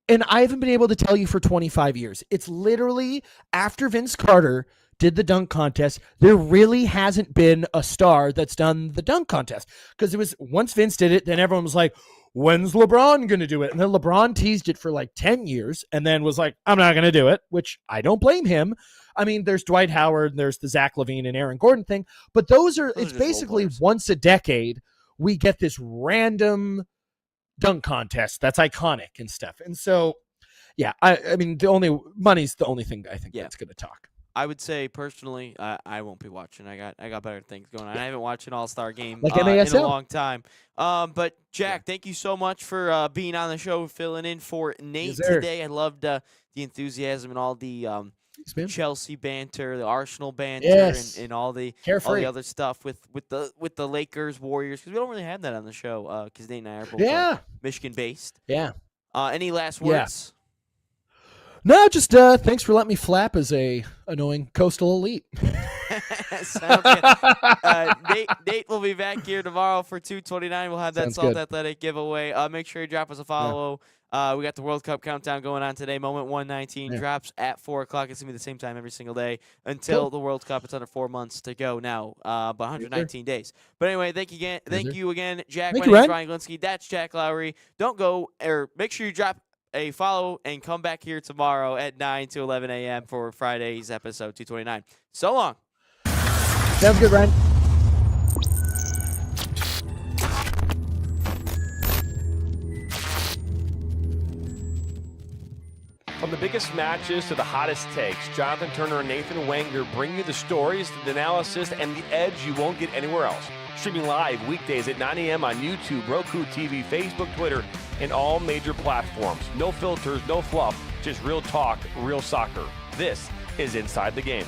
Speaker 2: And I haven't been able to tell you for 25 years. It's literally after Vince Carter did the dunk contest, there really hasn't been a star that's done the dunk contest. Because it was once Vince did it, then everyone was like, when's LeBron going to do it? And then LeBron teased it for like 10 years and then was like, I'm not going to do it, which I don't blame him. I mean, there's Dwight Howard, and there's the Zach LaVine and Aaron Gordon thing. But it's basically once a decade, we get this random dunk contest that's iconic and stuff. And so, I mean, money's the only thing I think that's going to talk.
Speaker 1: I would say personally, I won't be watching. I got better things going on. I haven't watched an All-Star game
Speaker 2: like
Speaker 1: in
Speaker 2: MASL.
Speaker 1: a long time. But Jack, thank you so much for being on the show, filling in for Nate today. I loved the enthusiasm and all the Chelsea banter, the Arsenal banter, and all the other stuff with the Lakers, Warriors, because we don't really have that on the show because Nate and I are both Michigan based.
Speaker 2: Yeah.
Speaker 1: Any last words?
Speaker 2: No, just thanks for letting me flap as a annoying coastal elite.
Speaker 1: Sounds good. Nate will be back here tomorrow for 229. We'll have that Salt Athletic giveaway. Make sure you drop us a follow. We got the World Cup countdown going on today. Moment 119 drops at 4 o'clock. It's going to be the same time every single day until the World Cup. It's under 4 months to go now, about 119 days. But anyway, thank you again, Jack. My name is Ryan Glinsky. That's Jack Lowry. Don't go, or make sure you drop a follow and come back here tomorrow at 9 to 11 a.m. for Friday's episode 229. So long.
Speaker 2: Sounds good, Ryan.
Speaker 6: From the biggest matches to the hottest takes, Jonathan Turner and Nathan Wenger bring you the stories, the analysis, and the edge you won't get anywhere else. Streaming live weekdays at 9 a.m. on YouTube, Roku TV, Facebook, Twitter, and all major platforms. No filters, no fluff, just real talk, real soccer. This is Inside the Game.